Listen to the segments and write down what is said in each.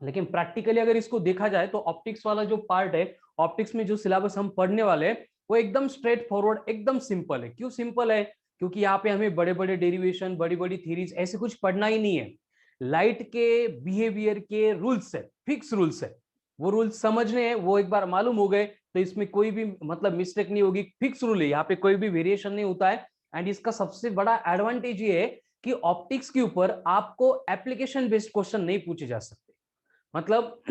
लेकिन प्रैक्टिकली अगर इसको देखा जाए तो ऑप्टिक्स वाला जो पार्ट है, ऑप्टिक्स में जो सिलेबस हम पढ़ने वाले हैं वो एकदम स्ट्रेट फॉरवर्ड, एकदम सिंपल है। क्यों सिंपल है? क्योंकि यहाँ पे हमें बड़े बड़े डेरिवेशन, बड़ी बड़ी थीरीज ऐसे कुछ पढ़ना ही नहीं है। लाइट के बिहेवियर के रूल्स है, फिक्स रूल्स है, वो रूल्स समझने हैं, वो एक बार मालूम हो गए तो इसमें कोई भी मतलब मिस्टेक नहीं होगी। फिक्स रूल है, यहाँ पे कोई भी वेरिएशन नहीं होता है। एंड इसका सबसे बड़ा एडवांटेज ये है कि ऑप्टिक्स के ऊपर आपको एप्लीकेशन बेस्ड क्वेश्चन नहीं पूछे जा सकते। मतलब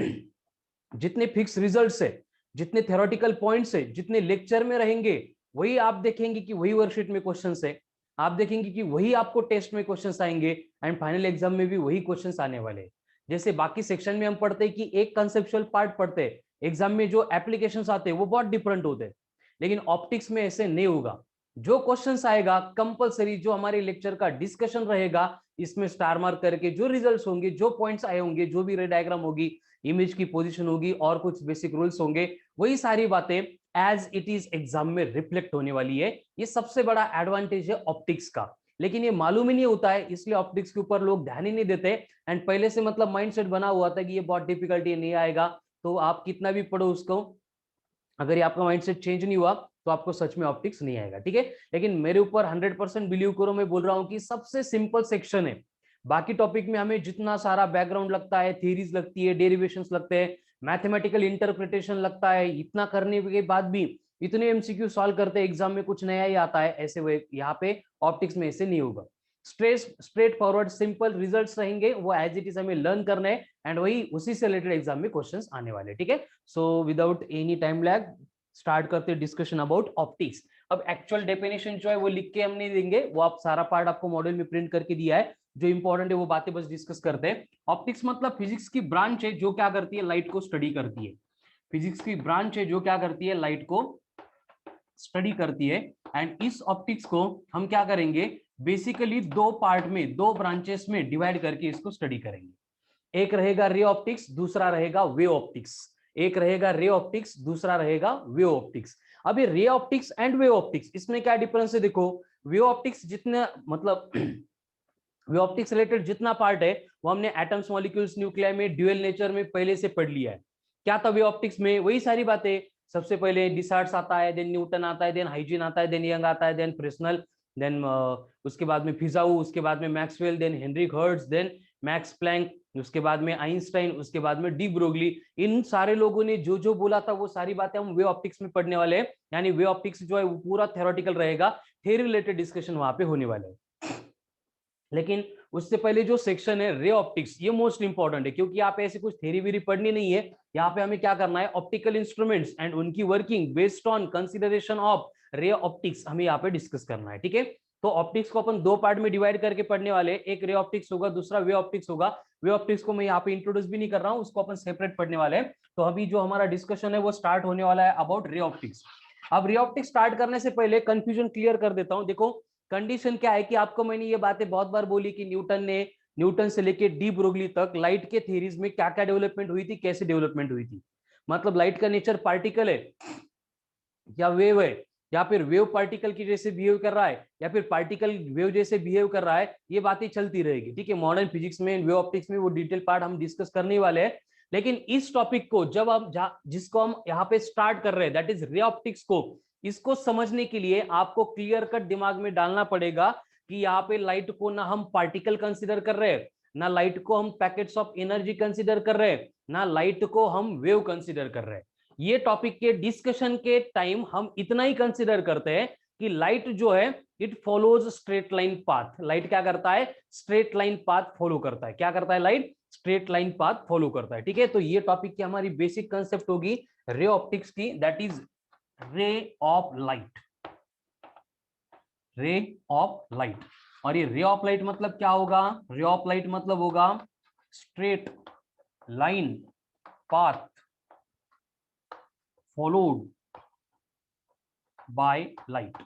जितने फिक्स रिजल्ट्स है, जितने थ्योरेटिकल पॉइंट्स है, जितने लेक्चर में रहेंगे, वही आप देखेंगे कि वही वर्कशीट में क्वेश्चंस है, आप देखेंगे कि वही आपको टेस्ट में क्वेश्चंस आएंगे, एंड फाइनल एग्जाम में भी वही क्वेश्चंस आने वाले हैं। जैसे बाकी सेक्शन में हम पढ़ते हैं कि एक कंसेप्चुअल पार्ट पढ़ते हैं, एग्जाम में जो एप्लीकेशंस आते हैं वो बहुत डिफरेंट होते हैं। लेकिन ऑप्टिक्स में ऐसे नहीं होगा। जो क्वेश्चंस आएगा कंपलसरी, जो हमारे लेक्चर का डिस्कशन रहेगा, इसमें स्टार मार्क करके जो रिजल्ट्स होंगे, जो पॉइंट्स आए होंगे, जो भी रे डायग्राम होगी, इमेज की पोजीशन होगी और कुछ बेसिक रूल्स होंगे, वही सारी बातें एज इट इज एग्जाम में रिफ्लेक्ट होने वाली है। ये सबसे बड़ा एडवांटेज है ऑप्टिक्स का। लेकिन ये मालूम ही नहीं होता है, इसलिए ऑप्टिक्स के ऊपर लोग ध्यान ही नहीं देते। एंड पहले से मतलब माइंडसेट बना हुआ था कि ये बहुत डिफिकल्टी नहीं आएगा, तो आप कितना भी पढ़ो उसको, अगर ये आपका माइंडसेट चेंज नहीं हुआ तो आपको सच में ऑप्टिक्स नहीं आएगा। ठीक है, लेकिन मेरे ऊपर 100% बिलीव करो, मैं बोल रहा हूं कि सबसे सिंपल सेक्शन है। बाकी टॉपिक में हमें जितना सारा बैकग्राउंड लगता है, थीरीज लगती है, डेरिवेशंस लगते हैं, मैथमेटिकल इंटरप्रिटेशन लगता है, इतना करने के बाद भी इतने एमसीक्यू सॉल्व करते हैं एग्जाम में, कुछ नया ही आता है, ऐसे वो यहाँ पे ऑप्टिक्स में ऐसे नहीं होगा। स्ट्रेट फॉरवर्ड सिंपल रिजल्ट्स रहेंगे, वो एज इट इज हमें लर्न करना है, एंड वही उसी से रिलेटेड एग्जाम में क्वेश्चंस आने वाले। ठीक है, so without any time lag start करते हैं डिस्कशन अबाउट ऑप्टिक्स। अब एक्चुअल डेफिनेशन जो है वो लिख के हम नहीं देंगे, वो आप सारा पार्ट आपको मॉडल में प्रिंट करके दिया है, जो इंपॉर्टेंट है वो बातें बस डिस्कस करते हैं। ऑप्टिक्स मतलब फिजिक्स की ब्रांच है जो क्या करती है, लाइट को स्टडी करती है। फिजिक्स की ब्रांच है जो क्या करती है, लाइट को स्टडी करती है। एंड इस ऑप्टिक्स को हम क्या करेंगे, बेसिकली दो पार्ट में, दो ब्रांचेस में डिवाइड करके इसको स्टडी करेंगे। एक रहेगा रे ऑप्टिक्स, दूसरा रहेगा वेव ऑप्टिक्स। एक रहेगा रे ऑप्टिक्स, दूसरा रहेगा वेव ऑप्टिक्स। अब ये ray optics and wave optics, इसमें क्या डिफरेंस है देखो। वेव ऑप्टिक्स जितना मतलब वेव ऑप्टिक्स रिलेटेड जितना पार्ट है वो हमने एटम्स, मॉलिक्यूल्स, न्यूक्लियर में, ड्यूअल नेचर में पहले से पढ़ लिया है। क्या था वेव ऑप्टिक्स में, वही सारी बातें। सबसे पहले डिसार्ट्स आता है, देन न्यूटन आता है, देन हाइजीन आता है, देन यंग आता है, देन फ्रेस्नेल, देन उसके बाद में फिजाऊ, उसके बाद में Maxwell, then Henry Hertz, then Max Planck, उसके बाद में आइंस्टाइन, उसके बाद में डी ब्रोगली। इन सारे लोगों ने जो जो बोला था वो सारी बातें हम वेव ऑप्टिक्स में पढ़ने वाले हैं। यानी वेव ऑप्टिक्स जो है वो पूरा थ्योरेटिकल रहेगा, थ्योरी रिलेटेड डिस्कशन वहां पे होने वाले हैं। लेकिन उससे पहले जो सेक्शन है रे ऑप्टिक्स, ये मोस्ट इंपॉर्टेंट है, क्योंकि यहाँ पे ऐसे कुछ थ्योरी वीरी पढ़नी नहीं है। यहाँ पे हमें क्या करना है, ऑप्टिकल इंस्ट्रूमेंट्स एंड उनकी working based on consideration of ray optics हमें यहाँ पे डिस्कस करना है। ठीक है, तो ऑप्टिक्स को अपन दो पार्ट में डिवाइड करके पढ़ने वाले, एक रे ऑप्टिक्स होगा, दूसरा वे ऑप्टिक्स होगा। वे ऑप्टिक्स को मैं यहाँ पे इंट्रोड्यूस भी नहीं कर रहा हूँ, उसको अपन सेपरेट पढ़ने वाले हैं। तो अभी जो हमारा डिस्कशन है वो स्टार्ट होने वाला है अबाउट रे ऑप्टिक्स। अब रे ऑप्टिक्स स्टार्ट करने से पहले कंफ्यूजन क्लियर कर देता हूँ। देखो कंडीशन क्या है कि आपको मैंने ये बातें बहुत बार बोली कि न्यूटन से लेके डी ब्रोगली तक लाइट के थ्योरीज में क्या क्या डेवलपमेंट हुई थी, कैसे डेवलपमेंट हुई थी। मतलब लाइट का नेचर पार्टिकल है या वेव है, या फिर वेव पार्टिकल की जैसे बिहेव कर रहा है, या फिर पार्टिकल वेव जैसे बिहेव कर रहा है, ये बातें चलती रहेगी। ठीक है, मॉडर्न फिजिक्स में, वेव ऑप्टिक्स में वो डिटेल पार्ट हम डिस्कस करने वाले हैं। लेकिन इस टॉपिक को जब हम जिसको हम यहाँ पे स्टार्ट कर रहे हैं, दैट इज रे ऑप्टिक्स को, इसको समझने के लिए आपको क्लियर कट दिमाग में डालना पड़ेगा कि यहाँ पे लाइट को ना हम पार्टिकल कंसिडर कर रहे हैं, ना लाइट को हम पैकेट्स ऑफ एनर्जी कंसिडर कर रहे हैं, ना लाइट को हम वेव कंसिडर कर रहे हैं। ये टॉपिक के डिस्कशन के टाइम हम इतना ही कंसिडर करते हैं कि लाइट जो है it follows straight line path. Light क्या करता है, स्ट्रेट लाइन पाथ फॉलो करता है। क्या करता है, light straight line path follow करता है। ठीक है, तो ये टॉपिक की हमारी बेसिक कंसेप्ट होगी रे ऑप्टिक्स की, that is ray of light. Ray of light, और ये रे ऑफ लाइट मतलब क्या होगा, रे ऑफ लाइट मतलब होगा straight line path followed by light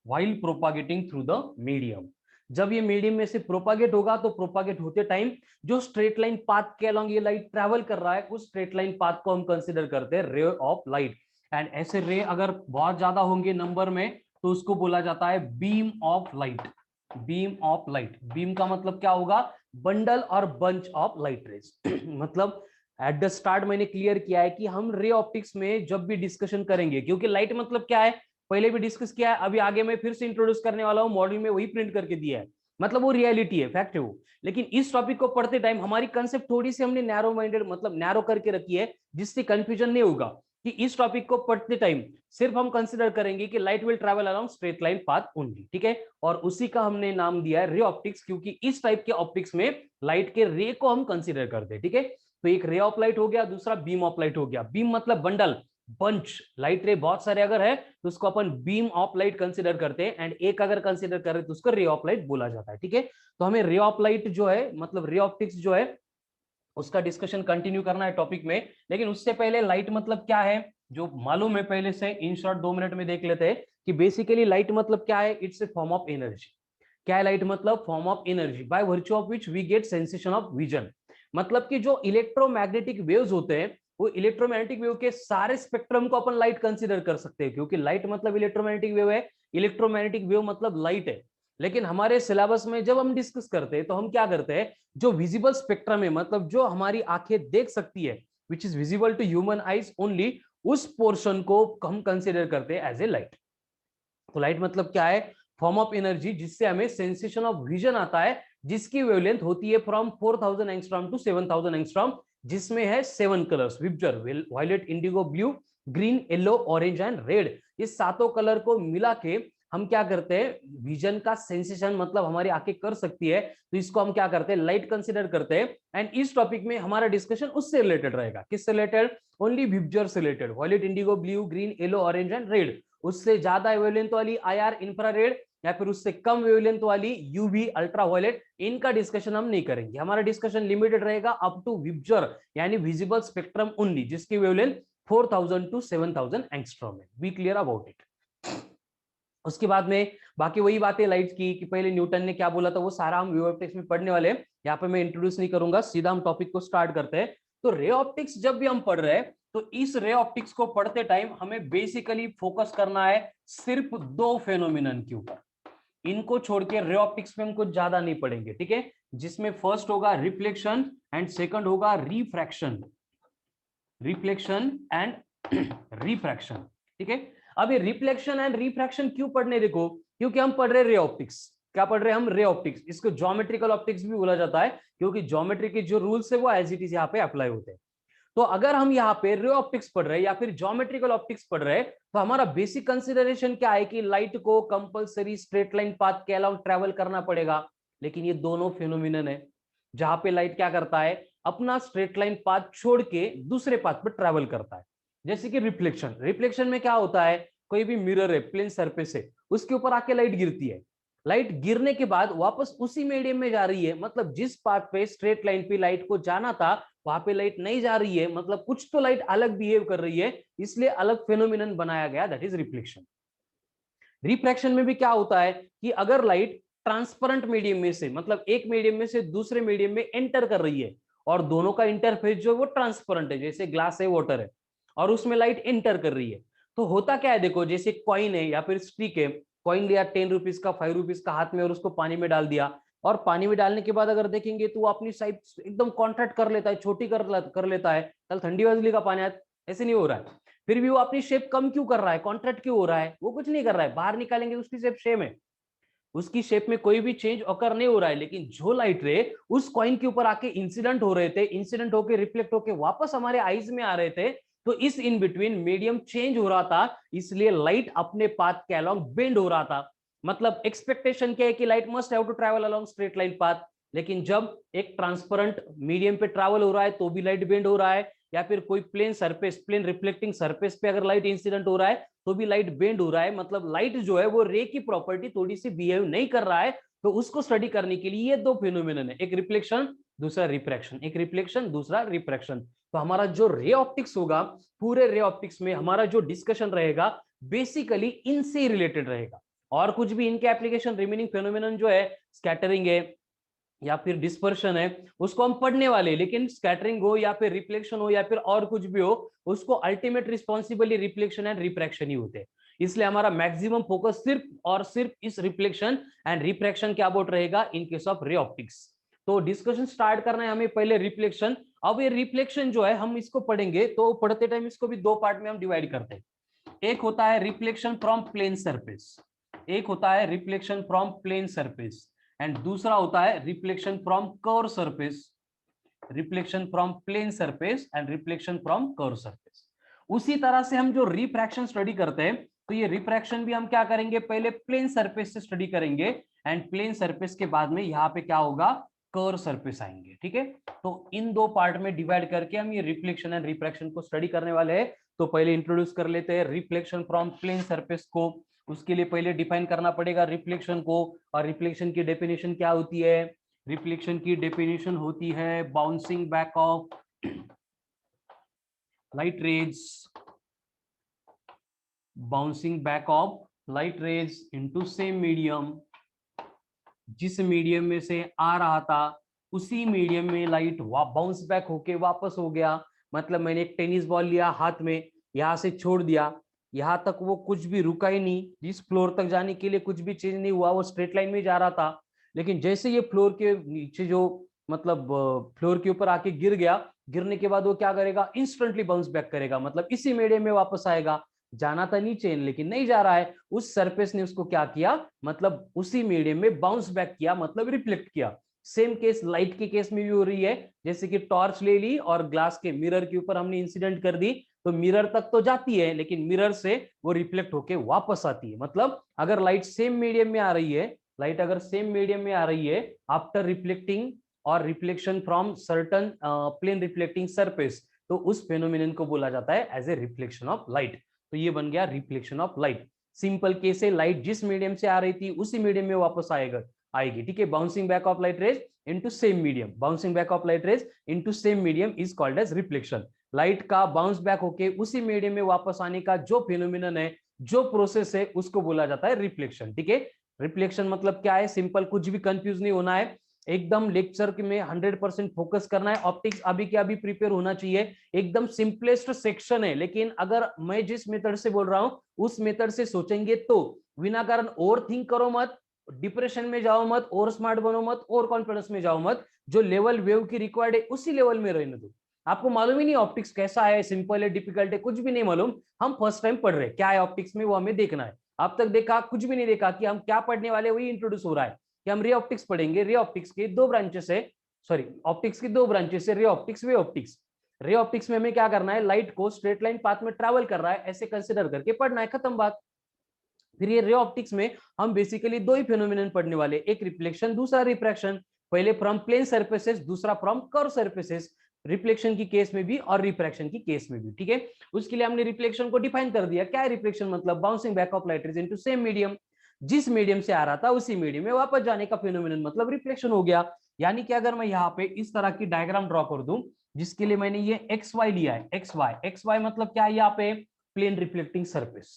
while propagating through the medium। जब ये मीडियम में से प्रोपागेट होगा तो प्रोपागेट होते टाइम जो स्ट्रेट लाइन पाथ के अलोंग ये लाइट ट्रैवल कर रहा है, उस स्ट्रेट लाइन पाथ को हम कंसीडर करते हैं रे ऑफ लाइट। एंड ऐसे रे अगर बहुत ज्यादा होंगे नंबर में तो उसको बोला जाता है beam of light. Beam of light, beam का मतलब क्या होगा, बंडल और बंच ऑफ लाइट रेज। मतलब एट द स्टार्ट मैंने क्लियर किया है कि हम रे ऑप्टिक्स में जब भी डिस्कशन करेंगे, क्योंकि लाइट मतलब क्या है पहले भी डिस्कस किया है, अभी आगे मैं फिर से इंट्रोड्यूस करने वाला हूं, मॉड्यूल में वही प्रिंट करके दिया है, मतलब वो रियलिटी है, फैक्ट है वो। लेकिन इस टॉपिक को पढ़ते टाइम हमारी कंसेप्ट थोड़ी सी हमने नैरो माइंडेड मतलब नैरो करके रखी है, जिससे कंफ्यूजन नहीं होगा कि इस टॉपिक को पढ़ते टाइम सिर्फ हम कंसिडर करेंगे कि light will travel along straight line path only, ठीक है। और उसी का हमने नाम दिया है रे ऑप्टिक्स, क्योंकि इस टाइप के ऑप्टिक्स में लाइट के रे को हम कंसिडर करते हैं, ठीक है। तो एक रे ऑफ लाइट हो गया, दूसरा बीम ऑफ लाइट हो गया। बीम मतलब बंडल, बंच, लाइट रे बहुत सारे अगर है तो उसको अपन बीम ऑफ लाइट कंसिडर करते हैं, एंड एक अगर कंसिडर करें तो उसको रे ऑफ लाइट बोला जाता है, ठीक है। तो हमें रे ऑफ लाइट जो है मतलब रे ऑप्टिक्स जो है उसका डिस्कशन कंटिन्यू करना है टॉपिक में। लेकिन उससे पहले लाइट मतलब क्या है जो मालूम है पहले से, इन शॉर्ट 2 मिनट में देख लेते हैं कि बेसिकली लाइट मतलब क्या है। It's a form of energy. क्या है लाइट मतलब? Form of energy by virtue of which we get sensation of vision. मतलब कि जो इलेक्ट्रोमैग्नेटिक वेव्स होते हैं वो इलेक्ट्रोमैग्नेटिक वेव के सारे स्पेक्ट्रम को अपन लाइट कंसीडर कर सकते हैं, क्योंकि लाइट मतलब इलेक्ट्रोमैग्नेटिक वेव है, इलेक्ट्रोमैग्नेटिक वेव मतलब लाइट है। लेकिन हमारे सिलेबस में जब हम डिस्कस करते हैं तो हम क्या करते हैं, जो विजिबल स्पेक्ट्रम है मतलब जो हमारी आंखें देख सकती है, which is visible to human eyes only, उस पोर्शन को हम कंसीडर करते हैं एज ए लाइट। तो लाइट मतलब क्या है? फॉर्म ऑफ एनर्जी जिससे हमें सेंसेशन ऑफ विजन आता है, जिसकी वेवलेंथ होती है फ्रॉम 4000 एंगस्ट्रॉम टू 7000 एंगस्ट्रॉम, जिसमें है 7 colours, VIBGYOR, violet, indigo, blue, green, yellow, orange and red. ये सातों कलर को मिला के हम क्या करते हैं, विजन का सेंसेशन मतलब हमारी आंखें कर सकती है, तो इसको हम क्या करते हैं, लाइट कंसीडर करते हैं। एंड इस टॉपिक में हमारा डिस्कशन उससे रिलेटेड रहेगा। किससे रिलेटेड? ओनली विबजर से related, violet, indigo, blue, green, yellow, orange and red. उससे ज्यादा वेवलेंथ वाली आईआर, इंफ्रारेड, या फिर उससे कम वेवलेंथ वाली यूवी, अल्ट्रावायलेट, इनका डिस्कशन हम नहीं करेंगे। हमारा डिस्कशन लिमिटेड रहेगा अप टू विबजर यानी विजिबल स्पेक्ट्रम ओनली, जिसकी वेवलेंथ 4000 टू 7000 एंगस्ट्रॉम है। Be clear about it. उसके बाद में बाकी वही बातें लाइट्स की कि पहले न्यूटन ने क्या बोला था वो सारा हम वे ऑप्टिक्स में पढ़ने वाले हैं, यहाँ पे मैं इंट्रोड्यूस नहीं करूंगा, सीधा हम टॉपिक को स्टार्ट करते हैं। तो रे ऑप्टिक्स जब भी हम पढ़ रहे हैं तो इस रे ऑप्टिक्स को पढ़ते टाइम हमें बेसिकली फोकस करना है सिर्फ दो फेनोमिनन के ऊपर। इनको छोड़ के रे ऑप्टिक्स में हम कुछ ज्यादा नहीं पढ़ेंगे, ठीक है। जिसमें फर्स्ट होगा रिफ्लेक्शन एंड सेकंड होगा रिफ्रैक्शन, रिफ्लेक्शन एंड रिफ्रैक्शन, ठीक है। अब ये रिफ्लेक्शन एंड रिफ्रैक्शन क्यों पढ़ने, देखो क्योंकि हम पढ़ रहे रे ऑप्टिक्स। क्या पढ़ रहे हैं हम? Ray optics. इसको ज्योमेट्रिकल ऑप्टिक्स भी बोला जाता है, क्योंकि ज्योमेट्री के जो रूल्स है वो एज इट इज यहाँ पे अप्लाई होते हैं। तो अगर हम यहाँ पे रे ऑप्टिक्स पढ़ रहे हैं या फिर ज्योमेट्रिकल ऑप्टिक्स पढ़ रहे हैं तो हमारा बेसिक कंसिडरेशन क्या है कि लाइट को कंपलसरी स्ट्रेट लाइन पाथ के अलाउंग ट्रेवल करना पड़ेगा। लेकिन ये दोनों फिनोमिनन है जहां पे लाइट क्या करता है, अपना स्ट्रेट लाइन पाथ छोड़ के दूसरे पाथ पर ट्रेवल करता है। जैसे कि रिफ्लेक्शन, रिफ्लेक्शन में क्या होता है, कोई भी मिरर है, प्लेन सरफेस है, उसके ऊपर आके लाइट गिरती है। लाइट गिरने के बाद वापस उसी मीडियम में जा रही है, मतलब जिस पाथ पे स्ट्रेट लाइन पे लाइट को जाना था वहां पे लाइट नहीं जा रही है, मतलब कुछ तो लाइट अलग बिहेव कर रही है, इसलिए अलग फेनोमिनन बनाया गया, दैट इज रिफ्लेक्शन। रिफ्रैक्शन में भी क्या होता है कि अगर लाइट ट्रांसपेरेंट मीडियम में से मतलब एक मीडियम में से दूसरे मीडियम में एंटर कर रही है और दोनों का इंटरफेस जो है वो ट्रांसपेरेंट है, जैसे ग्लास है, वाटर है, और उसमें लाइट एंटर कर रही है, तो होता क्या है, देखो जैसे कॉइन है या फिर स्टिक है, कॉइन लिया 10 रुपीज का, 5 रुपीज का हाथ में और उसको पानी में डाल दिया, और पानी में डालने के बाद अगर देखेंगे तो वो अपनी साइज एकदम कॉन्ट्रैक्ट कर लेता है, छोटी कर लेता है, कल ठंडी बिजली का पानी ऐसे नहीं हो रहा है। फिर भी वो अपनी शेप कम क्यों कर रहा है, कॉन्ट्रैक्ट क्यों हो रहा है? वो कुछ नहीं कर रहा है, बाहर निकालेंगे उसकी शेप सेम है, उसकी शेप में कोई भी चेंज अकर नहीं हो रहा है। लेकिन जो लाइट रे उस कॉइन के ऊपर आके इंसिडेंट हो रहे थे, इंसिडेंट होके रिफ्लेक्ट होके वापस हमारे आईज में आ रहे थे, तो इस इन बिटवीन मीडियम चेंज हो रहा था, इसलिए लाइट अपने पाथ के अलोंग बेंड हो रहा था। मतलब एक्सपेक्टेशन क्या है कि light must have to travel along straight line path, लेकिन जब एक ट्रांसपेरेंट मीडियम पे ट्रैवल हो रहा है तो भी लाइट बेंड हो रहा है, या फिर कोई plane surface, plane reflecting surface पे अगर लाइट इंसिडेंट हो रहा है तो भी लाइट बेंड हो रहा है। मतलब लाइट जो है वो रे की प्रॉपर्टी थोड़ी सी बिहेव नहीं कर रहा है, तो उसको स्टडी करने के लिए ये दो फिनोमिनन है, एक रिफ्लेक्शन दूसरा रिफ्रैक्शन, एक रिफ्लेक्शन दूसरा रिफ्रैक्शन। तो हमारा जो रे ऑप्टिक्स होगा, पूरे रे ऑप्टिक्स में हमारा जो डिस्कशन रहेगा बेसिकली इनसे रिलेटेड रहेगा, और कुछ भी इनके एप्लीकेशन रिमेनिंग फिनोमिनन जो है, स्कैटरिंग है या फिर डिस्पर्शन है, उसको हम पढ़ने वाले, लेकिन स्कैटरिंग हो या फिर रिफ्लेक्शन हो या फिर और कुछ भी हो, उसको ultimate responsibly reflection and refraction ही होते हैं। इसलिए हमारा मैक्सिमम फोकस सिर्फ और सिर्फ इस रिफ्लेक्शन एंड रिफ्रैक्शन के अबाउट रहेगा इन केस ऑफ रे ऑप्टिक्स। तो डिस्कशन स्टार्ट करना है हमें पहले रिफ्लेक्शन। अब ये रिफ्लेक्शन जो है हम इसको पढ़ेंगे तो पढ़ते टाइम इसको भी दो पार्ट में हम डिवाइड करते हैं। एक होता है रिफ्लेक्शन फ्रॉम प्लेन सरफेस, एक होता है reflection from plane surface, and दूसरा होता है reflection from curve surface, reflection from plane surface and reflection from curve surface. उसी तरह से हम जो रिफ्रैक्शन स्टडी करते हैं तो ये रिफ्रैक्शन भी हम क्या करेंगे, पहले प्लेन सरफेस से स्टडी करेंगे एंड प्लेन सरफेस के बाद में यहाँ पे क्या होगा, कर्व सरफेस आएंगे। ठीक है, तो इन दो पार्ट में डिवाइड करके हम ये रिफ्लेक्शन एंड रिफ्रैक्शन को स्टडी करने वाले हैं। तो पहले इंट्रोड्यूस कर लेते हैं रिफ्लेक्शन फ्रॉम प्लेन सरफेस को। उसके लिए पहले डिफाइन करना पड़ेगा रिफ्लेक्शन को, और रिफ्लेक्शन की डेफिनेशन क्या होती है, रिफ्लेक्शन की डेफिनेशन होती है bouncing back of light raise, bouncing back of light rays into same medium. जिस मीडियम में से आ रहा था उसी मीडियम में लाइट बाउंस बैक होके वापस हो गया। मतलब मैंने एक टेनिस बॉल लिया हाथ में, यहां से छोड़ दिया, यहां तक वो कुछ भी रुका ही नहीं, जिस फ्लोर तक जाने के लिए कुछ भी चेंज नहीं हुआ, वो स्ट्रेट लाइन में जा रहा था। लेकिन जैसे ये फ्लोर के नीचे जो मतलब फ्लोर के ऊपर आके गिर गया, गिरने के बाद वो क्या करेगा, इंस्टेंटली बाउंस बैक करेगा, मतलब इसी मीडियम में वापस आएगा। जाना था नीचे लेकिन नहीं जा रहा है, उस सरफेस ने उसको क्या किया, मतलब उसी मीडियम में बाउंस बैक किया, मतलब रिफ्लेक्ट किया। सेम केस लाइट के केस में भी हो रही है। जैसे कि टॉर्च ले ली और ग्लास के मिरर के ऊपर हमने इंसिडेंट कर दी, तो मिरर तक तो जाती है लेकिन मिरर से वो रिफ्लेक्ट होके वापस आती है। मतलब अगर लाइट सेम मीडियम में आ रही है, लाइट अगर सेम मीडियम में आ रही है आफ्टर रिफ्लेक्टिंग और reflection from certain plane reflecting surface, तो उस फेनोमेनन को बोला जाता है as a reflection of light. तो ये बन गया reflection of light. Simple case है, लाइट जिस मीडियम से आ रही थी उसी मीडियम में वापस आएगी। ठीक है, bouncing back of light rays into same medium, bouncing back of light rays into same medium is called as reflection. Light का बाउंस बैक होके उसी मीडियम में वापस आने का जो फिनोमिनन है, जो प्रोसेस है, उसको बोला जाता है रिफ्लेक्शन। ठीक है, रिफ्लेक्शन मतलब क्या है, सिंपल, कुछ भी कंफ्यूज नहीं होना है, एकदम लेक्चर में 100% फोकस करना है। ऑप्टिक्स अभी के अभी प्रिपेयर होना चाहिए, एकदम सिंपलेस्ट सेक्शन है, लेकिन अगर मैं जिस मेथड से बोल रहा हूं उस मेथड से सोचेंगे तो बिना कारण ओवर थिंक करो मत, डिप्रेशन में जाओ मत, और स्मार्ट बनो मत, और कॉन्फिडेंस में जाओ मत। जो लेवल वेव की रिक्वायर्ड है उसी लेवल में रहने दो। आपको मालूम ही नहीं ऑप्टिक्स कैसा है, सिंपल है, डिफिकल्ट है, कुछ भी नहीं मालूम। हम फर्स्ट टाइम पढ़ रहे हैं, क्या है ऑप्टिक्स में वो हमें देखना है। अब तक देखा कुछ भी नहीं देखा कि हम क्या पढ़ने वाले, वही इंट्रोड्यूस हो रहा है कि हम रे ऑप्टिक्स पढ़ेंगे। रे ऑप्टिक्स के दो ब्रांचेस है, सॉरी ऑप्टिक्स की दो ब्रांचेस है, रे ऑप्टिक्स, वे ऑप्टिक्स। रे ऑप्टिक्स में हमें क्या करना है, लाइट को स्ट्रेट लाइन पाथ में ट्रैवल कर रहा है ऐसे कंसिडर करके पढ़ना है, खत्म बात। फिर ये रे ऑप्टिक्स में हम बेसिकली दो ही फिनोमिनन पढ़ने वाले, एक रिफ्लेक्शन, दूसरा रिफ्रैक्शन। पहले फ्रॉम प्लेन सरफेसेस, दूसरा फ्रॉम कर्व सरफेसेस, रिफ्लेक्शन की केस में भी और रिफ्रैक्शन की केस में भी। ठीक है, उसके लिए हमने रिफ्लेक्शन को डिफाइन कर दिया। क्या है रिफ्लेक्शन, मतलब bouncing back of light rays into same medium, जिस मीडियम से आ रहा था उसी मीडियम में वापस जाने का फिनोमिनन, मतलब रिफ्लेक्शन हो गया। यानी कि अगर मैं यहाँ पे इस तरह की डायग्राम ड्रॉ कर दूं, जिसके लिए मैंने ये एक्स वाई लिया है, एक्स वाई, एक्स वाई मतलब क्या है, यहाँ पे प्लेन रिफ्लेक्टिंग सरफेस,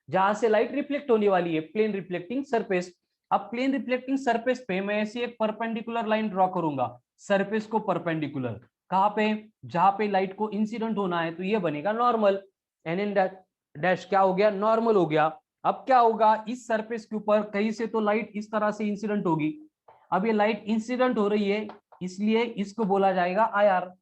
जहां से लाइट रिफ्लेक्ट होने वाली है, प्लेन रिफ्लेक्टिंग सरफेस। अब प्लेन रिफ्लेक्टिंग सरफेस पे मैं ऐसी एक परपेंडिकुलर लाइन ड्रॉ करूंगा, सरफेस को परपेंडिकुलर, कहां पे, जहां पे लाइट को इंसिडेंट होना है, तो ये बनेगा नॉर्मल, एन एन डैश क्या हो गया, नॉर्मल हो गया। अब क्या होगा, इस सरफेस के ऊपर कहीं से तो लाइट इस तरह से इंसिडेंट होगी। अब ये लाइट इंसिडेंट हो रही है, इसलिए इसको बोला जाएगा आईआर।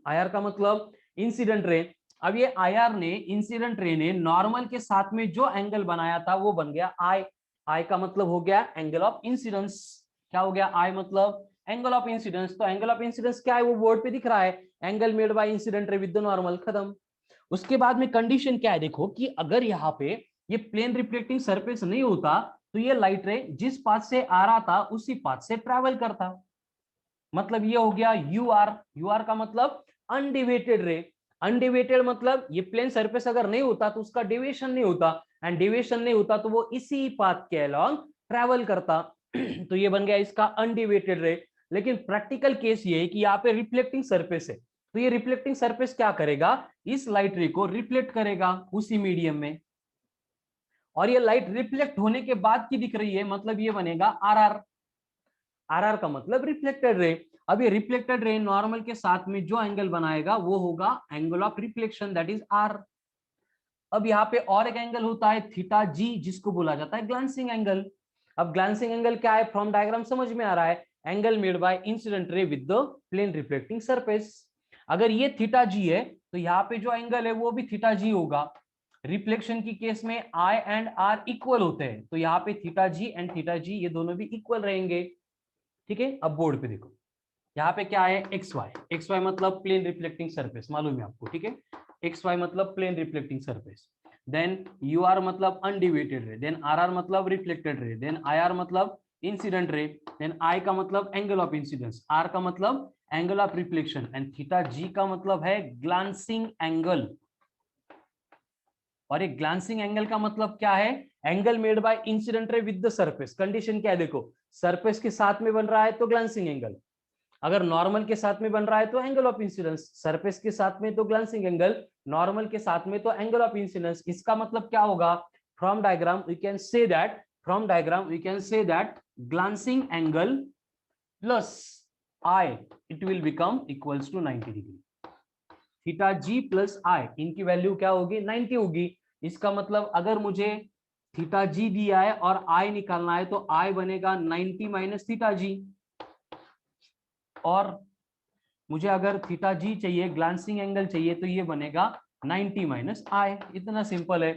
आईआर का मतलब इंसिडेंट रे। अब ये आईआर ने, इंसिडेंट रे ने नॉर्मल के साथ में जो एंगल बनाया था वो बन गया आई। आई का मतलब हो गया एंगल ऑफ इंसिडेंस। क्या हो गया, आई मतलब एंगल ऑफ इंसिडेंस। तो एंगल ऑफ इंसिडेंस क्या है, वो बोर्ड पे दिख रहा है, angle made by incident ray with the normal, खत्म। उसके बाद में कंडीशन क्या है, देखो कि अगर यहाँ पे ये प्लेन रिफ्लेक्टिंग सरफेस नहीं होता तो ये लाइट रे जिस पाथ से आ रहा था उसी पाथ से ट्रैवल करता। मतलब ये हो गया यू आर। यू आर का मतलब अनडिवेटेड रे। अनडिवेटेड मतलब ये प्लेन सरफेस अगर नहीं होता तो उसका डेविएशन नहीं होता, एंड डेविएशन नहीं होता तो वो इसी पाथ के अलोंग ट्रैवल करता। तो ये बन गया इसका अनडिवेटेड रे। लेकिन प्रैक्टिकल केस ये है कि यहाँ पे रिफ्लेक्टिंग सरफेस है, तो ये रिफ्लेक्टिंग सरफेस क्या करेगा, इस लाइट रे को रिफ्लेक्ट करेगा उसी मीडियम में, और ये लाइट रिफ्लेक्ट होने के बाद की दिख रही है, मतलब ये बनेगा आर आर। आर आर का मतलब रिफ्लेक्टेड रे। अब ये रिफ्लेक्टेड रे नॉर्मल के साथ में जो एंगल बनाएगा वो होगा angle of reflection, that is R. अब यहाँ पे और एक एंगल होता है थीटा जी, जिसको बोला जाता है ग्लांसिंग एंगल। अब ग्लांसिंग एंगल क्या है, फ्रॉम डायग्राम समझ में आ रहा है, angle made by incident ray with the plane reflecting surface. अगर ये थीटा जी है तो यहाँ पे जो एंगल है वो भी थीटा जी होगा। रिफ्लेक्शन की केस में आई एंड आर इक्वल होते हैं, तो यहाँ पे थीटा जी एंड थीटा जी ये दोनों भी इक्वल रहेंगे। ठीक है, अब बोर्ड पे देखो, यहाँ पे क्या है, एक्स वाई। एक्स वाई मतलब प्लेन रिफ्लेक्टिंग सरफेस, मालूम है आपको। ठीक है, एक्स वाई मतलब plane reflecting surface. Then U R मतलब undeviated ray, then R R मतलब reflected ray, then I R मतलब इंसिडेंट रे, देन आई का मतलब एंगल ऑफ इंसिडेंस, आर का मतलब angle of reflection, and theta G का मतलब है ग्लांसिंग एंगल। और एक ग्लांसिंग एंगल का मतलब क्या है, angle made by incident ray with the surface. Condition क्या है देखो, सरफेस के साथ में बन रहा है तो ग्लांसिंग एंगल, अगर नॉर्मल के साथ में बन रहा है तो एंगल ऑफ इंसिडेंस। सरफेस के साथ में तो ग्लांसिंग एंगल, नॉर्मल के साथ में तो एंगल ऑफ इंसिडेंस। इसका मतलब क्या होगा, from diagram we can say that, from diagram we can say that glancing angle plus I it will become equals to 90 degree. Theta G plus I, इनकी value क्या होगी, 90 होगी। इसका मतलब अगर मुझे थीटा जी दिया है और आई निकालना है तो आई बनेगा 90 माइनस थीटा जी, और मुझे अगर थीटा जी चाहिए, ग्लांसिंग एंगल चाहिए, तो ये बनेगा 90 माइनस आई। इतना सिंपल है,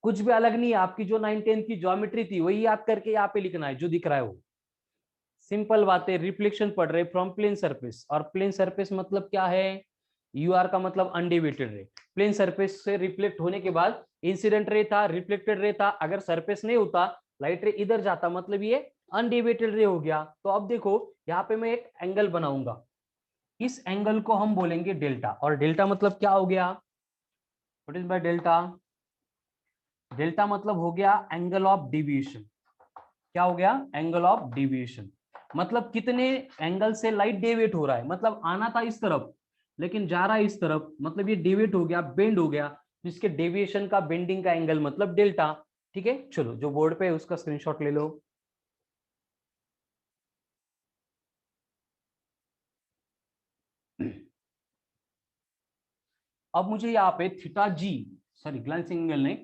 कुछ भी अलग नहीं है। आपकी जो 9/10 की ज्योमेट्री थी वही याद करके यहाँ पे लिखना है, जो दिख रहा है वो सिंपल बात है। रिफ्लेक्शन पढ़ रहे फ्रॉम प्लेन सरफेस, और प्लेन सरफेस मतलब क्या है, यू आर का मतलब अनडिवेटेड रे। प्लेन सरफेस से रिफ्लेक्ट होने के बाद इंसिडेंट रे था, रिफ्लेक्टेड रे था, अगर सरफेस नहीं होता लाइट रे इधर जाता, मतलब ये अनडिवेटेड रे हो गया। तो अब देखो यहाँ पे मैं एक एंगल बनाऊंगा, इस एंगल को हम बोलेंगे डेल्टा। और डेल्टा मतलब क्या हो गया, what is by delta, delta मतलब हो गया एंगल ऑफ डिविएशन। क्या हो गया, एंगल ऑफ डिविएशन। मतलब कितने एंगल से लाइट डेविएट हो रहा है, मतलब आना था इस तरफ लेकिन जा रहा है इस तरफ, मतलब ये डेविएट हो गया, बेंड हो गया, जिसके डेविएशन का, बेंडिंग का एंगल मतलब डेल्टा। ठीक है, चलो जो बोर्ड पे है उसका स्क्रीनशॉट ले लो। अब मुझे यहाँ पे थीटा जी, सॉरी ग्लांसिंग एंगल नहीं,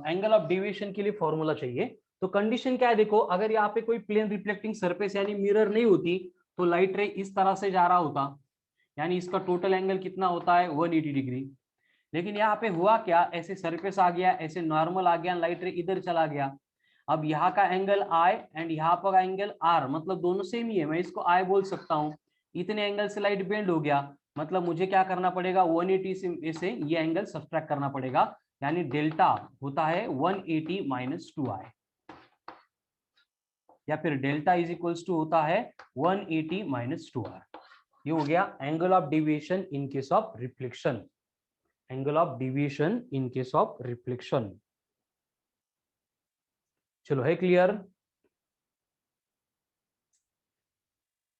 एंगल ऑफ डेविएशन के लिए फॉर्मूला चाहिए। तो कंडीशन क्या है देखो, अगर यहाँ पे कोई प्लेन रिफ्लेक्टिंग सरफेस यानी मिरर नहीं होती तो लाइट रे इस तरह से जा रहा होता, यानी इसका टोटल एंगल कितना होता है 180 डिग्री। लेकिन यहाँ पे हुआ क्या, ऐसे सरफेस आ गया, ऐसे नॉर्मल आ गया, लाइट रे इधर चला गया। अब यहाँ का एंगल आई एंड यहाँ पर एंगल आर, मतलब दोनों सेम ही है, मैं इसको आई बोल सकता हूँ। इतने एंगल से लाइट बेंड हो गया, मतलब मुझे क्या करना पड़ेगा, 180 से ये एंगल सब्ट्रैक्ट करना पड़ेगा, यानी डेल्टा होता है 180 माइनस 2i, या फिर डेल्टा इज इक्वल्स टू होता है 180 माइनस 2r। ये हो गया angle of deviation in case of reflection, angle of deviation in case of reflection. चलो है क्लियर,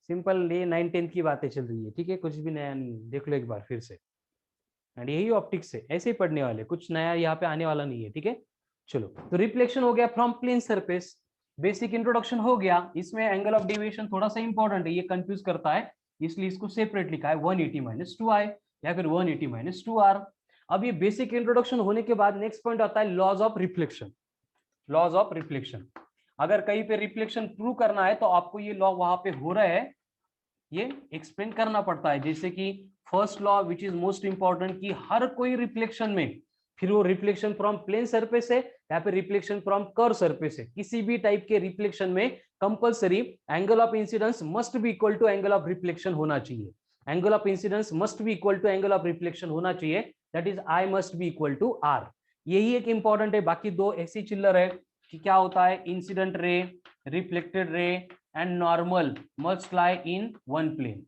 सिंपल, ये 9/10 की बातें चल रही है। ठीक है, कुछ भी नया नहीं है, देख लो एक बार फिर से। एंड यही ऑप्टिक्स है, ऐसे ही पढ़ने वाले, कुछ नया यहाँ पे आने वाला नहीं है। ठीक है, चलो तो रिफ्लेक्शन हो गया from plane surface, basic introduction हो गया। इसमें एंगल ऑफ डेविएशन थोड़ा सा इंपॉर्टेंट है, ये कंफ्यूज करता है, इसलिए इसको सेपरेट लिखा है 180 माइनस 2i या फिर 180 माइनस 2r। अब ये बेसिक इंट्रोडक्शन होने के बाद नेक्स्ट पॉइंट आता है laws of reflection. Laws of reflection, अगर कहीं पे रिफ्लेक्शन प्रूव करना है तो आपको ये लॉ वहां पे हो रहा है ये एक्सप्लेन करना पड़ता है। जैसे कि first law which is most important, कि हर कोई रिफ्लेक्शन में, फिर वो रिफ्लेक्शन फ्रॉम प्लेन सरफेस है या फिर रिफ्लेक्शन फ्रॉम कर्व सरफेस है, किसी भी टाइप के रिफ्लेक्शन में compulsory angle of incidence must be equal to angle of reflection होना चाहिए। Angle of incidence must be equal to angle of reflection होना चाहिए, that is I must be equal to R. यही एक important है, बाकी दो ऐसी चिल्लर है कि क्या होता है, incident ray, reflected ray and normal must lie in one plane.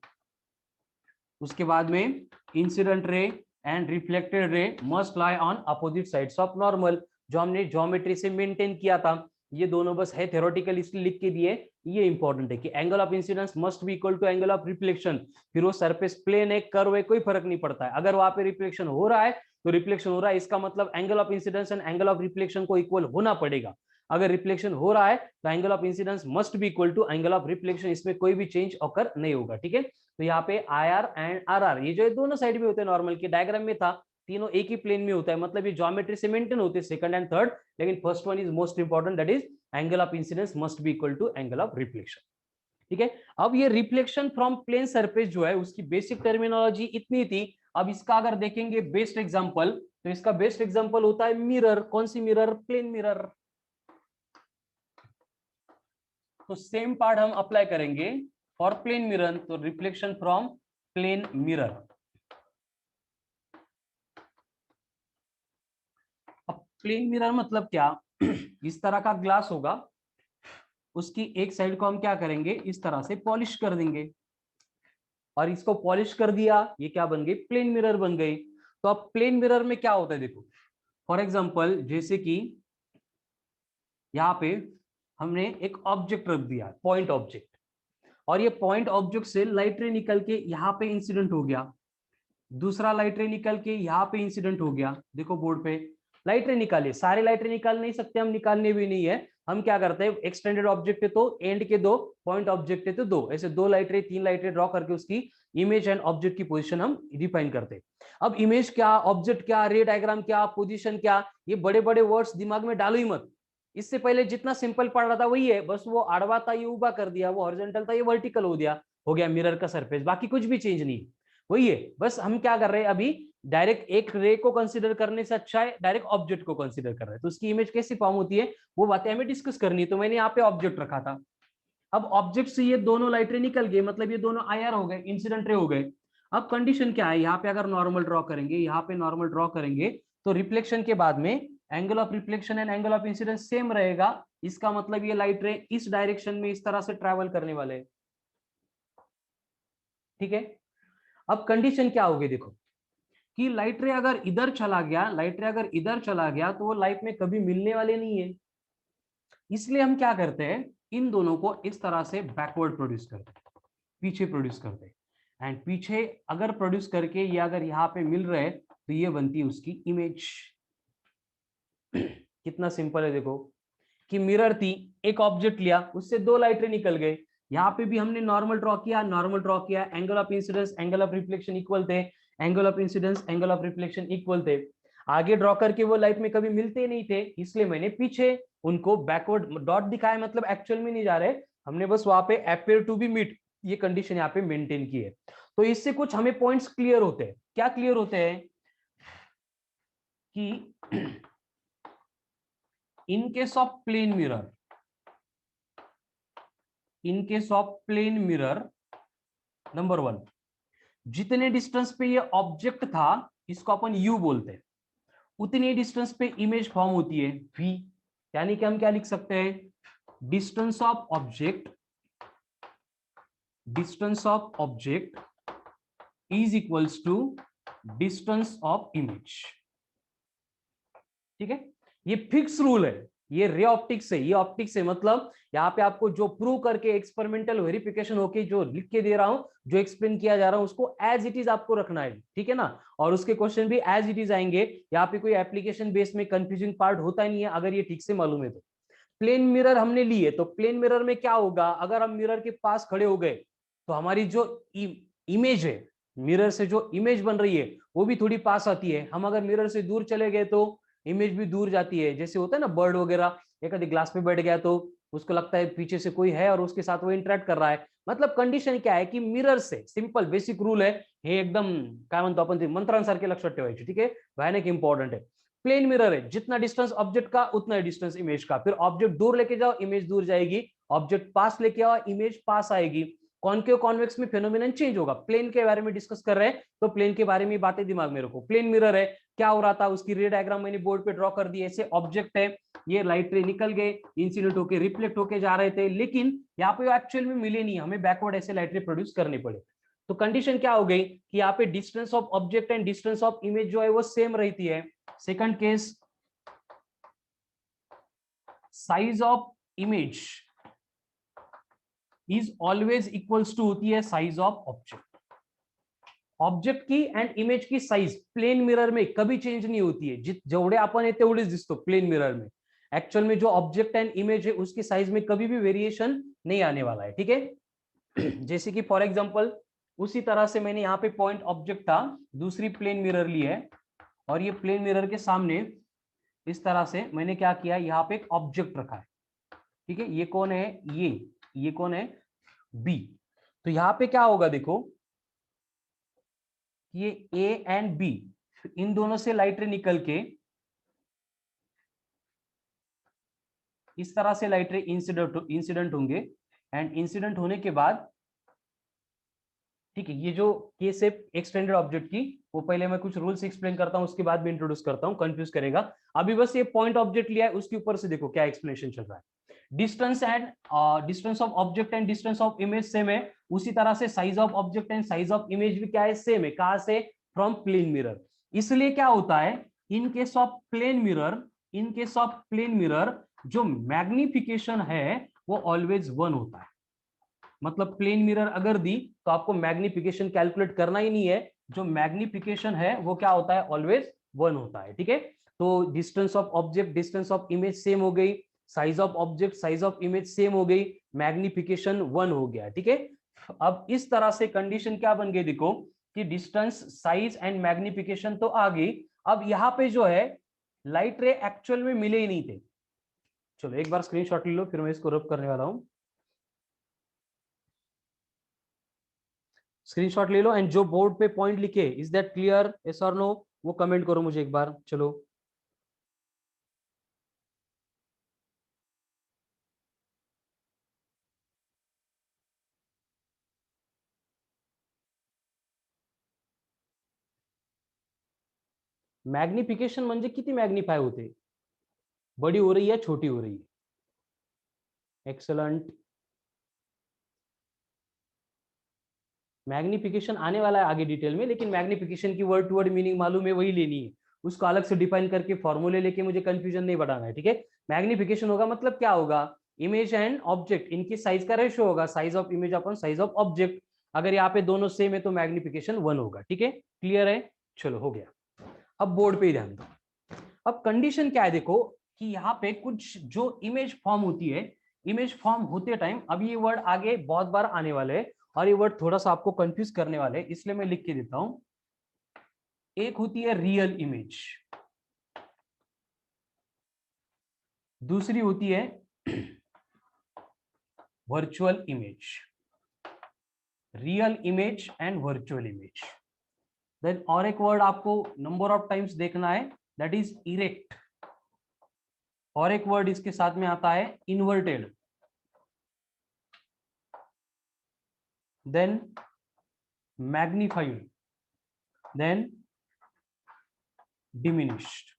उसके बाद में incident ray and reflected ray must lie on opposite sides of normal, जो हमने ज्योमेट्री से मेंटेन किया था। ये दोनों बस है थ्योरेटिकल, इसलिए लिख के दिए। ये इंपॉर्टेंट है कि angle of incidence must be equal to angle of reflection, फिर वो सरफेस प्लेन है, कर्व है, कोई फर्क नहीं पड़ता है। अगर वहां पे रिफ्लेक्शन हो रहा है तो रिफ्लेक्शन हो रहा है, इसका मतलब angle of incidence and angle of reflection को इक्वल होना पड़ेगा। अगर रिफ्लेक्शन हो रहा है तो angle of incidence must be equal to angle of reflection, इसमें कोई भी चेंज ऑकर नहीं होगा। ठीक है, तो यहाँ पे I R and R R ये जो दोनों साइड में होते हैं, नॉर्मल के डायग्राम में था, तीनों एक ही प्लेन में होता है, मतलब ये ज्योमेट्री से मेंटेन होते हैं सेकंड एंड थर्ड, लेकिन first one is most important, that is angle of incidence must be equal to angle of reflection. ठीक है। अब ये रिफ्लेक्शन फ्रॉम प्लेन सरफेस जो है उसकी बेसिक टर्मिनोलॉजी इतनी थी। अब इसका अगर देखेंगे बेस्ट एग्जांपल, तो इसका बेस्ट एग्जांपल होता है मिरर। कौन सी मिरर? Plane mirror. तो सेम पार्ट हम अप्लाई करेंगे फॉर प्लेन मिरर, तो रिफ्लेक्शन फ्रॉम प्लेन मिरर। अब प्लेन मिरर मतलब क्या? इस तरह का ग्लास होगा, उसकी एक साइड को हम क्या करेंगे, इस तरह से पॉलिश कर देंगे, और इसको पॉलिश कर दिया, ये क्या बन गई? प्लेन मिरर बन गई। तो अब प्लेन मिरर में क्या होता है देखो, फॉर एग्जांपल जैसे कि यहाँ पे हमने एक ऑब्जेक्ट रख दिया, पॉइंट ऑब्जेक्ट, और ये पॉइंट ऑब्जेक्ट से लाइट रे निकल के यहाँ पे इंसिडेंट हो गया, दूसरा लाइट रे निकल के यहाँ पे इंसिडेंट हो गया। देखो बोर्ड पे लाइट रे निकाले, सारे लाइट रे निकाल नहीं सकते हम, निकालने भी नहीं है। हम क्या करते हैं, एक्सटेंडेड ऑब्जेक्ट है तो एंड के दो, पॉइंट ऑब्जेक्ट है तो दो, ऐसे दो लाइट रे तीन लाइट रे ड्रॉ करके उसकी इमेज एंड ऑब्जेक्ट की पोजीशन हम डिफाइन करते हैं। अब इमेज क्या, ऑब्जेक्ट क्या, रे डायग्राम क्या, पोजीशन क्या, ये बड़े बड़े वर्ड्स दिमाग में डालो ही मत। इससे पहले जितना सिंपल पढ़ रहा था वही है, बस वो आड़वा था ये ऊबा कर दिया, वो हॉरिजॉन्टल था ये वर्टिकल हो दिया, हो गया मिरर का सरफेस, बाकी कुछ भी चेंज नहीं। वही है, बस हम क्या कर रहे हैं अभी, डायरेक्ट एक रे को कंसीडर करने से अच्छा है डायरेक्ट ऑब्जेक्ट को कंसीडर कर रहे हैं, तो उसकी इमेज कैसी फॉर्म होती है वो बातें हमें डिस्कस करनी है। तो मैंने यहाँ पे ऑब्जेक्ट रखा था। अब ऑब्जेक्ट से ये दोनों लाइट रे निकल गए, मतलब ये दोनों आईआर हो गए, इंसिडेंट रे हो गए। अब कंडीशन क्या है, यहाँ पे अगर नॉर्मल ड्रॉ करेंगे, यहाँ पे नॉर्मल ड्रॉ करेंगे, तो रिफ्लेक्शन के बाद में angle of reflection and angle of incidence same रहेगा। इसका मतलब ये लाइट रे इस डायरेक्शन में इस तरह से ट्रेवल करने वाले हैं। ठीक है। अब कंडीशन क्या होगी देखो, कि लाइट रे अगर इधर चला गया, लाइट रे अगर इधर चला गया तो वो लाइफ में कभी मिलने वाले नहीं है। इसलिए हम क्या करते हैं, इन दोनों को इस तरह से बैकवर्ड प्रोड्यूस करते हैं, पीछे प्रोड्यूस करते हैं। एंड पीछे अगर प्रोड्यूस करके ये अगर यहाँ पे मिल रहे हैं तो ये बनती है उसकी इमेज। कितना सिंपल है देखो, कि मिरर थी, एक ऑब्जेक्ट लिया, उससे दो लाइट रे निकल गए, यहाँ पे भी हमने नॉर्मल ड्रॉ किया, नॉर्मल ड्रॉ किया, angle of incidence angle of reflection equal थे, angle of incidence angle of reflection equal थे। आगे ड्रॉ करके वो लाइट में कभी मिलते नहीं थे, इसलिए मैंने पीछे उनको बैकवर्ड डॉट दिखाया, मतलब एक्चुअल में नहीं जा रहे, हमने बस वहां पे अपेयर टू बी मीट ये कंडीशन यहाँ पे मेंटेन की है। तो इससे कुछ हमें पॉइंट्स क्लियर होते हैं। क्या क्लियर होते हैं कि in case of plane mirror, in case of plane mirror, number one, जितने डिस्टेंस पे ये ऑब्जेक्ट था, इसको अपन यू बोलते हैं, उतनी डिस्टेंस पे इमेज फॉर्म होती है वी। यानी कि हम क्या लिख सकते हैं, distance of object, distance of object is equals to distance of image. ठीक है, ये फिक्स रूल है, ये रे ऑप्टिक्स है, ये ऑप्टिक्स है, मतलब यहाँ पे आपको जो प्रूव करके एक्सपेरिमेंटल वेरिफिकेशन होके जो लिख के दे रहा हूं, जो एक्सप्लेन किया जा रहा है उसको एज इट इज आपको रखना है। ठीक है ना, और उसके क्वेश्चन भी एज इट इज आएंगे, यहाँ पे कोई एप्लीकेशन बेस में कंफ्यूजिंग पार्ट होता ही नहीं है अगर ये ठीक से मालूम है तो। प्लेन मिरर हमने लिए, तो प्लेन मिरर में क्या होगा, अगर हम मिरर के पास खड़े हो गए तो हमारी जो इमेज है, मिरर से जो इमेज बन रही है वो भी थोड़ी पास आती है। हम अगर मिरर से दूर चले गए तो इमेज भी दूर जाती है। जैसे होता है ना बर्ड वगैरह, एक आधी ग्लास पे बैठ गया तो उसको लगता है पीछे से कोई है और उसके साथ वो इंटरेक्ट कर रहा है। मतलब कंडिशन क्या है की मिरर से, सिंपल बेसिक रूल है हे, एकदम काय म्हणतो आपण मंत्रांसारखे लक्षात ठेवायचे। ठीक है, भयानक इंपॉर्टंट है। प्लेन मिरर है, जितना डिस्टेंस ऑब्जेक्ट का उतना डिस्टेंस इमेज का, फिर ऑब्जेक्ट दूर लेके जाओ इमेज दूर जाएगी, ऑब्जेक्ट पास लेके आओ इमेज पास आएगी। कॉन्केव कॉन्वेक्स में फेनोमेनन चेंज होगा। प्लेन के बारे में डिस्कस कर रहे हैं तो प्लेन के बारे में बातें दिमाग में रखो। प्लेन मिरर है, क्या हो रहा था, उसकी रे डायग्राम मैंने बोर्ड पे ड्रॉ कर दी। ऐसे ऑब्जेक्ट है, ये लाइट रे निकल गए, इंसिडेंट होके रिफ्लेक्ट होके जा रहे थे, लेकिन यहाँ पे एक्चुअल में मिले नहीं, हमें बैकवर्ड ऐसे लाइट रे प्रोड्यूस करने पड़े। तो कंडीशन क्या हो गई कि यहाँ पे distance of object and distance of image जो है वो सेम रहती है। Second case, size of image is always equals to होती है साइज ऑफ ऑब्जेक्ट। ऑब्जेक्ट की एंड इमेज की साइज प्लेन मिरर में कभी चेंज नहीं होती है, जेवढे आपण आहे तेवढेच दिसतो प्लेन मिरर में। एक्चुअल में जो ऑब्जेक्ट एंड इमेज है उसकी साइज में कभी भी वेरिएशन नहीं आने वाला है। ठीक है, जैसे कि फॉर एग्जांपल उसी तरह से मैंने यहाँ पे पॉइंट ऑब्जेक्ट था, दूसरी प्लेन मिरर ली है, और ये प्लेन मिरर के सामने इस तरह से मैंने क्या किया, यहाँ पे एक ऑब्जेक्ट रखा है। ठीक है, ये कौन है, ये कौन है, बी। तो यहाँ पे क्या होगा देखो, ये ए एंड बी, इन दोनों से लाइट रे निकल के इस तरह से लाइट रे इंसिडेंट होंगे, एंड इंसिडेंट होने के बाद, ठीक है, ये जो केस है एक्सटेंडेड ऑब्जेक्ट की, वो पहले मैं कुछ रूल्स एक्सप्लेन करता हूं, उसके बाद भी इंट्रोड्यूस करता हूं, कंफ्यूज करेगा। अभी बस ये पॉइंट ऑब्जेक्ट लिया है, उसके ऊपर से देखो क्या एक्सप्लेनेशन चल रहा है। Distance of object and distance of image same है, उसी तरह से size of object and size of image भी क्या है, सेम है। कहां से? From plane mirror. इसलिए क्या होता है, in case of plane mirror, in case of plane mirror जो मैग्निफिकेशन है वो ऑलवेज 1 होता है। मतलब प्लेन मिरर अगर दी तो आपको मैग्निफिकेशन कैलकुलेट करना ही नहीं है, जो मैग्निफिकेशन है वो क्या होता है, ऑलवेज 1 होता है। ठीक है, तो distance of object distance of image same हो गई, size of object size of image same हो गई, मैग्निफिकेशन 1 हो गया। ठीक है, अब इस तरह से कंडीशन क्या बन गई देखो, कि डिस्टेंस साइज एंड मैग्निफिकेशन तो आ गई। अब यहाँ पे जो है लाइट रे एक्चुअल में मिले ही नहीं थे। चलो एक बार स्क्रीनशॉट ले लो, फिर मैं इसको रब करने वाला हूं। स्क्रीनशॉट ले लो, एंड जो बोर्ड पे पॉइंट लिखे, इज दैट क्लियर, यस और नो, वो कमेंट करो मुझे एक बार। चलो मैग्निफिकेशन म्हणजे किती मैग्निफाई होते, बड़ी हो रही है छोटी हो रही है? एक्सलेंट। मैग्निफिकेशन आने वाला है आगे डिटेल में, लेकिन मैग्निफिकेशन की वर्ड टू वर्ड मीनिंग मालूम है, वही लेनी है। उसको अलग से डिफाइन करके फॉर्मूले लेके मुझे कंफ्यूजन नहीं बढ़ाना है। ठीक है, मैग्निफिकेशन होगा मतलब क्या होगा, इमेज एंड ऑब्जेक्ट इनकी साइज का रेशियो होगा, size of image upon size of object. अगर यहाँ पे दोनों सेम है तो मैग्निफिकेशन 1 होगा। ठीक है, क्लियर है? चलो हो गया। अब बोर्ड पे ही ध्यान दो। अब कंडीशन क्या है देखो, कि यहाँ पे कुछ जो इमेज फॉर्म होती है, इमेज फॉर्म होते टाइम, अब ये वर्ड आगे बहुत बार आने वाले हैं और ये वर्ड थोड़ा सा आपको कंफ्यूज करने वाले हैं, इसलिए मैं लिख के देता हूं। एक होती है रियल इमेज, दूसरी होती है virtual image. Real image and virtual image. Then और एक वर्ड आपको नंबर ऑफ टाइम्स देखना है, दैट इज इरेक्ट। और एक वर्ड इसके साथ में आता है inverted, then magnified, then diminished.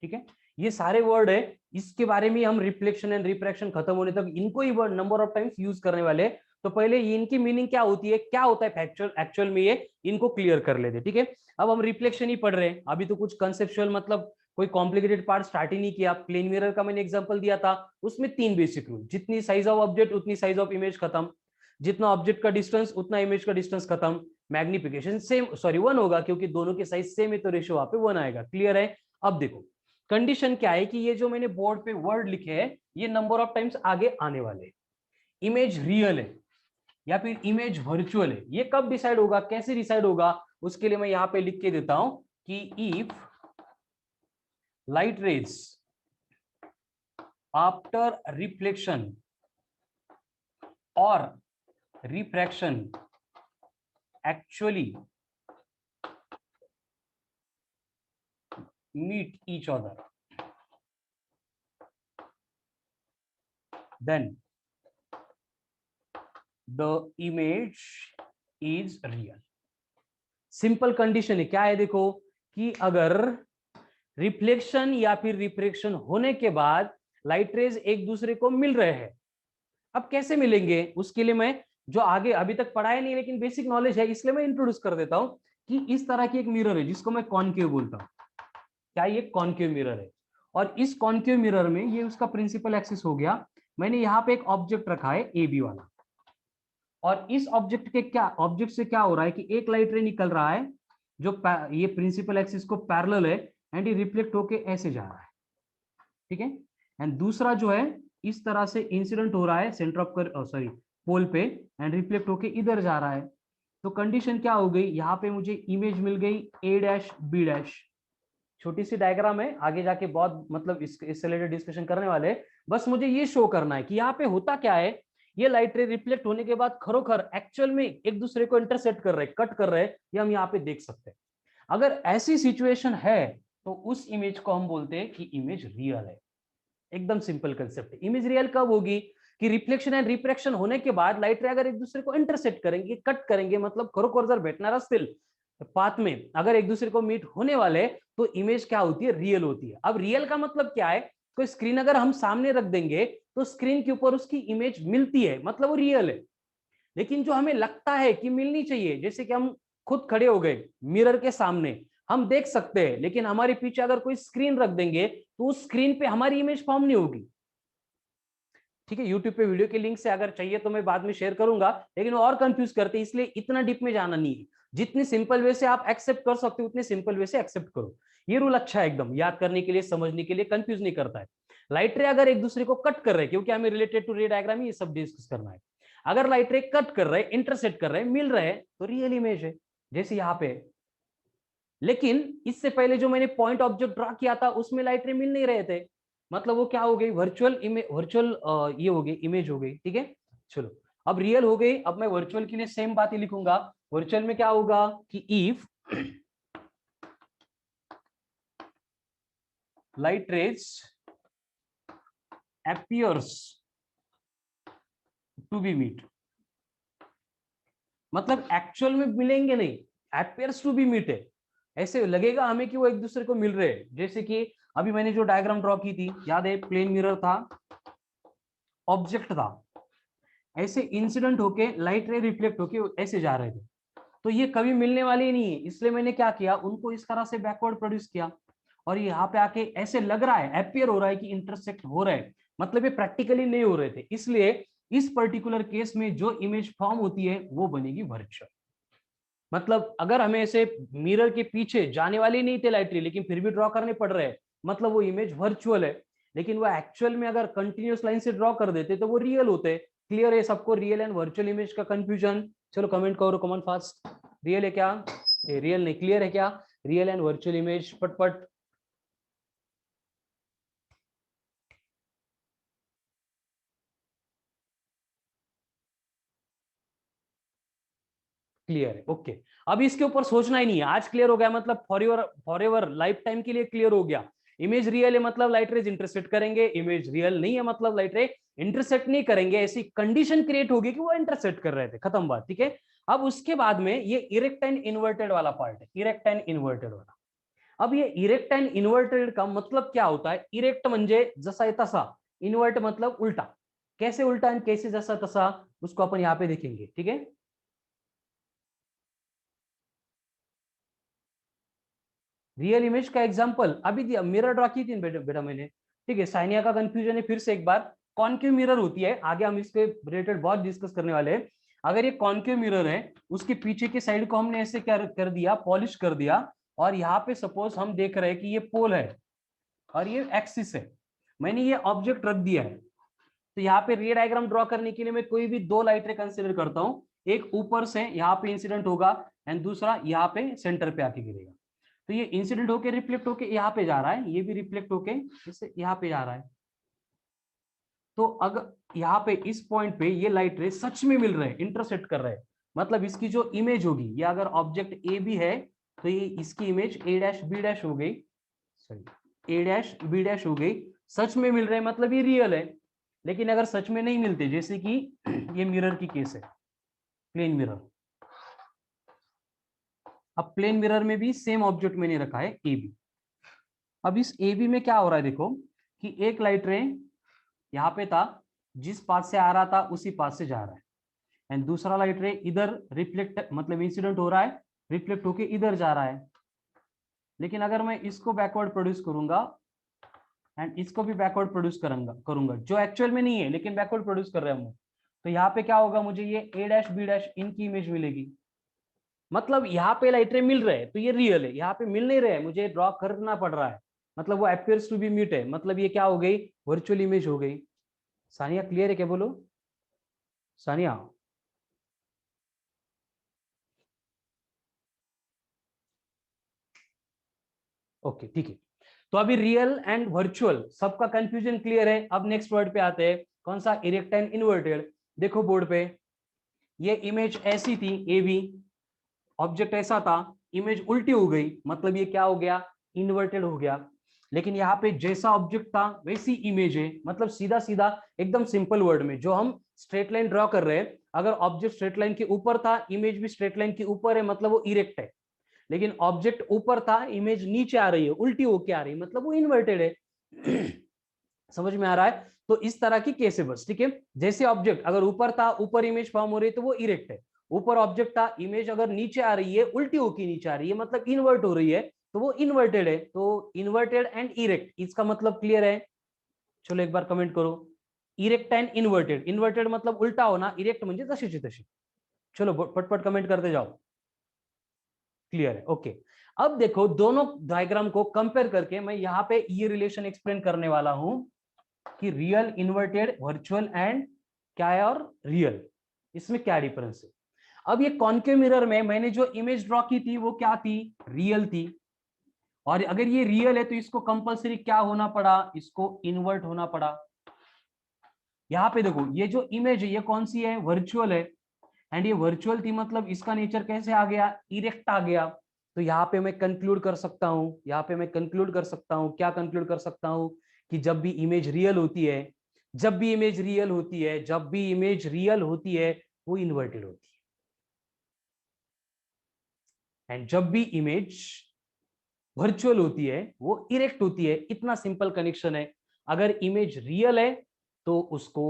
ठीक है, ये सारे वर्ड है, इसके बारे में हम रिफ्लेक्शन एंड रिफ्रैक्शन खत्म होने तक इनको ही word number of times use करने वाले। तो पहले इनकी मीनिंग क्या होती है, क्या होता है एक्चुअल में, ये इनको क्लियर कर लेते। ठीक है, अब हम रिफ्लेक्शन ही पढ़ रहे हैं, अभी तो कुछ कंसेप्चुअल मतलब कोई कॉम्प्लिकेटेड पार्ट स्टार्ट ही नहीं किया। प्लेन मिरर का मैंने एग्जांपल दिया था, उसमें 3 बेसिक रूल, जितनी साइज ऑफ ऑब्जेक्ट उतनी साइज ऑफ इमेज खत्म, जितना ऑब्जेक्ट का डिस्टेंस उतना इमेज का डिस्टेंस खत्म, मैग्निफिकेशन सेम 1 होगा क्योंकि दोनों के साइज सेम है तो रेशियो वहां पे 1 आएगा। क्लियर है? अब देखो कंडीशन क्या है, कि ये जो मैंने बोर्ड पे वर्ड लिखे हैं ये नंबर ऑफ टाइम्स आगे आने वाले। इमेज रियल है या फिर इमेज वर्चुअल है, ये कब डिसाइड होगा, कैसे डिसाइड होगा, उसके लिए मैं यहां पे लिख के देता हूं कि if light rays after reflection और refraction actually meet each other, then the image is real. Simple condition है, क्या है देखो, कि अगर रिफ्लेक्शन या फिर रिफ्रैक्शन होने के बाद लाइट रेज एक दूसरे को मिल रहे हैं, अब कैसे मिलेंगे उसके लिए मैं जो आगे अभी तक पढ़ाया नहीं लेकिन बेसिक नॉलेज है, इसलिए मैं इंट्रोड्यूस कर देता हूं। कि इस तरह की एक मिरर है जिसको मैं कॉनकेव बोलता हूं, क्या ये कॉनकेव मिरर है, और इस कॉनकेव मिरर में ये उसका प्रिंसिपल एक्सिस हो गया। मैंने यहाँ पे एक ऑब्जेक्ट रखा है ए बी वाला, और इस ऑब्जेक्ट के क्या, ऑब्जेक्ट से क्या हो रहा है कि एक लाइट रे निकल रहा है जो ये प्रिंसिपल एक्सिस को पैरेलल है, एंड ये रिफ्लेक्ट होके ऐसे जा रहा है। ठीक है, एंड दूसरा जो है इस तरह से इंसिडेंट हो रहा है सेंटर ऑफ सॉरी पोल पे, एंड रिफ्लेक्ट होके इधर जा रहा है। तो कंडीशन क्या हो गई, यहाँ पे मुझे इमेज मिल गई ए डैश बी डैश। छोटी सी डायग्राम है, आगे जाके बहुत मतलब इससे रिलेटेड डिस्कशन करने वाले, बस मुझे ये शो करना है कि यहाँ पे होता क्या है, ये लाइट रे रिफ्लेक्ट होने के बाद खरोखर एक्चुअल में एक दूसरे को इंटरसेक्ट कर रहे हैं, कट कर रहे हैं, ये हम यहाँ पे देख सकते हैं। अगर ऐसी सिचुएशन है तो उस इमेज को हम बोलते हैं कि इमेज रियल है। एकदम सिंपल कंसेप्ट है। इमेज रियल कब होगी कि रिफ्लेक्शन एंड रिफ्रैक्शन होने के बाद लाइट रे अगर एक दूसरे को इंटरसेक्ट करेंगे, कट करेंगे, मतलब खरोखर जर भेटणार असतील पाथ में, अगर एक दूसरे को मीट होने वाले, तो इमेज क्या होती है, रियल होती है। अब रियल का मतलब क्या है, कोई स्क्रीन अगर हम सामने रख देंगे तो स्क्रीन के ऊपर उसकी इमेज मिलती है, मतलब वो रियल है। लेकिन जो हमें लगता है कि मिलनी चाहिए, जैसे कि हम खुद खड़े हो गए मिरर के सामने, हम देख सकते हैं, लेकिन हमारे पीछे अगर कोई स्क्रीन रख देंगे तो उस स्क्रीन पे हमारी इमेज फॉर्म नहीं होगी। ठीक है, यूट्यूब पे वीडियो के लिंक से अगर चाहिए तो मैं बाद में शेयर करूंगा, लेकिन और कंफ्यूज करते, इसलिए इतना डीप में जाना नहीं है। जितनी सिंपल वे से आप एक्सेप्ट कर सकते हो उतने सिंपल वे से एक्सेप्ट करो। ये रूल अच्छा है एकदम, याद करने के लिए, समझने के लिए, कंफ्यूज नहीं करता है। लाइट रे अगर एक दूसरे को कट कर रहे हैं, क्योंकि हमें रिलेटेड टू रे डायग्राम ये सब डिस्कस करना है, अगर लाइट रे कट कर रहे हैं, इंटरसेक्ट कर रहे हैं, मिल रहे हैं, तो रियल इमेज है, जैसे यहाँ पे। लेकिन इससे पहले जो मैंने पॉइंट ऑब्जेक्ट ड्रा किया था उसमें लाइट रे मिल नहीं रहे थे, मतलब वो क्या हो गई, वर्चुअल इमेज, वर्चुअल ये हो गई, इमेज हो गई। ठीक है, चलो अब रियल हो गई। अब मैं वर्चुअल के लिए सेम बात ही लिखूंगा। वर्चुअल में क्या होगा कि if light rays appears to be meet, मतलब एक्चुअल में मिलेंगे नहीं, appears टू बी मीट है, ऐसे लगेगा हमें कि वो एक दूसरे को मिल रहे हैं। जैसे कि अभी मैंने जो डायग्राम ड्रॉ की थी, याद है, प्लेन मिरर था, ऑब्जेक्ट था, ऐसे इंसिडेंट होके लाइट रे रिफ्लेक्ट होके ऐसे जा रहे थे, तो ये कभी मिलने वाले ही नहीं है। इसलिए मैंने क्या किया, उनको इस तरह से बैकवर्ड प्रोड्यूस किया, और यहाँ पे आके ऐसे लग रहा है, अपियर हो रहा है कि इंटरसेक्ट हो रहा है, मतलब ये प्रैक्टिकली नहीं हो रहे थे। इसलिए इस पर्टिकुलर केस में जो इमेज फॉर्म होती है वो बनेगी वर्चुअल। मतलब अगर हमें ऐसे मिरर के पीछे जाने वाले नहीं थे लाइट रे, लेकिन फिर भी ड्रॉ करने पड़ रहे हैं, मतलब वो इमेज वर्चुअल है। लेकिन वो एक्चुअल में अगर कंटिन्यूअस लाइन से ड्रॉ कर देते तो वो रियल होते। क्लियर है सबको रियल एंड वर्चुअल इमेज का कंफ्यूजन? चलो कमेंट करो, कमेंट फास्ट। रियल है क्या, रियल नहीं, क्लियर है क्या, रियल एंड वर्चुअल इमेज, पटपट। क्लियर है, ओके। अब इसके ऊपर सोचना ही नहीं है, आज क्लियर हो गया, मतलब फॉर एवर लाइफ टाइम के लिए क्लियर हो गया। इमेज रियल है मतलब लाइट रेज इंटरसेक्ट करेंगे, इमेज रियल नहीं है मतलब लाइट रे इंटरसेक्ट नहीं करेंगे। ऐसी कंडीशन क्रिएट होगी कि वो इंटरसेक्ट कर रहे थे, खत्म बात। ठीक है, अब उसके बाद में ये इरेक्ट एंड इन्वर्टेड वाला पार्ट है, इरेक्ट एंड इन्वर्टेड वाला। अब ये इरेक्ट एंड इन्वर्टेड का मतलब क्या होता है? इरेक्ट म्हणजे जसा आहे तसा, इन्वर्ट मतलब उल्टा। कैसे उल्टा एंड कैसे जसा तसा, उसको अपन यहाँ पे देखेंगे। ठीक है, रियल इमेज का एग्जांपल अभी दिया, मिरर ड्रॉ की थी बेटा बेटा मैंने। ठीक है, साइनिया का कंफ्यूजन है, फिर से एक बार, कॉन्केव मिरर होती है, आगे हम इसके रिलेटेड बहुत डिस्कस करने वाले हैं। अगर ये कॉन्केव मिरर है, उसके पीछे की साइड को हमने ऐसे क्या कर दिया, पॉलिश कर दिया, और यहाँ पे सपोज हम देख रहे हैं कि ये पोल है और ये एक्सिस है, मैंने ये ऑब्जेक्ट रख दिया है। तो यहाँ पे रे डायग्राम ड्रॉ करने के लिए मैं कोई भी दो लाइट रे कंसिडर करता हूँ, एक ऊपर से यहाँ पे इंसिडेंट होगा एंड दूसरा यहाँ पे सेंटर पे आके गिरेगा। तो ये इंसिडेंट होके रिफ्लेक्ट होके यहाँ पे जा रहा है, ये भी रिफ्लेक्ट होके इससे यहाँ पे जा रहा है। तो अगर यहाँ पे इस पॉइंट पे ये लाइट रे सच में मिल रहे हैं, इंटरसेक्ट कर रहे हैं, मतलब इसकी जो इमेज होगी, ये अगर ऑब्जेक्ट ए भी है तो ये इसकी image A dash B dash हो गई, सॉरी ए डैश बी डैश हो गई, सच में मिल रहे हैं मतलब ये रियल है। लेकिन अगर सच में नहीं मिलते, जैसे कि ये मिरर की केस है, प्लेन मिरर, अब प्लेन मिरर में भी सेम ऑब्जेक्ट मैंने रखा है ए बी। अब इस ए बी में क्या हो रहा है देखो, कि एक लाइट रे यहाँ पे था, जिस पाथ से आ रहा था उसी पाथ से जा रहा है, एंड दूसरा लाइट रे इधर रिफ्लेक्ट मतलब इंसिडेंट हो रहा है, रिफ्लेक्ट होके इधर जा रहा है। लेकिन अगर मैं इसको बैकवर्ड प्रोड्यूस करूंगा एंड इसको भी बैकवर्ड प्रोड्यूस करूंगा करूंगा जो एक्चुअल में नहीं है लेकिन बैकवर्ड प्रोड्यूस कर रहे हैं हम, तो यहाँ पे क्या होगा, मुझे ये ए डैश बी डैश इनकी इमेज मिलेगी। मतलब यहाँ पे लाइट रे मिल रहे हैं तो ये रियल है, यहाँ पे मिल नहीं रहे, मुझे ड्रॉ करना पड़ रहा है, मतलब वो अपियर्स टू बी म्यूट है, मतलब ये क्या हो गई, वर्चुअल इमेज हो गई। सानिया क्लियर है क्या, बोलो सानिया। ओके ठीक है, तो अभी रियल एंड वर्चुअल सबका कंफ्यूजन क्लियर है। अब नेक्स्ट वर्ड पे आते हैं, कौन सा, इरेक्ट एंड इन्वर्टेड। देखो बोर्ड पे, ये इमेज ऐसी थी ए बी, ऑब्जेक्ट ऐसा था, इमेज उल्टी हो गई, मतलब ये क्या हो गया, इन्वर्टेड हो गया। लेकिन यहाँ पे जैसा ऑब्जेक्ट था वैसी इमेज है, मतलब सीधा सीधा एकदम सिंपल वर्ड में जो हम स्ट्रेट लाइन ड्रॉ कर रहे हैं, अगर ऑब्जेक्ट स्ट्रेट लाइन के ऊपर था, इमेज भी स्ट्रेट लाइन के ऊपर है, मतलब वो इरेक्ट है। लेकिन ऑब्जेक्ट ऊपर था, इमेज नीचे आ रही है, उल्टी होके आ रही है, मतलब वो इन्वर्टेड है। समझ में आ रहा है? तो इस तरह की केस है बस, ठीक है। जैसे ऑब्जेक्ट अगर ऊपर था, ऊपर इमेज फॉर्म हो रही है, तो वो इरेक्ट है। ऊपर ऑब्जेक्ट था, इमेज अगर नीचे आ रही है, उल्टी होकर नीचे आ रही है, मतलब इन्वर्ट हो रही है, तो वो इन्वर्टेड है। तो इन्वर्टेड एंड इरेक्ट, इसका मतलब क्लियर है? चलो एक बार कमेंट करो। इरेक्ट एंड इन्वर्टेड, इन्वर्टेड मतलब उल्टा होना, इरेक्ट म्हणजे तशीची तशी। चलो पटपट कमेंट करते जाओ। क्लियर है? ओके। अब देखो दोनों डायग्राम को कंपेयर करके मैं यहां पे ये रिलेशन एक्सप्लेन करने वाला हूं कि रियल, इन्वर्टेड, वर्चुअल एंड क्या है, और रियल, इसमें क्या डिफरेंस है। अब ये कॉन्केव मिरर में मैंने जो इमेज ड्रॉ की थी वो क्या थी, रियल थी। और अगर ये रियल है तो इसको कंपलसरी क्या होना पड़ा, इसको इन्वर्ट होना पड़ा। यहां पे देखो ये जो इमेज है ये कौन सी है, वर्चुअल है। एंड ये वर्चुअल थी, मतलब इसका नेचर कैसे आ गया, इरेक्ट आ गया। तो यहाँ पे मैं कंक्लूड कर सकता हूं, यहाँ पे मैं कंक्लूड कर सकता हूं, क्या कंक्लूड कर सकता हूं, कि जब भी इमेज रियल होती है, जब भी इमेज रियल होती है, जब भी इमेज रियल होती है, वो इन्वर्टेड होती है। एंड जब भी इमेज वर्चुअल होती है वो इरेक्ट होती है। इतना सिंपल कनेक्शन है। अगर इमेज रियल है तो उसको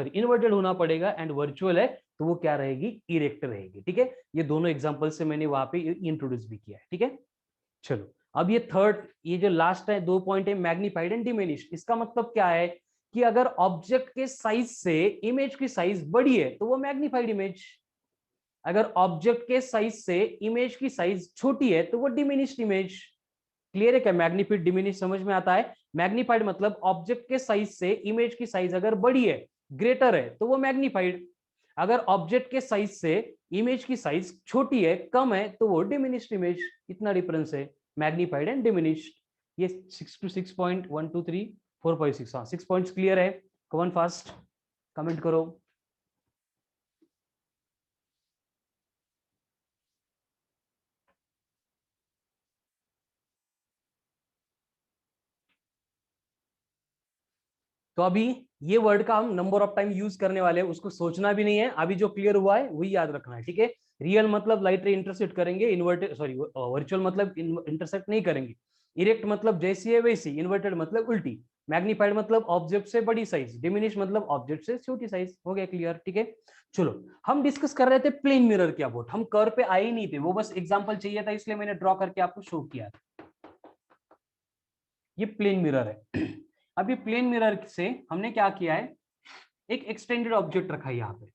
इन्वर्टेड होना पड़ेगा, एंड वर्चुअल है तो वो क्या रहेगी, इरेक्ट रहेगी। ठीक है, ये दोनों एग्जांपल से मैंने वहां पे इंट्रोड्यूस भी किया है। ठीक है, चलो अब ये थर्ड, ये जो लास्ट है, 2 पॉइंट है, मैग्नीफाइड एंड डिमिनिश्ड। इसका मतलब क्या है कि अगर ऑब्जेक्ट के साइज से इमेज की साइज बड़ी है तो वो मैग्नीफाइड इमेज, अगर ऑब्जेक्ट के साइज से इमेज की साइज छोटी है तो वो डिमिनिश्ड इमेज। क्लियर है क्या, मैग्नीफाइड डिमिनिश समझ में आता है? मैग्नीफाइड मतलब ऑब्जेक्ट के साइज से इमेज की साइज अगर बड़ी है, ग्रेटर है, तो वो मैग्नीफाइड। अगर ऑब्जेक्ट के साइज से इमेज की साइज छोटी है, कम है, तो वो डिमिनिश्ड इमेज। इतना डिफरेंस है मैग्नीफाइड एंड डिमिनिश्ड। ये 6 to 6.123 4.6, हाँ 6 पॉइंट्स क्लियर है। कवन फास्ट कमेंट करो। तो अभी ये वर्ड का हम नंबर ऑफ टाइम यूज करने वाले हैं, उसको सोचना भी नहीं है, अभी जो क्लियर हुआ है वही याद रखना है। ठीक है, रियल मतलब लाइट रे इंटरसेक्ट करेंगे, इन्वर्टेड सॉरी वर्चुअल मतलब इंटरसेक्ट नहीं करेंगे। इरेक्ट मतलब जैसी है वैसी, इन्वर्टेड मतलब उल्टी, मैग्नीफाइड मतलब ऑब्जेक्ट से बड़ी साइज, डिमिनिश मतलब ऑब्जेक्ट से छोटी साइज। हो गया क्लियर? ठीक है, चलो हम डिस्कस कर रहे थे प्लेन मिरर की अबाउट, हम कर्व पे आए ही नहीं थे, वो बस एग्जांपल चाहिए था इसलिए मैंने ड्रॉ करके आपको शो किया था। ये प्लेन मिरर है। अब ये प्लेन मिरर से हमने क्या किया है, एक एक्सटेंडेड ऑब्जेक्ट रखा है यहाँ पे,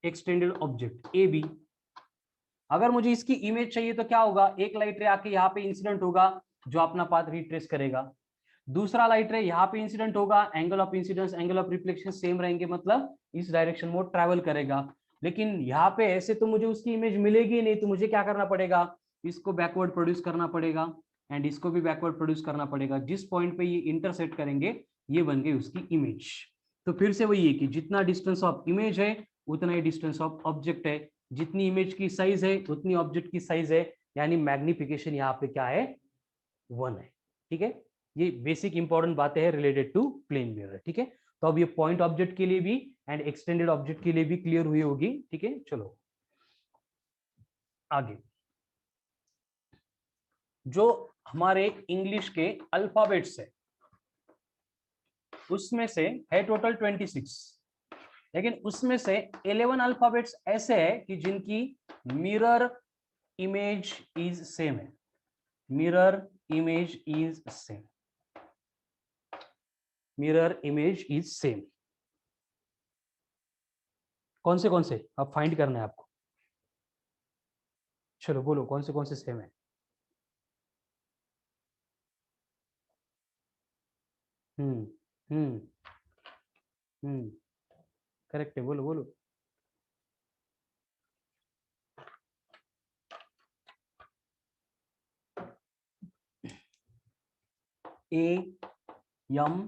एक्सटेंडेड ऑब्जेक्ट ए बी। अगर मुझे इसकी इमेज चाहिए तो क्या होगा, एक लाइट रे आके यहाँ पे इंसिडेंट होगा जो अपना पाथ रिट्रेस करेगा, दूसरा लाइट रे यहाँ पे इंसिडेंट होगा, angle of incidence angle of reflection same रहेंगे, मतलब इस डायरेक्शन में ट्रैवल करेगा। लेकिन यहाँ पे ऐसे तो मुझे उसकी इमेज मिलेगी नहीं, तो मुझे क्या करना पड़ेगा, इसको बैकवर्ड प्रोड्यूस करना पड़ेगा, एंड इसको भी बैकवर्ड प्रोड्यूस करना पड़ेगा। जिस पॉइंट पे ये इंटरसेक्ट करेंगे ये बन गई उसकी इमेज। तो फिर से वही है कि जितना डिस्टेंस ऑफ इमेज है उतना ही डिस्टेंस ऑफ ऑब्जेक्ट है, जितनी इमेज की साइज है उतनी ऑब्जेक्ट की साइज है, यानी मैग्निफिकेशन यहाँ पे क्या है, 1 है। ठीक है, ये बेसिक इंपॉर्टेंट बातें हैं रिलेटेड टू प्लेन मिरर। ठीक है, तो अब ये पॉइंट ऑब्जेक्ट के लिए भी एंड एक्सटेंडेड ऑब्जेक्ट के लिए भी क्लियर हुई होगी। ठीक है, चलो आगे। जो हमारे इंग्लिश के अल्फाबेट्स है उसमें से है टोटल 26, लेकिन उसमें से 11 अल्फाबेट्स ऐसे है कि जिनकी मिरर इमेज इज सेम है, mirror image is same, mirror image is same. कौन से अब फाइंड करना है आपको। चलो बोलो कौन से सेम है। हम्म हम्म हम्म करेक्ट है, बोलो बोलो। A M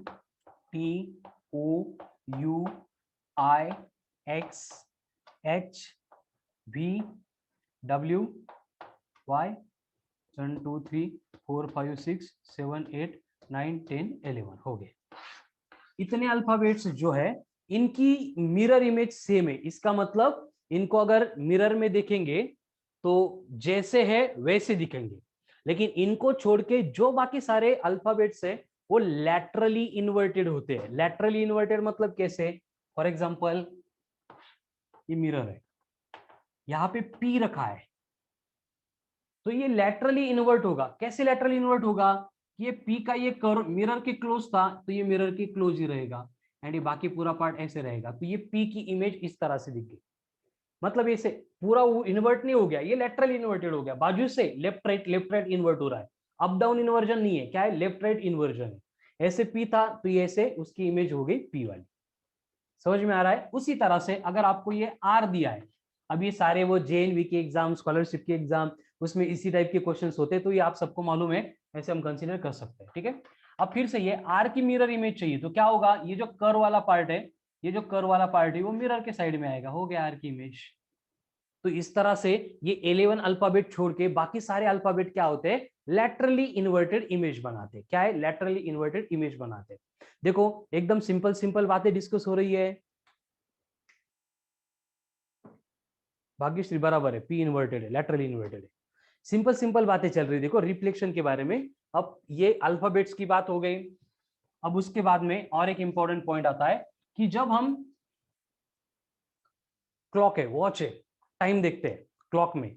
T O U I X H V W Y 1 2 3 4 5 6 7 8 9 10 11 हो गए। इतने अल्फाबेट्स जो है इनकी मिरर इमेज सेम है। इसका मतलब इनको अगर मिरर में देखेंगे तो जैसे है वैसे दिखेंगे, लेकिन इनको छोड़ के जो बाकी सारे अल्फाबेट्स है वो लैटरली इन्वर्टेड होते हैं। लैटरली इन्वर्टेड मतलब कैसे? फॉर एग्जांपल ये मिरर है, यहाँ पे P रखा है तो ये लैटरली इन्वर्ट होगा। कैसे लैटरली इन्वर्ट होगा? ये P का ये कर्व मिरर के क्लोज था तो ये मिरर के क्लोज ही रहेगा, एंड ये बाकी पूरा पार्ट ऐसे रहेगा, तो ये P की इमेज इस तरह से दिखेगी। मतलब ऐसे पूरा वो इन्वर्ट नहीं हो गया, ये लेटरल इन्वर्टेड हो गया, बाजू से लेफ्ट राइट इन्वर्ट हो रहा है। अप डाउन इन्वर्जन नहीं है, क्या है? लेफ्ट राइट इन्वर्जन है। ऐसे P था तो ये ऐसे उसकी इमेज हो गई P वाली। समझ में आ रहा है? उसी तरह से अगर आपको ये R दिया है, अब ये सारे वो JNV के एग्जाम, स्कॉलरशिप के एग्जाम, उसमें इसी टाइप के क्वेश्चंस होते हैं, तो ये आप सबको मालूम है, ऐसे हम कंसीडर कर सकते हैं। ठीक है, अब फिर से ये R की मिरर इमेज चाहिए तो क्या होगा? ये जो कर्व वाला पार्ट है, ये जो कर्व वाला पार्ट है वो मिरर के साइड में आएगा, हो गया R की इमेज। तो इस तरह से ये 11 अल्फाबेट छोड़ के बाकी सारे अल्फाबेट क्या होते हैं? लैटरली इन्वर्टेड इमेज बनाते। क्या है? लैटरली इन्वर्टेड इमेज बनाते। देखो एकदम सिंपल सिंपल बातें डिस्कस हो रही है। भाग्यश्री बराबर है, P इन्वर्टेड है, लैटरली इन्वर्टेड है। सिंपल सिंपल बातें चल रही है। देखो रिफ्लेक्शन के बारे में, अब ये अल्फाबेट्स की बात हो गई। अब उसके बाद में और एक इंपॉर्टेंट पॉइंट आता है कि जब हम क्लॉक है, वॉच है, टाइम देखते हैं क्लॉक में,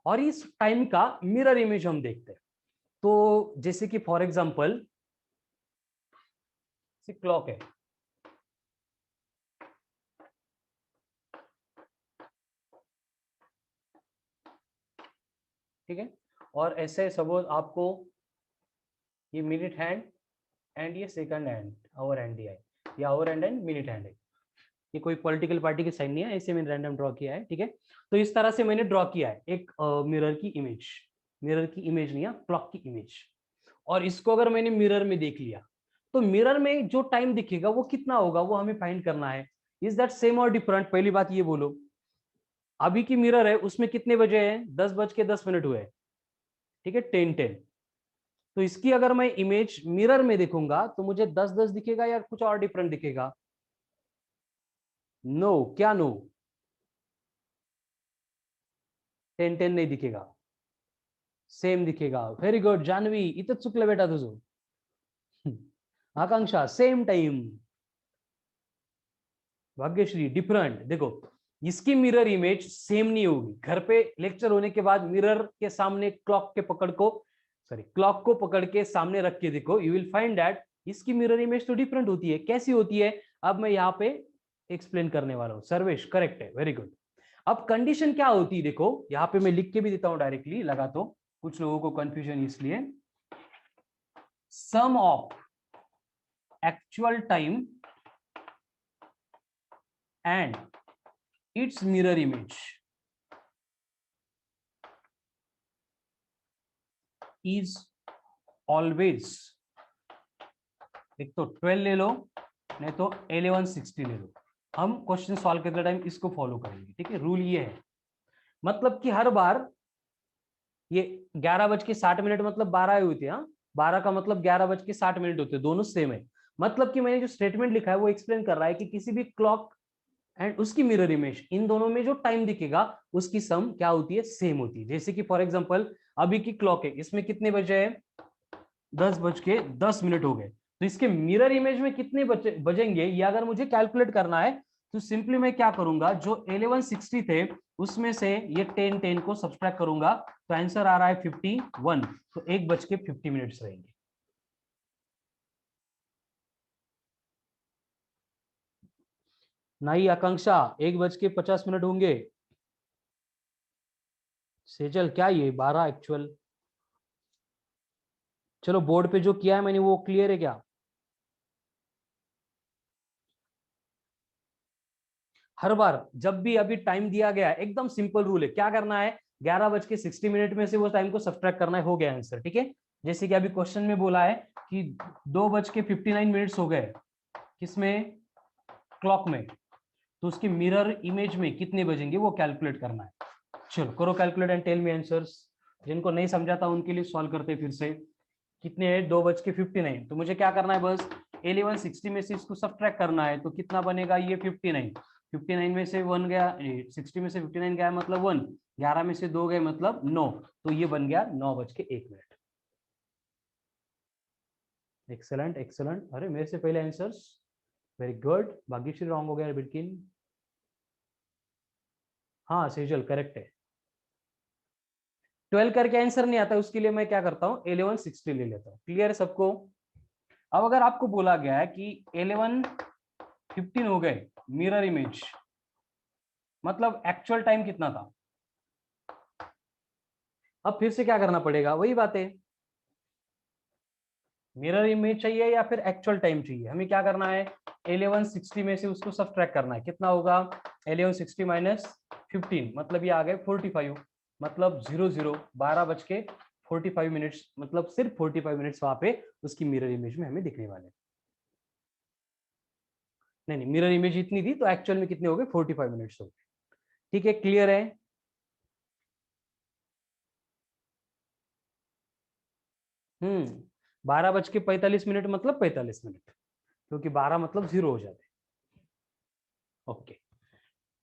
और इस टाइम का मिरर इमेज हम देखते हैं। तो जैसे कि फॉर एग्जांपल क्लॉक है, ठीक है, और ऐसे सपोज आपको ये मिनट हैंड एंड ये सेकंड हैंड आवर हैंड दिया है, या hour hand and minute hand है। ये कोई पॉलिटिकल पार्टी की साइन नहीं है, ऐसे मैंने रैंडम ड्रॉ किया है। ठीक है, तो इस तरह से मैंने ड्रॉ किया है एक मिरर की इमेज। मिरर की इमेज नहीं है, क्लॉक की इमेज। और इसको अगर मैंने मिरर में देख लिया तो मिरर में जो टाइम दिखेगा वो कितना होगा, वो हमें फाइंड करना है। इज दैट सेम और डिफरेंट? पहली बात ये बोलो, अभी की मिरर है उसमें कितने बजे हैं? 10:10 हुए। ठीक है, 10:10। तो इसकी अगर मैं इमेज मिरर में देखूंगा तो मुझे 10:10 दिखेगा या कुछ और डिफरेंट दिखेगा? नो, क्या नो? 10:10 नहीं दिखेगा, सेम दिखेगा। व्हेरी गुड जानवी, इथं चुकलं बेटा तुझं। आकांक्षा सेम टाइम। भाग्यश्री डिफरेंट। देखो इसकी मिरर इमेज सेम नहीं होगी। घर पे लेक्चर होने के बाद मिरर के सामने क्लॉक को पकड़ के सामने रख के देखो, यू विल फाइंड दैट इसकी मिरर इमेज तो डिफरेंट होती है। कैसी होती है अब मैं यहाँ पे एक्सप्लेन करने वाला हूँ। सर्वेश करेक्ट है, वेरी गुड। अब कंडीशन क्या होती है देखो, यहाँ पे मैं लिख के भी देता हूँ डायरेक्टली, लगा तो कुछ लोगों को कंफ्यूजन इसलिए। Sum of actual time and its mirror image is always, एक तो 12 ले लो नहीं तो 1160 ले लो। हम क्वेश्चन सॉल्व करते टाइम इसको फॉलो करेंगे। ठीक है, रूल ये है, मतलब कि हर बार ये 11:60 मतलब 12 हुई थी। हाँ, 12 का मतलब 11:60 होते हैं, दोनों सेम है। मतलब कि मैंने जो स्टेटमेंट लिखा है वो एक्सप्लेन कर रहा है कि किसी भी क्लॉक एंड उसकी मिरर इमेज, इन दोनों में जो टाइम दिखेगा उसकी सम क्या होती है? सेम होती है। जैसे कि फॉर एग्जांपल अभी की क्लॉक है, इसमें कितने बजे है? 10:10 हो गए। तो इसके मिरर इमेज में कितने बजेंगे ये अगर मुझे कैलकुलेट करना है तो सिंपली मैं क्या करूंगा, जो 1160 थे उसमें से ये 10 को सब्सट्रैक्ट करूंगा, तो आंसर आ रहा है 51। तो 1:50 रहेंगे। नहीं आकांक्षा, 1:50 होंगे। सेजल क्या ये 12 एक्चुअल? चलो बोर्ड पे जो किया है मैंने वो क्लियर है क्या? हर बार जब भी अभी टाइम दिया गया है, एकदम सिंपल रूल है, क्या करना है? 11:60 में से वो टाइम को सब्ट्रैक्ट करना है, हो गया आंसर। ठीक है, जैसे कि अभी क्वेश्चन में बोला है कि 2:59 हो गए, किसमें? क्लॉक में। तो उसकी मिरर इमेज में कितने बजेंगे वो कैलकुलेट करना है। चलो करो calculate and tell me answers. जिनको नहीं समझा था उनके लिए सॉल्व करते फिर से। कितने है 2:59, तो मुझे क्या करना है बस 1160 में से इसको सब्ट्रैक्ट करना है, तो कितना बनेगा ये 59। 59 में से 1 गया, 60 में से 59 गया मतलब 1, 11 में से 2 गए मतलब 9, तो ये बन गया 9:01। एक्सेलेंट एक्सेलेंट, अरे मेरे से पहले answers, very good. Bhagyashree wrong हो गया बिल्कुल। हाँ सेजल करेक्ट है। 12 करके आंसर नहीं आता, उसके लिए मैं क्या करता हूँ 1160 ले लेता हूँ। क्लियर है सबको? अब अगर आपको बोला गया है कि 11:15 हो गए मिरर इमेज, मतलब एक्चुअल टाइम कितना था? अब फिर से क्या करना पड़ेगा, वही बात है, मिरर इमेज चाहिए या फिर एक्चुअल टाइम चाहिए। हमें क्या करना है 1160 में से उसको सब्ट्रैक्ट करना है, कितना होगा 1160 माइनस 15, मतलब ये आ गए 45, मतलब 00 12:45, मतलब सिर्फ 45 मिनट्स वहां पे उसकी मिरर इमेज में हमें दिखने वाले। नहीं नहीं, मिरर इमेज इतनी थी तो एक्चुअल में कितने हो गए 45 मिनट्स हो गए। ठीक है, क्लियर है? 12:45 मतलब 45 मिनट, क्योंकि 12 मतलब 0 हो जाते। ओके,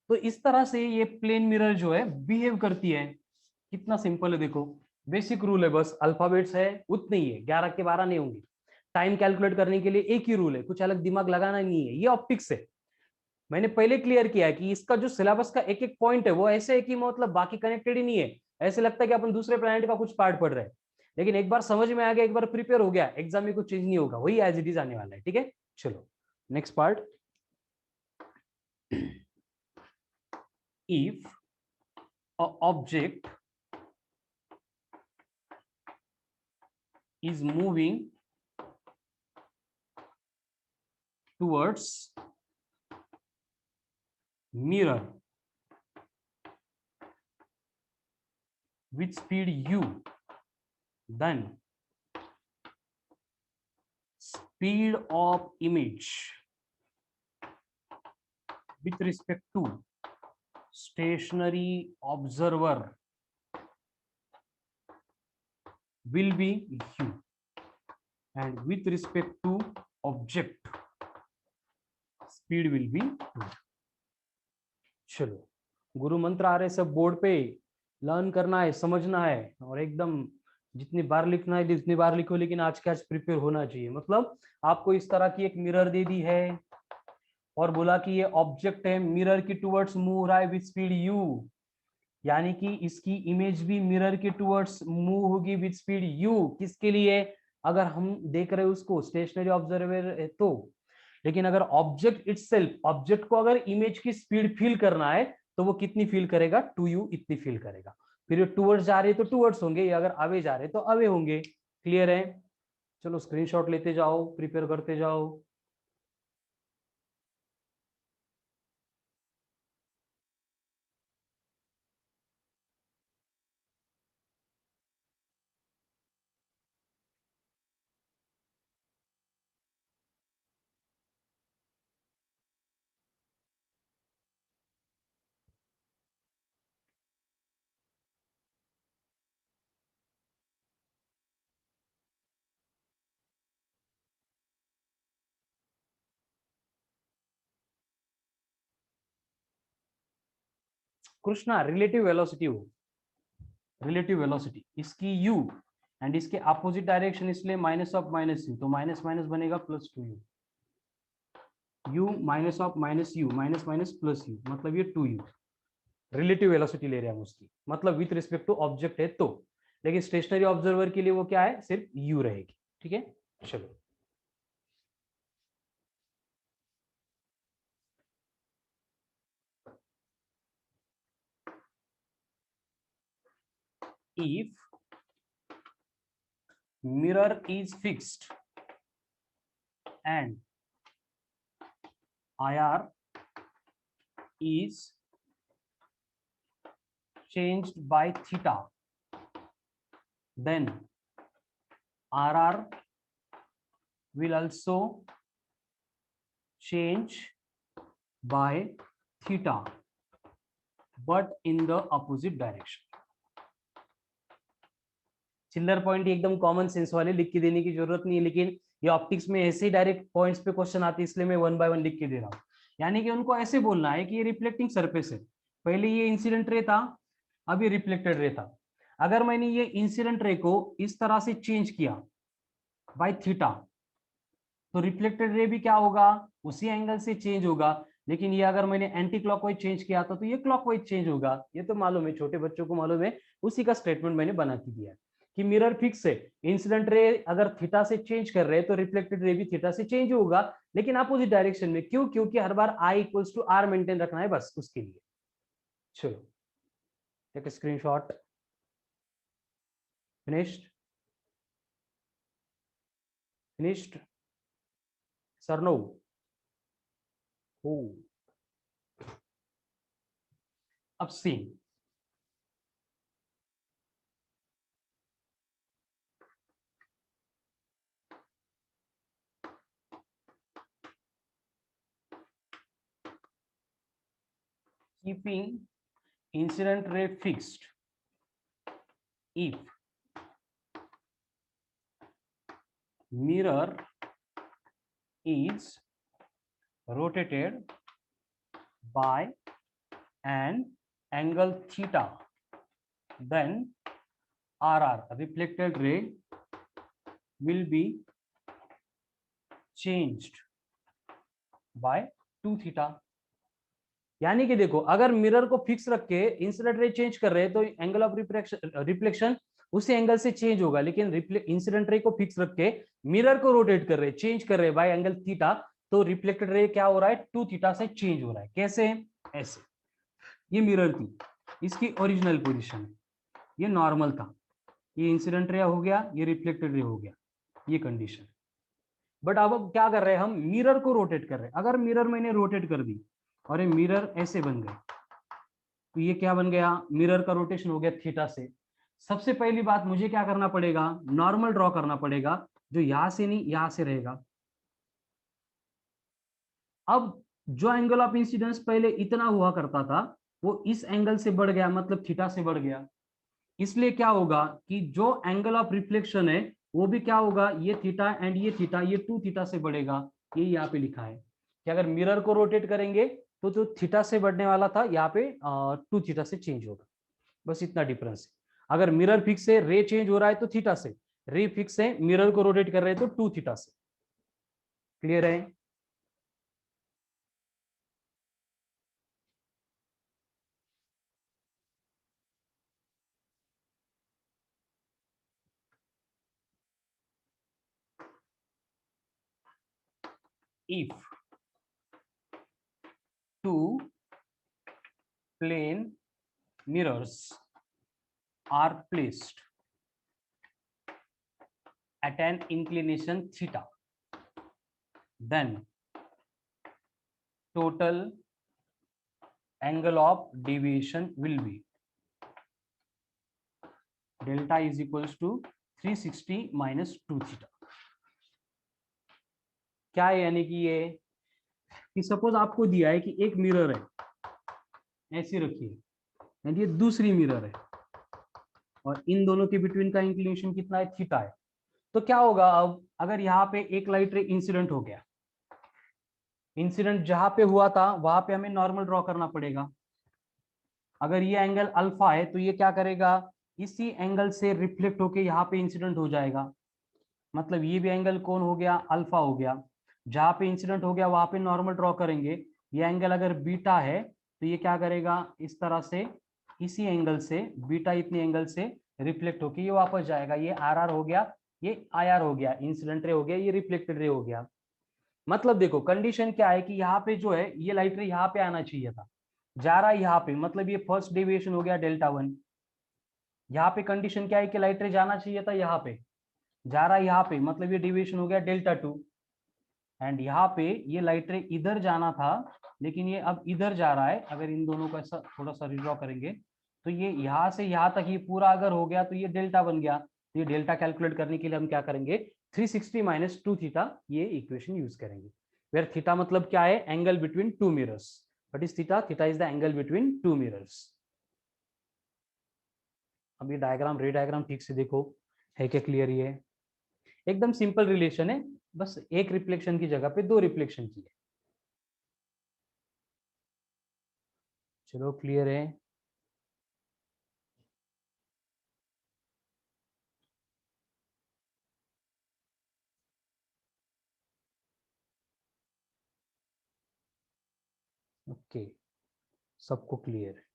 तो इस तरह से ये प्लेन मिरर जो है बिहेव करती है। कितना सिंपल है देखो, बेसिक रूल है, बस अल्फाबेट्स है उतने ही है, 11 के 12 नहीं होंगे। टाइम कैलकुलेट करने के लिए एक ही रूल है, कुछ अलग दिमाग लगाना नहीं है, ये ऑप्टिक्स है। मैंने पहले क्लियर किया है कि इसका जो सिलेबस का एक एक पॉइंट है वो ऐसे है कि मतलब बाकी कनेक्टेड ही नहीं है। ऐसे लगता है कि अपन दूसरे प्लैनेट का कुछ पार्ट पढ़ रहे हैं, लेकिन एक बार समझ में आ गया, एक बार प्रिपेयर हो गया, एग्जाम में कुछ चेंज नहीं होगा, वही एज इट इज आने वाला है। ठीक है, चलो next part. if a object is moving towards mirror with speed u, then speed of image with respect to stationary observer will be u, and with respect to object speed will be 2। चलो, गुरु मंत्र आ रहे सब board पे, learn करना है, समझना है, और एकदम जितनी बार लिखना है जितनी बार लिखो, लेकिन आज के आज प्रिपेयर होना चाहिए। मतलब आपको इस तरह की एक मिरर दे दी है और बोला कि ये ऑब्जेक्ट है, मिरर की टुवर्ड्स मूव रहा है विद स्पीड यू, यानी कि इसकी इमेज भी मिरर के टुवर्ड्स मूव होगी विद स्पीड यू। किसके लिए? अगर हम देख रहे हैं उसको स्टेशनरी ऑब्जर्वर है तो। लेकिन अगर ऑब्जेक्ट इटसेल्फ, ऑब्जेक्ट को अगर इमेज की स्पीड फील करना है तो वो कितनी फील करेगा, 2u इतनी फील करेगा। फिर ये टुवर्ड्स जा रहे तो टुवर्ड्स होंगे, या अगर अवे जा रहे तो अवे होंगे। क्लियर है? चलो स्क्रीनशॉट लेते जाओ, प्रिपेयर करते जाओ। कृष्णा रिलेटिव वेलोसिटी हो, रिलेटिव वेलोसिटी इसकी u एंड इसके अपोजिट डायरेक्शन, इसलिए माइनस ऑफ माइनस यू, तो माइनस माइनस बनेगा +2u, u minus of minus you, minus minus plus you, मतलब ये 2u। रिलेटिव वेलोसिटी ले रहे हैं हम उसकी, मतलब विथ रिस्पेक्ट टू ऑब्जेक्ट है तो। लेकिन स्टेशनरी ऑब्जर्वर के लिए वो क्या है, सिर्फ u रहेगी। ठीक है, चलो if mirror is fixed and IR is changed by theta, then RR will also change by theta but in the opposite direction. चिल्लर पॉइंट एकदम कॉमन सेंस वाले, लिख के देने की जरूरत नहीं है, लेकिन ये ऑप्टिक्स में ऐसे ही डायरेक्ट पॉइंट्स पे क्वेश्चन आते हैं, इसलिए मैं 1 बाय 1 लिख के दे रहा हूँ। यानी कि उनको ऐसे बोलना है कि ये रिफ्लेक्टिंग सरफेस है, पहले ये इंसिडेंट रे था, अब ये रिफ्लेक्टेड रे था। अगर मैंने ये इंसिडेंट रे को इस तरह से चेंज किया बाय थीटा, तो रिफ्लेक्टेड रे भी क्या होगा, उसी एंगल से चेंज होगा। लेकिन ये अगर मैंने एंटी क्लॉकवाइज चेंज किया था तो ये क्लॉकवाइज चेंज होगा। ये तो मालूम है, छोटे बच्चों को मालूम है, उसी का स्टेटमेंट मैंने बना के दिया है कि मिरर फिक्स है, इंसिडेंट रे अगर थीटा से चेंज कर रहे हैं तो रिफ्लेक्टेड रे भी थीटा से चेंज होगा, लेकिन अपोजिट डायरेक्शन में। क्यों? क्योंकि हर बार I equals to R maintain रखना है, बस उसके लिए। चलो take a screenshot. Finished? Finished sir? No? हो। अब see, keeping incident ray fixed if mirror is rotated by an angle theta, then RR reflected ray will be changed by 2 theta. यानी कि देखो, अगर मिरर को फिक्स रख के incident ray change कर रहे हैं तो एंगल ऑफ रिफ्लेक्शन उसी एंगल से चेंज होगा, लेकिन इंसिडेंट रे को फिक्स रख के मिरर को रोटेट कर रहे हैं, चेंज कर रहे हैं बाय एंगल थीटा, तो रिफ्लेक्टेड रे क्या हो रहा है, 2 थीटा से चेंज हो रहा है। कैसे? ऐसे, ये मिरर थी, इसकी ओरिजिनल पोजीशन है, ये नॉर्मल था, ये इंसिडेंट रे हो गया, ये रिफ्लेक्टेड रे हो गया, ये कंडीशन। बट अब क्या कर रहे हैं हम, मिरर को रोटेट कर रहे हैं। अगर मिरर मैंने रोटेट कर दी और ये मिरर ऐसे बन गए, तो ये क्या बन गया, मिरर का रोटेशन हो गया थीटा से। सबसे पहली बात मुझे क्या करना पड़ेगा, नॉर्मल ड्रॉ करना पड़ेगा, जो यहां से नहीं यहां से रहेगा। अब जो एंगल ऑफ इंसिडेंस पहले इतना हुआ करता था, वो इस एंगल से बढ़ गया, मतलब थीटा से बढ़ गया। इसलिए क्या होगा कि जो एंगल ऑफ रिफ्लेक्शन है वो भी क्या होगा, ये थीटा एंड ये थीटा, ये 2 थीटा से बढ़ेगा। ये यहाँ पे लिखा है कि अगर मिरर को रोटेट करेंगे तो जो थीटा से बढ़ने वाला था यहाँ पे 2 थीटा से चेंज होगा। बस इतना डिफरेंस है। अगर मिरर फिक्स है, रे चेंज हो रहा है तो थीटा से, रे फिक्स है, मिरर को रोटेट कर रहे हैं तो 2 थीटा से। क्लियर है? if two plane mirrors are placed at an inclination theta, then total angle of deviation will be delta is equals to 360 minus 2 theta। क्या है, यानी कि ये कि सपोज आपको दिया है कि एक मिरर है, ऐसी रखिए, एंड ये दूसरी मिरर है, और इन दोनों के बिटवीन का इंक्लिनेशन कितना है, थीटा है। तो क्या होगा, अब अगर यहाँ पे एक लाइट रे इंसिडेंट हो गया, इंसिडेंट जहां पे हुआ था वहां पे हमें नॉर्मल ड्रॉ करना पड़ेगा। अगर ये एंगल अल्फा है तो ये क्या करेगा, इसी एंगल से रिफ्लेक्ट होके यहाँ पे इंसिडेंट हो जाएगा, मतलब ये भी एंगल कौन हो गया, अल्फा हो गया। जहां पे इंसिडेंट हो गया वहां पे नॉर्मल ड्रॉ करेंगे। ये एंगल अगर बीटा है तो ये क्या करेगा, इस तरह से इसी एंगल से, बीटा इतने एंगल से रिफ्लेक्ट होके ये वापस जाएगा। ये आर आर हो गया, ये आई आर हो गया, इंसिडेंट रे हो गया, ये रिफ्लेक्टेड रे हो गया। मतलब देखो कंडीशन क्या है कि यहाँ पे जो है ये लाइट रे यहाँ पे आना चाहिए था, जा रहा है यहाँ पे, मतलब ये फर्स्ट डेविएशन हो गया डेल्टा 1। यहाँ पे कंडीशन क्या है कि लाइट रे जाना चाहिए था यहाँ पे, जा रहा है यहाँ पे, मतलब ये डेविएशन हो गया डेल्टा 2। एंड यहाँ पे ये लाइट रे इधर जाना था, लेकिन ये अब इधर जा रहा है। अगर इन दोनों को ऐसा थोड़ा सा रिड्रॉ करेंगे तो ये यहाँ से यहाँ तक ये पूरा अगर हो गया तो ये डेल्टा बन गया। तो ये डेल्टा कैलकुलेट करने के लिए हम क्या करेंगे, 360 माइनस 2 थीटा, ये इक्वेशन यूज करेंगे। वेयर थीटा मतलब क्या है, angle between two mirrors. What is theta? Theta is the angle between two mirrors. अभी डायग्राम, रे डायग्राम ठीक से देखो, है क्या क्लियर? ये एकदम सिंपल रिलेशन है, बस एक रिफ्लेक्शन की जगह पे दो रिफ्लेक्शन की है। चलो क्लियर है? ओके, सबको क्लियर है?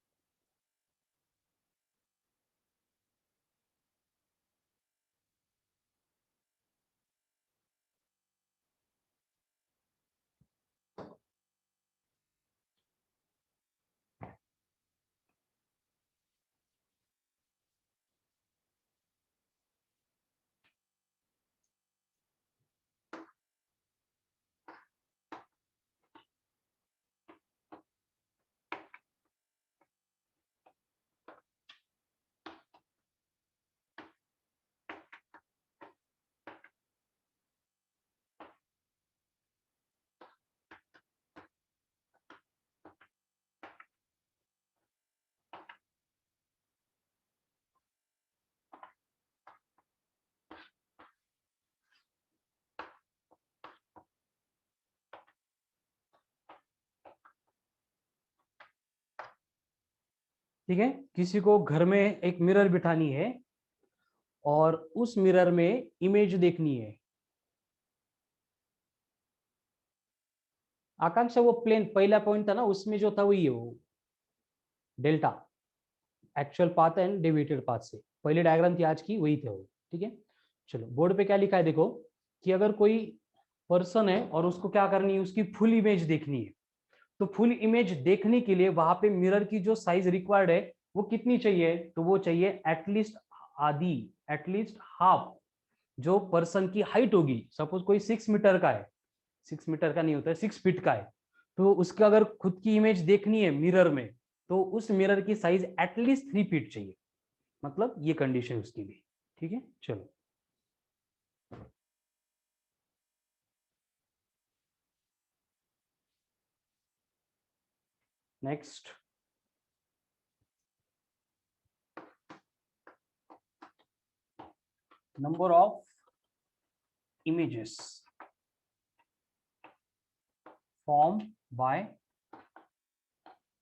ठीक है, किसी को घर में एक मिरर बिठानी है और उस मिरर में इमेज देखनी है। आकांक्षा, वो प्लेन पहला पॉइंट था ना, उसमें जो था वही है, वो delta actual path and deviated path से पहले डायग्राम थी आज की, वही थे वो। ठीक है, चलो बोर्ड पे क्या लिखा है देखो, कि अगर कोई पर्सन है और उसको क्या करनी है, उसकी फुल इमेज देखनी है, तो फुल इमेज देखने के लिए वहां पे मिरर की जो साइज रिक्वायर्ड है वो कितनी चाहिए? तो वो चाहिए एटलीस्ट आधी, एटलीस्ट हाफ जो पर्सन की हाइट होगी। सपोज कोई 6 मीटर का है, 6 मीटर का नहीं होता है, 6 फीट का है, तो उसका अगर खुद की इमेज देखनी है मिरर में, तो उस मिरर की साइज एटलीस्ट 3 फीट चाहिए। मतलब ये कंडीशन उसकी भी। ठीक है, चलो next. Number of images form by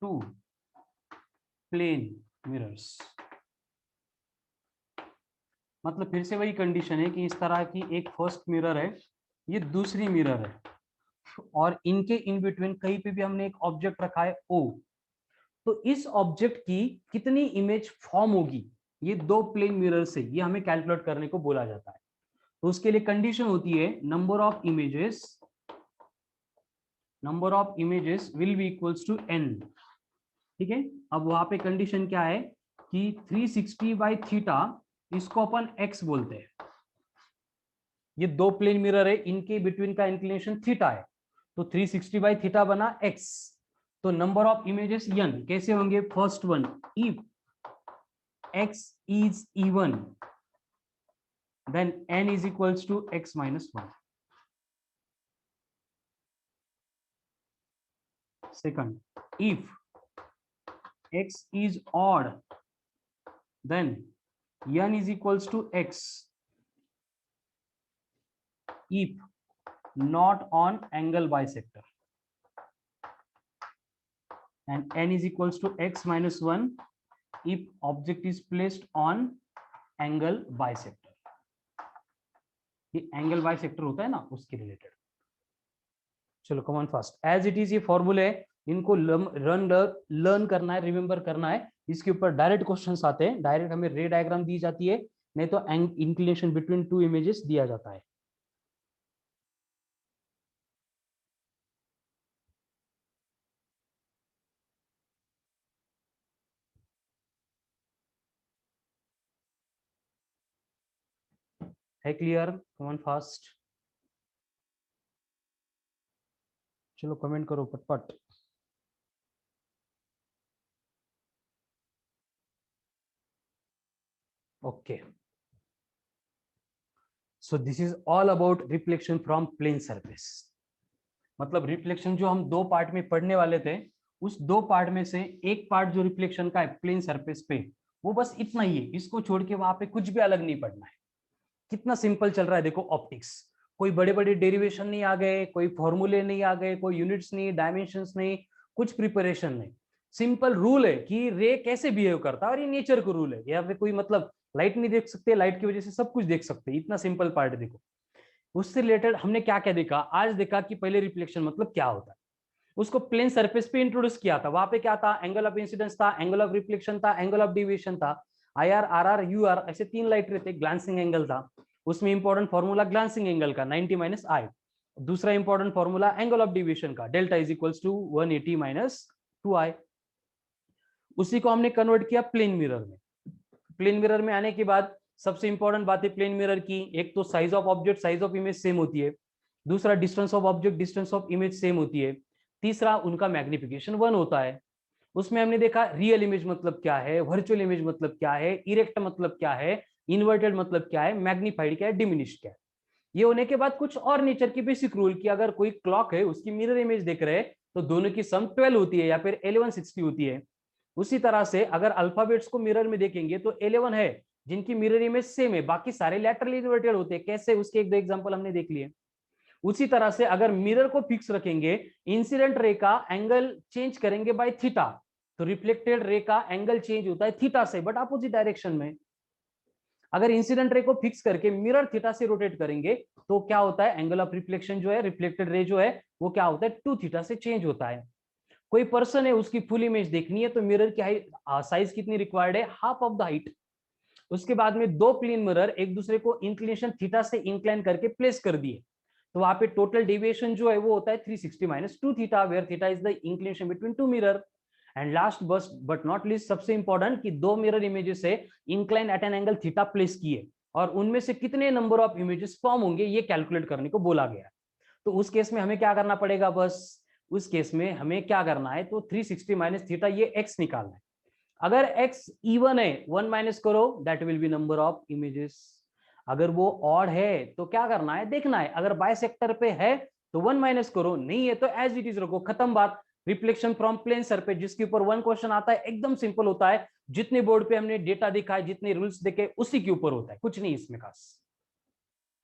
two plane mirrors. मतलब फिर से वही कंडीशन है कि इस तरह की एक फर्स्ट मिरर है, ये दूसरी मिरर है, और इनके इन बिटवीन कहीं पे भी हमने एक ऑब्जेक्ट रखा है ओ, तो इस ऑब्जेक्ट की कितनी इमेज फॉर्म होगी ये दो प्लेन मिरर से, ये हमें कैलकुलेट करने को बोला जाता है। तो उसके लिए कंडीशन होती है number of images will be equals to n। ठीक है, अब वहां पे कंडीशन क्या है कि 360/थीटा, इसको अपन x बोलते हैं। ये दो प्लेन मिरर है, इनके बिटवीन का इंक्लिनेशन थीटा है, तो 360/थीटा बना x। तो नंबर ऑफ इमेजेस n कैसे होंगे? First one, if x is even, then n is equals to x minus 1. Second, if x is odd, then n is equals to x if not on angle bisector, and n is equals to x minus 1 if object is placed on angle bisector. ये angle bisector होता है ना, उसके related. चलो come on fast, as it is ये फॉर्मूले है, इनको लर्न करना है, रिमेंबर करना है। इसके ऊपर डायरेक्ट क्वेश्चंस आते हैं, डायरेक्ट हमें रे डायग्राम दी जाती है, नहीं तो इंक्लिनेशन बिटवीन टू इमेजेस दिया जाता है क्लियर? कमॉन फास्ट, चलो कमेंट करो पटपट। Okay, so this is all about reflection from plane surface. मतलब रिफ्लेक्शन जो हम दो पार्ट में पढ़ने वाले थे, उस दो पार्ट में से एक पार्ट जो रिफ्लेक्शन का है प्लेन सरफेस पे, वो बस इतना ही है, इसको छोड़ के वहां पे कुछ भी अलग नहीं पड़ना है। कितना सिंपल चल रहा है देखो ऑप्टिक्स। कोई बड़े बड़े डेरिवेशन नहीं आ गए, कोई फॉर्मूले नहीं आ गए, कोई यूनिट्स नहीं, डायमेंशंस नहीं, कुछ प्रिपरेशन नहीं। सिंपल रूल है कि रे कैसे बिहेव करता है, और ये नेचर का रूल है। यहाँ पे कोई मतलब लाइट नहीं देख सकते, लाइट की वजह से सब कुछ देख सकते हैं, इतना सिंपल पार्ट है देखो। उससे रिलेटेड हमने क्या क्या देखा आज, देखा कि पहले रिफ्लेक्शन मतलब क्या होता है, उसको प्लेन सरफेस पे इंट्रोड्यूस किया था। वहां पे क्या था, एंगल ऑफ इंसिडेंस था, एंगल ऑफ रिफ्लेक्शन था, एंगल ऑफ डिविएशन था, IR, RR, UR, ऐसे तीन लाइट रहते, ग्लांसिंग एंगल था। उसमें इंपॉर्टेंट फॉर्मूला ग्लांसिंग एंगल का 90 माइनस आई। दूसरा important formula angle of deviation का, delta is equals to 180 minus 2I। उसी को हमने कन्वर्ट किया प्लेन मिरर में। प्लेन मिरर में आने के बाद सबसे इंपॉर्टेंट बात है प्लेन मिरर की, एक तो size of object, size of image same होती है। दूसरा distance of object, distance of image same होती है। तीसरा उनका मैग्निफिकेशन 1 होता है। उसमें हमने देखा रियल इमेज मतलब क्या है, वर्चुअल इमेज मतलब क्या है, इरेक्ट मतलब क्या है, इन्वर्टेड मतलब क्या है, मैग्नीफाइड क्या है, डिमिनिश्ड क्या है। ये होने के बाद कुछ और नेचर की बेसिक रूल की, अगर कोई क्लॉक है उसकी मिरर इमेज देख रहे हैं तो दोनों की सम 12 होती है या फिर 1160 होती है। उसी तरह से अगर अल्फाबेट्स को मिरर में देखेंगे तो 11 है जिनकी मिरर इमेज सेम है, बाकी सारे लैटरली इन्वर्टेड होते हैं। कैसे, उसके एक दो एग्जांपल हमने देख लिए। उसी तरह से अगर मिरर को फिक्स रखेंगे, इंसिडेंट रे का एंगल चेंज करेंगे बाय थीटा, तो रिफ्लेक्टेड रे का एंगल चेंज होता है थीटा से, बट अपोजिट डायरेक्शन में। अगर इंसिडेंट रे को फिक्स करके मिरर थीटा से रोटेट करेंगे तो क्या होता है, एंगल ऑफ रिफ्लेक्शन जो है, रिफ्लेक्टेड रे जो है वो क्या होता है, 2 थीटा से चेंज होता है। कोई पर्सन है, उसकी फुल इमेज देखनी है तो मिरर की हाइट साइज कितनी रिक्वायर्ड है, हाफ ऑफ द हाइट। उसके बाद में दो प्लेन मिरर एक दूसरे को इंक्लिनेशन थीटा से इंक्लाइन करके प्लेस कर दिए, तो वहां पे टोटल डेविएशन जो है वो होता है 360 minus 2 theta, where theta is the inclination between two mirror. And last but not least, सबसे इंपॉर्टेंट कि दो मिरर इमेजेस से incline at an angle theta place किए और उनमें से कितने नंबर ऑफ इमेजेस फॉर्म होंगे ये कैलकुलेट करने को बोला गया। तो उस केस में हमें क्या करना पड़ेगा, बस उस केस में हमें क्या करना है, तो 360 माइनस थीटा ये x निकालना है। अगर x इवन है 1 माइनस करो, that will be number of images. अगर वो ऑड है तो क्या करना है, देखना है। अगर बाइसेक्टर पे है तो 1 माइनस करो, नहीं है तो एज इट इज रखो, खत्म बात। रिफ्लेक्शन फ्रॉम प्लेन सरफेस जिसके ऊपर 1 क्वेश्चन आता है, एकदम सिंपल होता है। जितने बोर्ड पे हमने डेटा देखा है, जितने रूल्स देखे, उसी के ऊपर होता है, कुछ नहीं इसमें खास।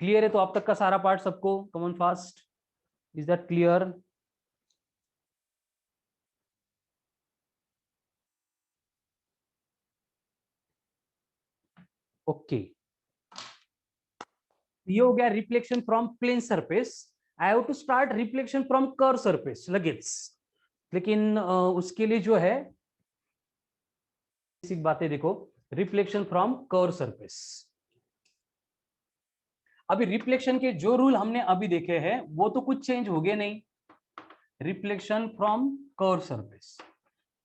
क्लियर है तो अब तक का सारा पार्ट सबको, come on fast, is that clear? Okay, ये हो गया reflection from plane surface. I have to start reflection from curve surface लगेच, लेकिन उसके लिए जो है बेसिक बातें देखो। रिफ्लेक्शन फ्रॉम कर्व सरफेस, अभी रिफ्लेक्शन के जो रूल हमने अभी देखे हैं वो तो कुछ चेंज हो गए नहीं। Reflection from curve surface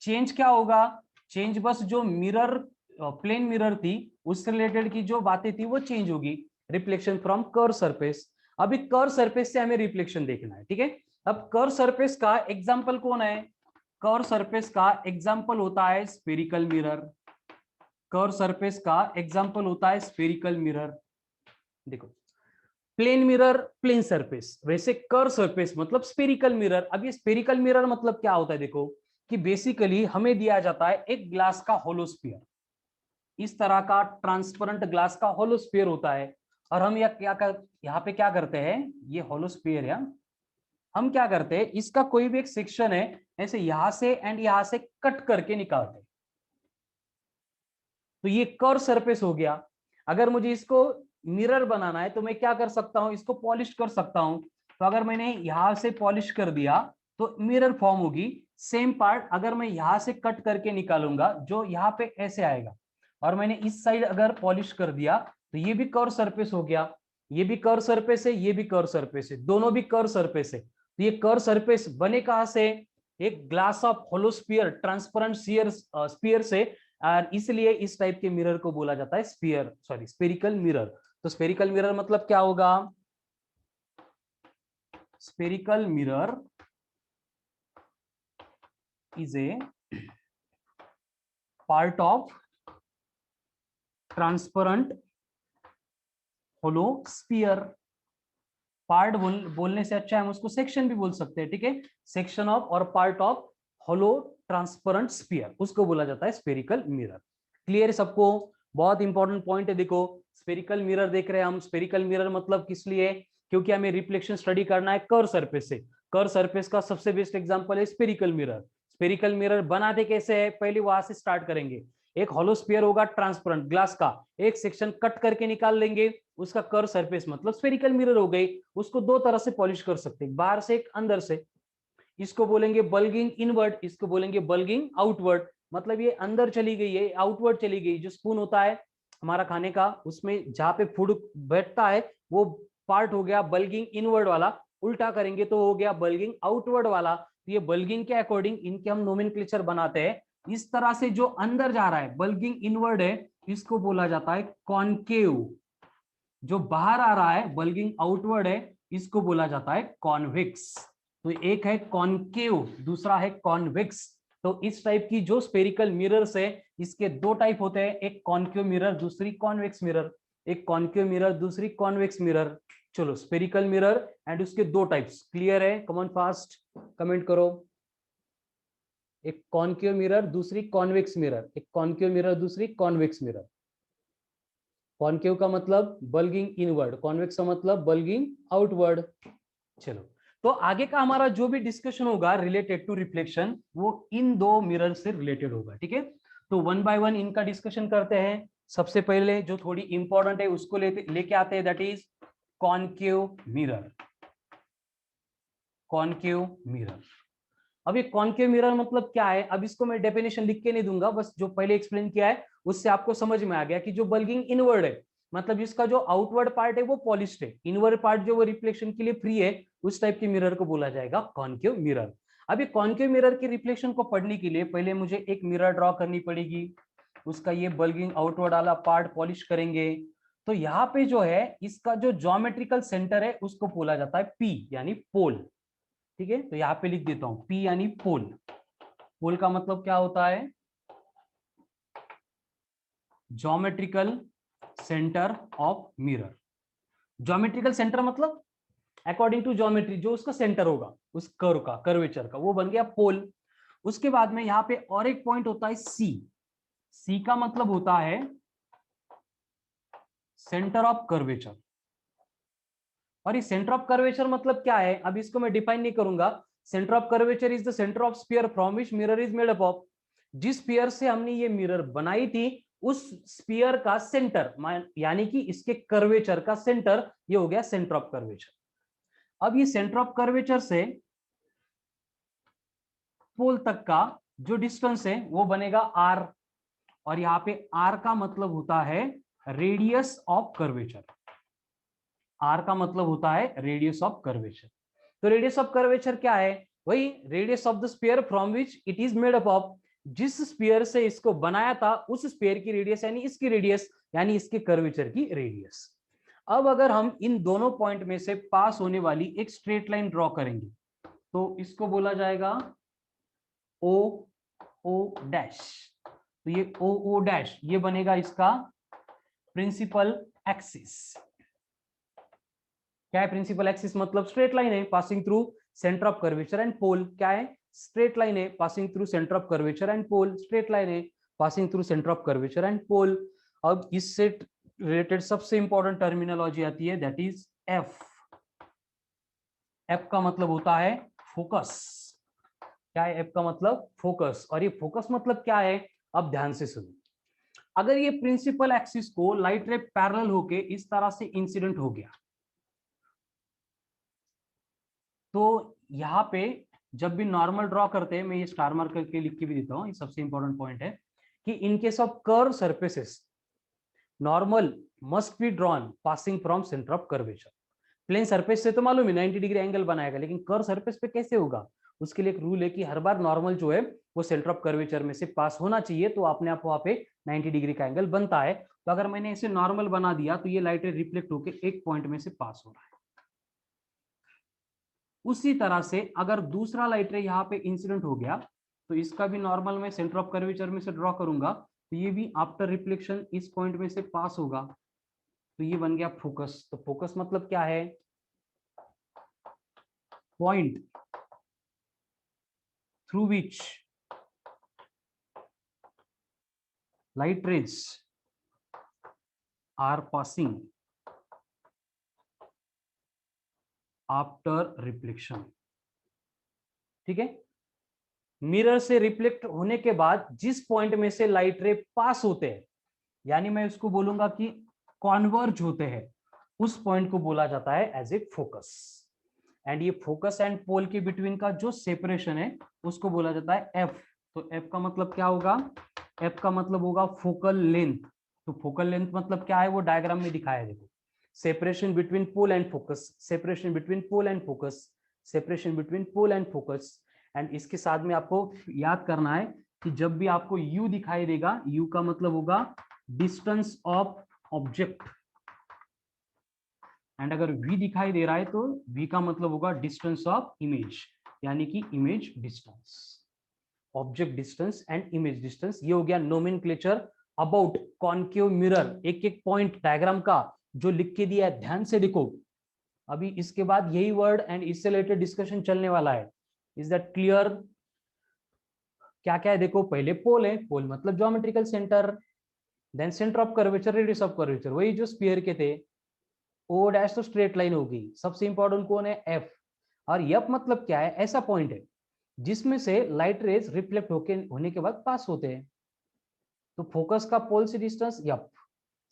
change क्या होगा, चेंज बस जो मिरर प्लेन मिरर थी उससे रिलेटेड की जो बातें थी वो चेंज होगी। रिफ्लेक्शन फ्रॉम कर्व सरफेस, अभी कर्व सरफेस से हमें रिफ्लेक्शन देखना है, ठीक है। अब कर्व सरफेस का एग्जांपल कौन है, कर्व सरफेस का एग्जांपल होता है स्फेरिकल मिरर। कर्व सरफेस का एग्जांपल होता है स्फेरिकल मिरर। देखो, प्लेन मिरर प्लेन सरफेस, वैसे कर्व सरफेस मतलब स्फेरिकल मिरर। अब ये स्फेरिकल मिरर मतलब क्या होता है, देखो कि बेसिकली हमें दिया जाता है एक ग्लास का होलोस्फीयर, इस तरह का ट्रांसपेरेंट ग्लास का होलोस्फीयर होता है। और हम यहाँ पे क्या करते हैं, ये होलोस्फीयर या हम क्या करते हैं, इसका कोई भी एक सेक्शन है ऐसे यहां से एंड यहां से कट करके निकालते हैं, तो ये कर्व सरफेस हो गया। अगर मुझे इसको मिरर बनाना है तो मैं क्या कर सकता हूं, इसको पॉलिश कर सकता हूं। तो अगर मैंने यहां से पॉलिश कर दिया तो मिरर फॉर्म होगी। सेम पार्ट अगर मैं यहां से कट करके निकालूंगा जो यहाँ पे ऐसे आएगा, और मैंने इस साइड अगर पॉलिश कर दिया तो ये भी कर्व सरफेस हो गया। ये भी कर्व सरफेस है, ये भी कर्व सरफेस है, दोनों भी कर्व सरफेस है। तो ये कर्व सरफेस बने कहां से, एक ग्लास ऑफ होलोस्फीयर ट्रांसपेरेंट स्फीयर से। और इसलिए इस टाइप के मिरर को बोला जाता है स्फेरिकल मिरर। तो स्फेरिकल मिरर मतलब क्या होगा, spherical mirror is a part of transparent hollow sphere. Part बोलने से अच्छा हम उसको सेक्शन भी बोल सकते हैं, ठीक है, सेक्शन ऑफ और part of hollow transparent sphere, उसको बोला जाता है स्फेरिकल मिरर। क्लियर है सबको? बहुत इंपॉर्टेंट पॉइंट है। देखो स्फेरिकल मिरर देख रहे हैं हम। स्फेरिकल मिरर मतलब किस लिए? क्योंकि हमें रिफ्लेक्शन स्टडी करना है कर्व सरफेस से। कर्व सरफेस का सबसे बेस्ट एग्जांपल है स्फेरिकल मिरर। स्फेरिकल मिरर बनाते कैसे है, पहले वहां से स्टार्ट करेंगे। एक हॉलो स्फीयर होगा ट्रांसपेरेंट ग्लास का, एक सेक्शन कट करके निकाल लेंगे, उसका कर्व सरफेस मतलब स्फेरिकल मिरर हो गई। उसको दो तरह से पॉलिश कर सकते हैं, बाहर से एक अंदर से। इसको बोलेंगे बल्गिंग इनवर्ड, इसको बोलेंगे बल्गिंग आउटवर्ड। मतलब ये अंदर चली गई है, आउटवर्ड चली गई। जो स्पून होता है हमारा खाने का, उसमें जहां पे फूड बैठता है वो पार्ट हो गया बल्गिंग इनवर्ड वाला। उल्टा करेंगे तो हो गया बल्गिंग आउटवर्ड वाला। तो ये बल्गिंग के अकॉर्डिंग इनके हम नोमेनक्लेचर बनाते हैं। इस तरह से जो अंदर जा रहा है बल्गिंग इनवर्ड है, इसको बोला जाता है कॉनकेव। जो बाहर आ रहा है बल्गिंग आउटवर्ड है, इसको बोला जाता है कॉन्वेक्स। तो एक है कॉनकेव, दूसरा है कॉन्वेक्स। तो इस टाइप की जो स्फेरिकल मिरर्स है, इसके दो टाइप होते हैं, एक कॉनकेव मिरर, दूसरी कॉन्वेक्स मिरर। एक कॉनकेव मिरर, दूसरी कॉन्वेक्स मिरर। चलो स्फेरिकल मिरर एंड उसके दो टाइप्स क्लियर है? कमेंट फास्ट, कमेंट करो। एक कॉनकेव मिरर, दूसरी कॉन्वेक्स मिरर। एक कॉनकेव मिरर, दूसरी कॉन्वेक्स मिरर। कॉनकेव का मतलब बल्गिंग इनवर्ड, कॉन्वेक्स का मतलब बल्गिंग आउटवर्ड। चलो, तो आगे का हमारा जो भी डिस्कशन होगा रिलेटेड टू रिफ्लेक्शन, वो इन दो मिरर से रिलेटेड होगा। ठीक है, तो वन बाय वन इनका डिस्कशन करते हैं। सबसे पहले जो थोड़ी इंपॉर्टेंट है उसको लेके आते हैं, that is concave mirror. Concave mirror. अब ये कॉनकेव मिरर मतलब क्या है? अब इसको मैं डेफिनेशन लिख के नहीं दूंगा, बस जो पहले एक्सप्लेन किया है उससे आपको समझ में आ गया कि जो बल्गिंग इनवर्ड है, मतलब इसका जो आउटवर्ड पार्ट है वो पॉलिश्ड है, इनवर्ड पार्ट जो वो रिफ्लेक्शन के लिए फ्री है, उस टाइप के मिरर को बोला जाएगा कॉनकेव मिरर। अब ये कॉनकेव मिरर की रिफ्लेक्शन को पढ़ने के लिए पहले मुझे एक मिरर ड्रॉ करनी पड़ेगी। उसका ये बल्गिंग आउटवर्ड वाला पार्ट पॉलिश करेंगे। तो यहाँ पे जो है इसका जो ज्योमेट्रिकल सेंटर है उसको बोला जाता है पी, यानी पोल। ठीक है, तो यहाँ पे लिख देता हूं पी यानी पोल। पोल का मतलब क्या होता है? Geometrical centre of mirror. Geometrical centre मतलब अकॉर्डिंग टू ज्योमेट्री जो उसका सेंटर होगा उस कर्व का, कर्वेचर का, वो बन गया पोल। उसके बाद में यहाँ पे और एक पॉइंट होता है सी। सी का मतलब होता है सेंटर ऑफ कर्वेचर। और ये सेंटर ऑफ कर्वेचर मतलब क्या है, अब इसको मैं डिफाइन नहीं करूंगा। Centre of curvature is the centre of sphere from which mirror is made up of. जिस स्फीयर से हमने ये मिरर बनाई थी, उस स्फीयर का सेंटर, यानी कि इसके कर्वेचर का सेंटर, ये हो गया सेंटर ऑफ कर्वेचर। अब ये सेंटर ऑफ कर्वेचर से पोल तक का जो डिस्टेंस है वो बनेगा आर। और यहाँ पे आर का मतलब होता है रेडियस ऑफ कर्वेचर। आर का मतलब होता है रेडियस ऑफ कर्वेचर। तो रेडियस ऑफ कर्वेचर क्या है? वही radius of the sphere from which it is made up of. जिस स्फीयर से इसको बनाया था उस स्फीयर की रेडियस, यानी इसकी रेडियस, यानी इसके कर्वेचर की रेडियस। अब अगर हम इन दोनों पॉइंट में से पास होने वाली एक स्ट्रेट लाइन ड्रॉ करेंगे, तो इसको बोला जाएगा ओ ओ डैश। तो ये ओ ओ डैश ये बनेगा इसका प्रिंसिपल एक्सिस। क्या है प्रिंसिपल एक्सिस? मतलब स्ट्रेट लाइन है passing through centre of curvature and pole. क्या है? स्ट्रेट लाइन है passing through centre of curvature and pole. Straight line है passing through centre of curvature and pole. अब इससे रिलेटेड सबसे इंपॉर्टेंट टर्मिनोलॉजी आती है, दैट इज एफ। एफ का मतलब होता है फोकस। क्या है एफ का मतलब? फोकस। और ये फोकस मतलब क्या है? अब ध्यान से सुनो। अगर ये प्रिंसिपल एक्सिस को लाइट रे पैरेलल होके इस तरह से इंसिडेंट हो गया, तो यहाँ पे जब भी नॉर्मल ड्रॉ करते हैं, मैं ये स्टार मार्क करके लिख के भी देता हूँ, ये सबसे इंपॉर्टेंट पॉइंट है कि in case of curve surfaces normal must be drawn passing from centre of curvature. Plane surface से तो मालूम है 90 डिग्री एंगल बनाएगा, लेकिन कर्व सरफेस पे कैसे होगा? उसके लिए एक रूल है कि हर बार नॉर्मल जो है वो सेंटर ऑफ कर्वेचर में से पास होना चाहिए, तो अपने आप वहां पे 90 डिग्री का एंगल बनता है। तो अगर मैंने इसे नॉर्मल बना दिया तो ये लाइट रिफ्लेक्ट होकर एक पॉइंट में से पास हो रहा है। उसी तरह से अगर दूसरा लाइट रे यहाँ पे इंसिडेंट हो गया, तो इसका भी नॉर्मल में सेंटर ऑफ कर्वेचर में से ड्रॉ करूंगा, तो ये भी आफ्टर रिफ्लेक्शन इस पॉइंट में से पास होगा। तो ये बन गया फोकस। तो फोकस मतलब क्या है? Point through which light rays are passing after reflection. ठीक है, मिरर से रिफ्लेक्ट होने के बाद जिस पॉइंट में से लाइट रे पास होते हैं, यानी मैं उसको बोलूंगा कि कॉन्वर्ज होते हैं, उस पॉइंट को बोला जाता है एज ए फोकस. एंड ये फोकस एंड पोल के बिटवीन का जो सेपरेशन है उसको बोला जाता है एफ. तो एफ का मतलब क्या होगा? एफ का मतलब होगा फोकल लेंथ. तो फोकल लेंथ मतलब क्या है वो डायग्राम में दिखाया है. देखो, separation between pole and focus, separation between pole and focus, separation between pole and focus. And इसके साथ में आपको याद करना है कि जब भी आपको U दिखाई देगा, U का मतलब होगा डिस्टेंस ऑफ ऑब्जेक्ट, एंड अगर V दिखाई दे रहा है तो V का मतलब होगा डिस्टेंस ऑफ इमेज, यानी कि image distance, object distance and image distance. ये हो गया नोमेनक्लेचर अबाउट कॉन्केव मिरर. एक एक पॉइंट डायग्राम का जो लिख के दिया है ध्यान से देखो. अभी इसके बाद यही वर्ड एंड इससे रिलेटेड डिस्कशन चलने वाला है. Is that clear? क्या क्या है देखो, पहले पोल है, पोल मतलब geometrical centre, then centre of curvature, radius of curvature, वही जो स्फीयर के थे. ओ डैश तो स्ट्रेट लाइन होगी. सबसे इंपॉर्टेंट कौन है? एफ. और एफ मतलब क्या है? ऐसा पॉइंट है जिसमें से लाइट रेज रिफ्लेक्ट होने के बाद पास होते हैं. तो फोकस का पोल से distance F,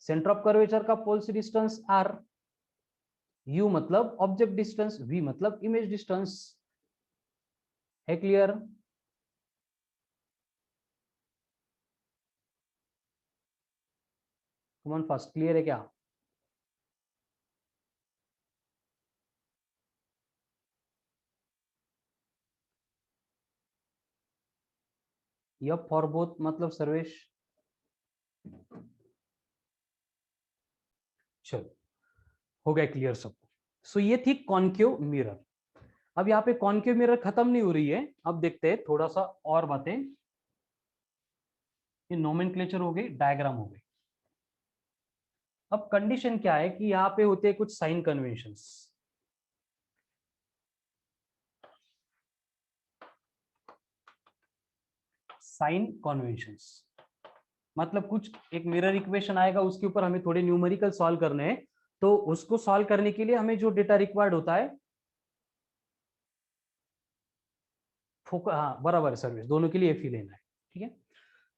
centre of curvature का पोल से डिस्टेंस आर, यू मतलब ऑब्जेक्ट डिस्टेंस, वी मतलब इमेज डिस्टेंस. है क्लियर? कमन फास्ट, क्लियर है क्या? यप फॉर बोथ मतलब सर्वेश. चलो, हो गया क्लियर सबको. सो ये थी कॉन्केव मिरर. अब यहाँ पे कॉन्केव मिरर खत्म नहीं हो रही है. अब देखते हैं थोड़ा सा और बातें. ये नोमेनक्लेचर हो गई, डायग्राम हो गई. अब कंडीशन क्या है कि यहाँ पे होते हैं कुछ साइन कन्वेंशंस. साइन कन्वेंशंस मतलब कुछ एक मिरर इक्वेशन आएगा, उसके ऊपर हमें थोड़े न्यूमेरिकल सॉल्व करने हैं. तो उसको सॉल्व करने के लिए हमें जो डेटा रिक्वायर्ड होता है, हाँ बराबर है सर्विस, दोनों के लिए एफ ही लेना है. ठीक है,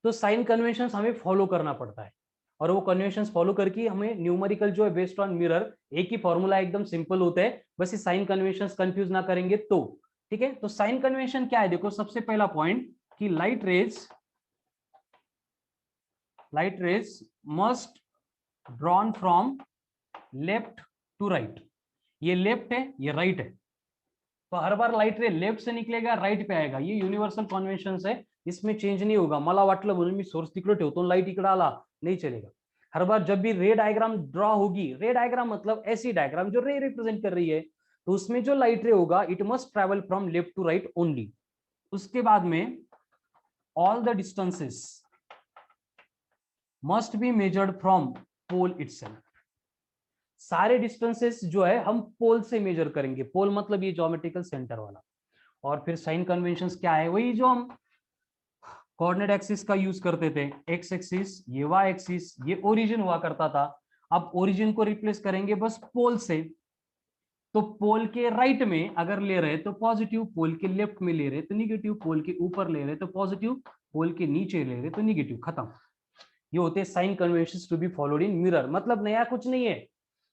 तो साइन कन्वेंशंस हमें फॉलो करना पड़ता है, और वो कन्वेंशंस फॉलो करके हमें न्यूमेरिकल जो है बेस्ड ऑन मिरर, एक ही फॉर्मूला एकदम सिंपल होता है, बस ये साइन कन्वेंशंस कंफ्यूज ना करेंगे तो. ठीक है, तो साइन कन्वेंशन क्या है? देखो, सबसे पहला पॉइंट कि light rays must drawn from left to right. ये लेफ्ट है, ये राइट है, तो हर बार लाइट रे लेफ्ट से निकलेगा, राइट पे आएगा. ये यूनिवर्सल कन्वेंशन है, इसमें चेंज नहीं होगा. मला वाटलं म्हणून मी सोर्स तिकडे ठेवतो, लाइट इकडे आला, नहीं चलेगा. हर बार जब भी रे डायग्राम ड्रॉ होगी, रे डायग्राम मतलब ऐसी डायग्राम जो रे रिप्रेजेंट कर रही है, तो उसमें जो लाइट रे होगा it must travel from left to right only. उसके बाद में all the distances must be measured from pole itself. सारे डिस्टेंसेस जो है हम पोल से मेजर करेंगे. पोल मतलब ये ज्योमेट्रिकल सेंटर वाला. और फिर साइन कन्वेंशंस क्या है? वही जो हम कोऑर्डिनेट एक्सिस का यूज करते थे, एक्स एक्सिस, ये वाई एक्सिस, ये ओरिजिन हुआ करता था. अब ओरिजिन को रिप्लेस करेंगे बस पोल से. तो पोल के राइट में अगर ले रहे तो पॉजिटिव, पोल के लेफ्ट में ले रहे तो निगेटिव, पोल के ऊपर ले रहे तो पॉजिटिव, पोल के नीचे ले रहे तो निगेटिव. खत्म. ये होते हैं sign conventions to be followed in mirror. मतलब नया कुछ नहीं है,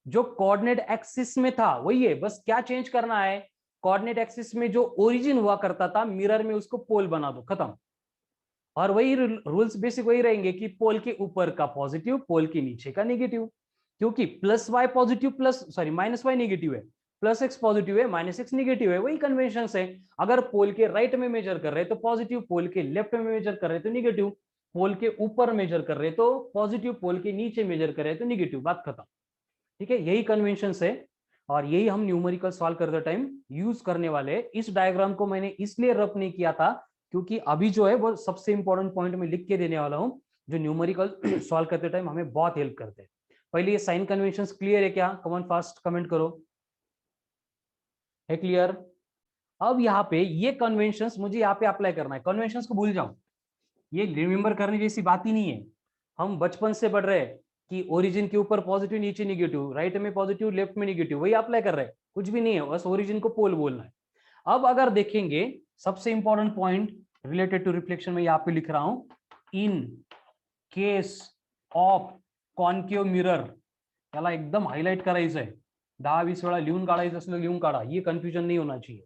जो कोऑर्डिनेट एक्सिस में था वही है, बस क्या चेंज करना है? कोऑर्डिनेट एक्सिस में जो ओरिजिन हुआ करता था मिरर में, उसको पोल बना दो, खत्म. और वही रूल्स बेसिक वही रहेंगे कि पोल के ऊपर का पॉजिटिव, पोल के नीचे का नेगेटिव. क्योंकि plus Y positive, minus Y negative है, प्लस एक्स पॉजिटिव है, माइनस एक्स नेगेटिव है. वही कन्वेंशन है. अगर पोल के राइट में मेजर कर रहे तो पॉजिटिव, पोल के लेफ्ट में मेजर कर रहे तो निगेटिव, पोल के ऊपर मेजर कर रहे तो पॉजिटिव, पोल के नीचे मेजर कर रहे तो निगेटिव. बात खत्म. ठीक है, यही कन्वेंशन है, और यही हम न्यूमेरिकल सॉल्व करते टाइम यूज करने वाले. इस डायग्राम को मैंने इसलिए रफ नहीं किया था क्योंकि अभी जो है वो सबसे इंपॉर्टेंट पॉइंट में लिख के देने वाला हूं, जो न्यूमेरिकल सॉल्व करते टाइम हमें बहुत हेल्प करते हैं. पहले ये साइन कन्वेंशंस क्लियर है क्या? कमेंट फास्ट कमेंट करो. है क्लियर? अब यहाँ पे ये कन्वेंशंस मुझे यहाँ पे अप्लाई करना है, कन्वेंशंस को भूल जाओ, ये रिमेंबर करने जैसी बात ही नहीं है। हम बचपन से पढ़ रहे हैं कि ओरिजिन के ऊपर पॉजिटिव नीचे निगेटिव, राइट में पॉजिटिव लेफ्ट में निगेटिव, वही अप्लाई कर रहे हैं, कुछ भी नहीं है, बस ओरिजिन को पोल बोलना है। अब अगर देखेंगे सबसे important point related to reflection में यहाँ पे लिख रहा हूं, in case of concave mirror, त्याला एकदम हायलाइट करायचं आहे, 10-20 वेळा लिहून काढायचं असलं लिहून काढा, ये कंफ्यूजन नहीं होना चाहिए।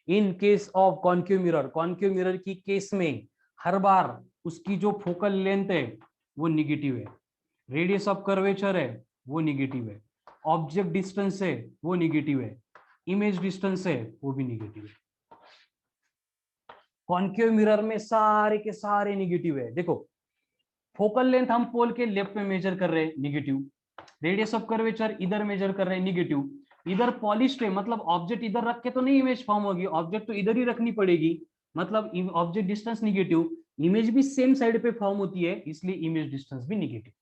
इन case of concave mirror, concave mirror की केस में हर बार उसकी जो फोकल लेंथ है वो निगेटिव है, रेडियस ऑफ कर्वेचर है वो निगेटिव है, ऑब्जेक्ट डिस्टेंस है वो निगेटिव है, इमेज डिस्टेंस है वो भी निगेटिव है। कॉन्केव मिरर में सारे के सारे निगेटिव है। देखो फोकल लेंथ हम पोल के लेफ्ट में मेजर कर रहे हैं, निगेटिव, रेडियस ऑफ कर्वेचर इधर मेजर कर रहे हैं, निगेटिव, इधर पॉलिश्ड है मतलब ऑब्जेक्ट इधर रख के तो नहीं इमेज फॉर्म होगी, ऑब्जेक्ट तो इधर ही रखनी पड़ेगी, मतलब ऑब्जेक्ट डिस्टेंस निगेटिव, इमेज भी सेम साइड पे फॉर्म होती है इसलिए इमेज डिस्टेंस भी निगेटिव।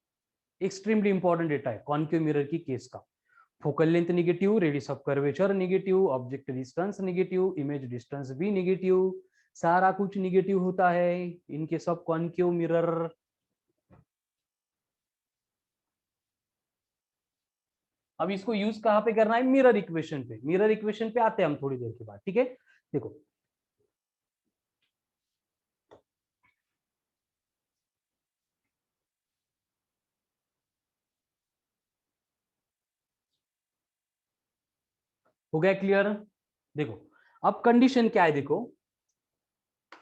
एक्सट्रीमली इंपॉर्टेंट डेटा है कॉन्केव मिरर की केस का। Focal length negative, radius of curvature negative, object distance negative, image distance भी निगेटिव, सारा कुछ निगेटिव होता है इनके सब कॉन्केव मिरर। अब इसको यूज कहां पे करना है, मिरर इक्वेशन पे, मिरर इक्वेशन पे आते हैं हम थोड़ी देर के बाद, ठीक है। देखो हो गया क्लियर। देखो अब कंडीशन क्या है, देखो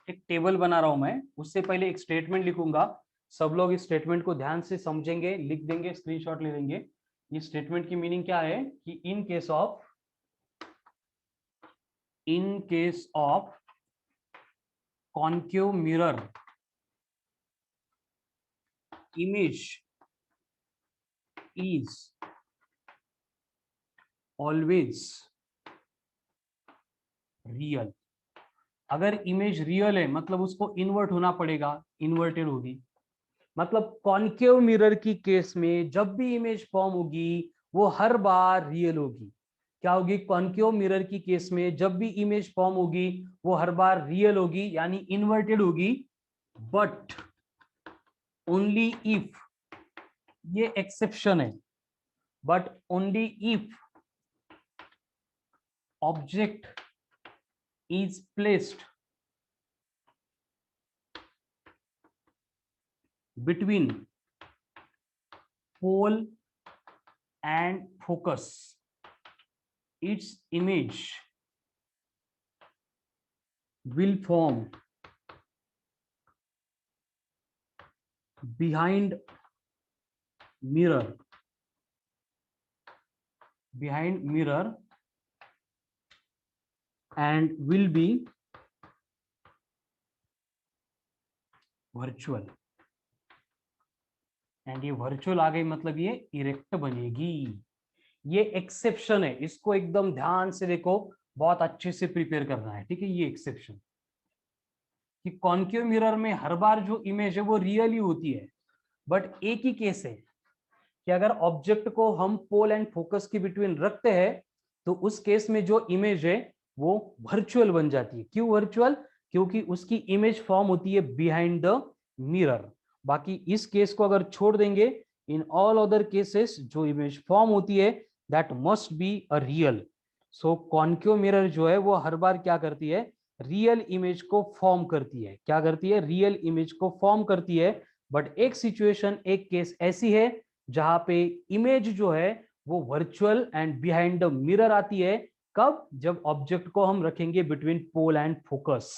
एक टेबल बना रहा हूं मैं, उससे पहले एक स्टेटमेंट लिखूंगा, सब लोग इस स्टेटमेंट को ध्यान से समझेंगे, लिख देंगे, स्क्रीनशॉट ले लेंगे। ये स्टेटमेंट की मीनिंग क्या है कि in case of concave mirror image is always real। अगर इमेज रियल है मतलब उसको इन्वर्ट होना पड़ेगा, इन्वर्टेड होगी, मतलब कॉन्केव मिरर की केस में जब भी इमेज फॉर्म होगी वो हर बार रियल होगी। क्या होगी, कॉन्केव मिरर की केस में जब भी इमेज फॉर्म होगी वो हर बार रियल होगी यानी इन्वर्टेड होगी, बट ओनली इफ, ये एक्सेप्शन है, but only if object is placed between pole and focus, its image will form behind mirror and will be virtual। And ये वर्चुअल आ गई मतलब ये इरेक्ट बनेगी। ये एक्सेप्शन है, इसको एकदम ध्यान से देखो, बहुत अच्छे से प्रिपेयर करना है, ठीक है। ये एक्सेप्शन कि कॉन्केव मिरर में हर बार जो इमेज है वो रियल ही होती है, बट एक ही केस है कि अगर ऑब्जेक्ट को हम पोल एंड फोकस के बिटवीन रखते हैं तो उस केस में जो इमेज है वो वर्चुअल बन जाती है। क्यों वर्चुअल, क्योंकि उसकी इमेज फॉर्म होती है बिहाइंड द मिरर। बाकी इस केस को अगर छोड़ देंगे, इन ऑल अदर केसेस जो इमेज फॉर्म होती है that must be a real. So concave mirror जो है वो हर बार क्या करती है, रियल इमेज को फॉर्म करती है। क्या करती है, रियल इमेज को फॉर्म करती है। बट एक सिचुएशन, एक केस ऐसी है जहां पे इमेज जो है वो virtual and behind the mirror आती है। कब, जब ऑब्जेक्ट को हम रखेंगे between pole and focus.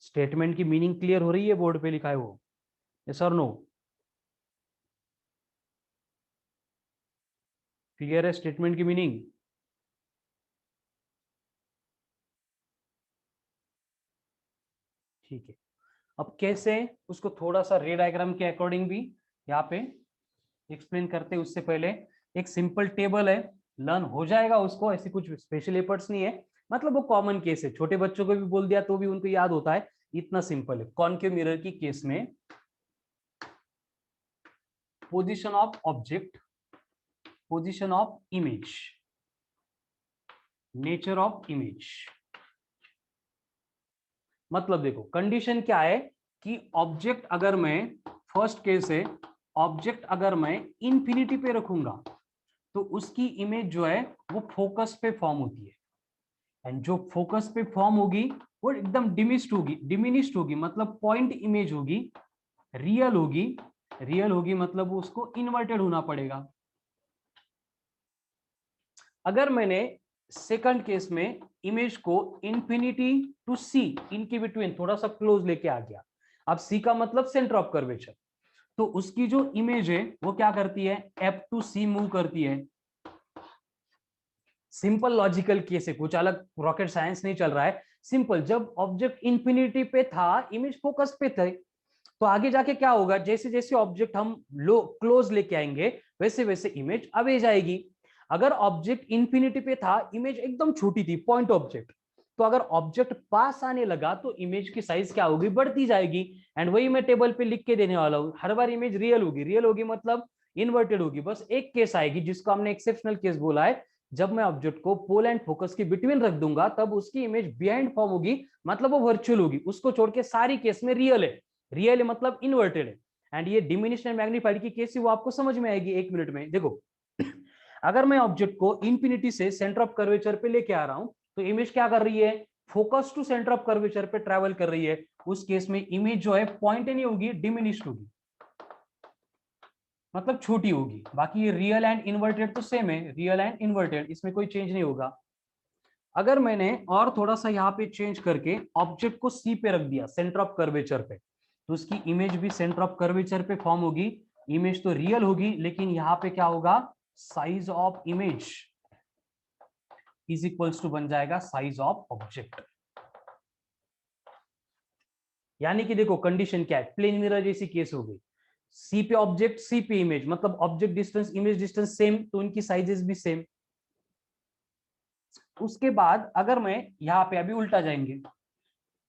Statement की मीनिंग क्लियर हो रही है, बोर्ड पे लिखा है वो, यस और नो, क्लियर है स्टेटमेंट की मीनिंग। ठीक है, अब कैसे उसको थोड़ा सा रे डायग्राम के अकॉर्डिंग भी यहाँ पे एक्सप्लेन करते हैं, उससे पहले एक सिंपल टेबल है, लर्न हो जाएगा उसको, ऐसी कुछ स्पेशल एफर्ट्स नहीं है, मतलब वो कॉमन केस है, छोटे बच्चों को भी बोल दिया तो भी उनको याद होता है, इतना सिंपल है। कॉन्केव मिरर की केस में position of object, position of image, nature of image, मतलब देखो कंडीशन क्या है कि ऑब्जेक्ट अगर मैं, फर्स्ट केस है, ऑब्जेक्ट अगर मैं इन्फिनिटी पे रखूंगा तो उसकी इमेज जो है वो फोकस पे फॉर्म होती है, एंड जो फोकस पे फॉर्म होगी वो एकदम डिमिनिश्ड होगी, मतलब पॉइंट इमेज होगी, रियल होगी। रियल होगी मतलब उसको इन्वर्टेड होना पड़ेगा। अगर मैंने सेकंड केस में इमेज को इन्फिनिटी टू सी, इनके बिटवीन थोड़ा सा क्लोज लेके आ गया, अब सी का मतलब सेंटर ऑफ कर्वेचर, तो उसकी जो इमेज है वो क्या करती है, एफ टू सी मूव करती है। सिंपल लॉजिकल केस है, कुछ अलग रॉकेट साइंस नहीं चल रहा है, सिंपल। जब ऑब्जेक्ट इंफिनिटी पे था, इमेज फोकस पे थे, तो आगे जाके क्या होगा, जैसे जैसे ऑब्जेक्ट हम लो क्लोज लेके आएंगे वैसे वैसे इमेज अवे जाएगी। अगर ऑब्जेक्ट इंफिनिटी पे था, इमेज एकदम छोटी थी, पॉइंट ऑब्जेक्ट, तो अगर ऑब्जेक्ट पास आने लगा तो इमेज की साइज क्या होगी, बढ़ती जाएगी। एंड वही मैं टेबल पे लिख के देने वाला हूं, हर बार इमेज रियल होगी, रियल होगी मतलब इन्वर्टेड होगी। बस एक केस आएगी जिसको हमने एक्सेप्शनल केस बोला है, जब मैं ऑब्जेक्ट को पोल एंड फोकस के बिटवीन रख दूंगा तब उसकी इमेज बिहाइंड फॉर्म होगी, मतलब वो वर्चुअल होगी। उसको छोड़ के सारी केस में रियल है, रियल है मतलब इन्वर्टेड है। एंड ये डिमिनिश्ड एंड मैग्नीफाइड की केस वो आपको समझ में आएगी 1 मिनट में। देखो अगर मैं ऑब्जेक्ट को इंफिनिटी से सेंटर ऑफ कर्वेचर पे लेके आ रहा हूं तो इमेज क्या कर रही है, focus to centre of curvature पे ट्रेवल कर रही है। उस केस में इमेज जो है पॉइंट नहीं होगी, डिमिनिश्ड होगी, मतलब छोटी होगी। बाकी ये रियल एंड इन्वर्टेड तो सेम है, रियल एंड इन्वर्टेड, इसमें कोई चेंज नहीं होगा। अगर मैंने और थोड़ा सा यहाँ पे चेंज करके ऑब्जेक्ट को सी पे रख दिया, सेंटर ऑफ कर्वेचर पे, तो उसकी इमेज भी सेंटर ऑफ कर्वेचर पे फॉर्म होगी। इमेज तो रियल होगी लेकिन यहाँ पे क्या होगा, size of image is equals to बन जाएगा साइज ऑफ ऑब्जेक्ट। यानी कि देखो कंडीशन क्या है, प्लेन मिरर जैसी केस हो गई, सी पे ऑब्जेक्ट सी पे इमेज, मतलब object distance image distance same, तो उनकी साइजेस भी सेम। उसके बाद अगर मैं यहाँ पे अभी उल्टा जाएंगे,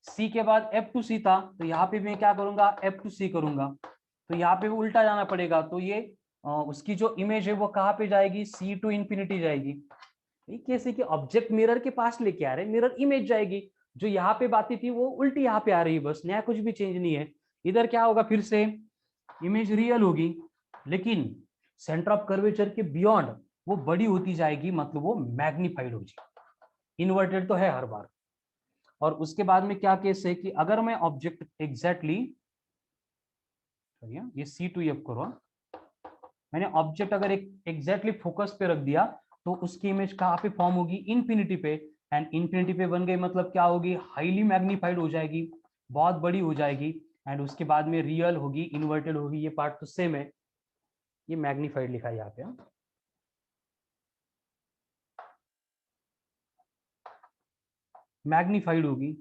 सी के बाद एफ टू सी था, तो यहाँ पे मैं क्या करूंगा, एफ टू सी करूंगा, तो यहाँ पे भी उल्टा जाना पड़ेगा। तो ये उसकी जो इमेज है वो कहाँ पे जाएगी, सी टू इंफिनिटी जाएगी। कैसे कि ऑब्जेक्ट मिरर के पास लेके आ रहे, मिरर इमेज जाएगी, जो यहाँ पे बातें थी वो उल्टी यहाँ पे आ रही है, बस नया कुछ भी चेंज नहीं है। इधर क्या होगा, फिर से इमेज रियल होगी लेकिन सेंटर ऑफ कर्वेचर के बियॉन्ड वो बड़ी होती जाएगी, मतलब वो मैग्नीफाइड हो जाएगी। इन्वर्टेड तो है हर बार। और उसके बाद में क्या केस है कि अगर मैं ऑब्जेक्ट एग्जैक्टली, ये सी टू एफ करो, मैंने ऑब्जेक्ट अगर एक एग्जैक्टली फोकस पे रख दिया तो उसकी इमेज कहाँ पे फॉर्म होगी, इन्फिनिटी पे। एंड इन्फिनिटी पे बन गई मतलब क्या होगी, हाईली मैग्नीफाइड हो जाएगी, बहुत बड़ी हो जाएगी। एंड उसके बाद में रियल होगी, इन्वर्टेड होगी, ये पार्ट तो सेम है, ये मैग्नीफाइड लिखा है यहाँ पे। मैग्नीफाइड होगी।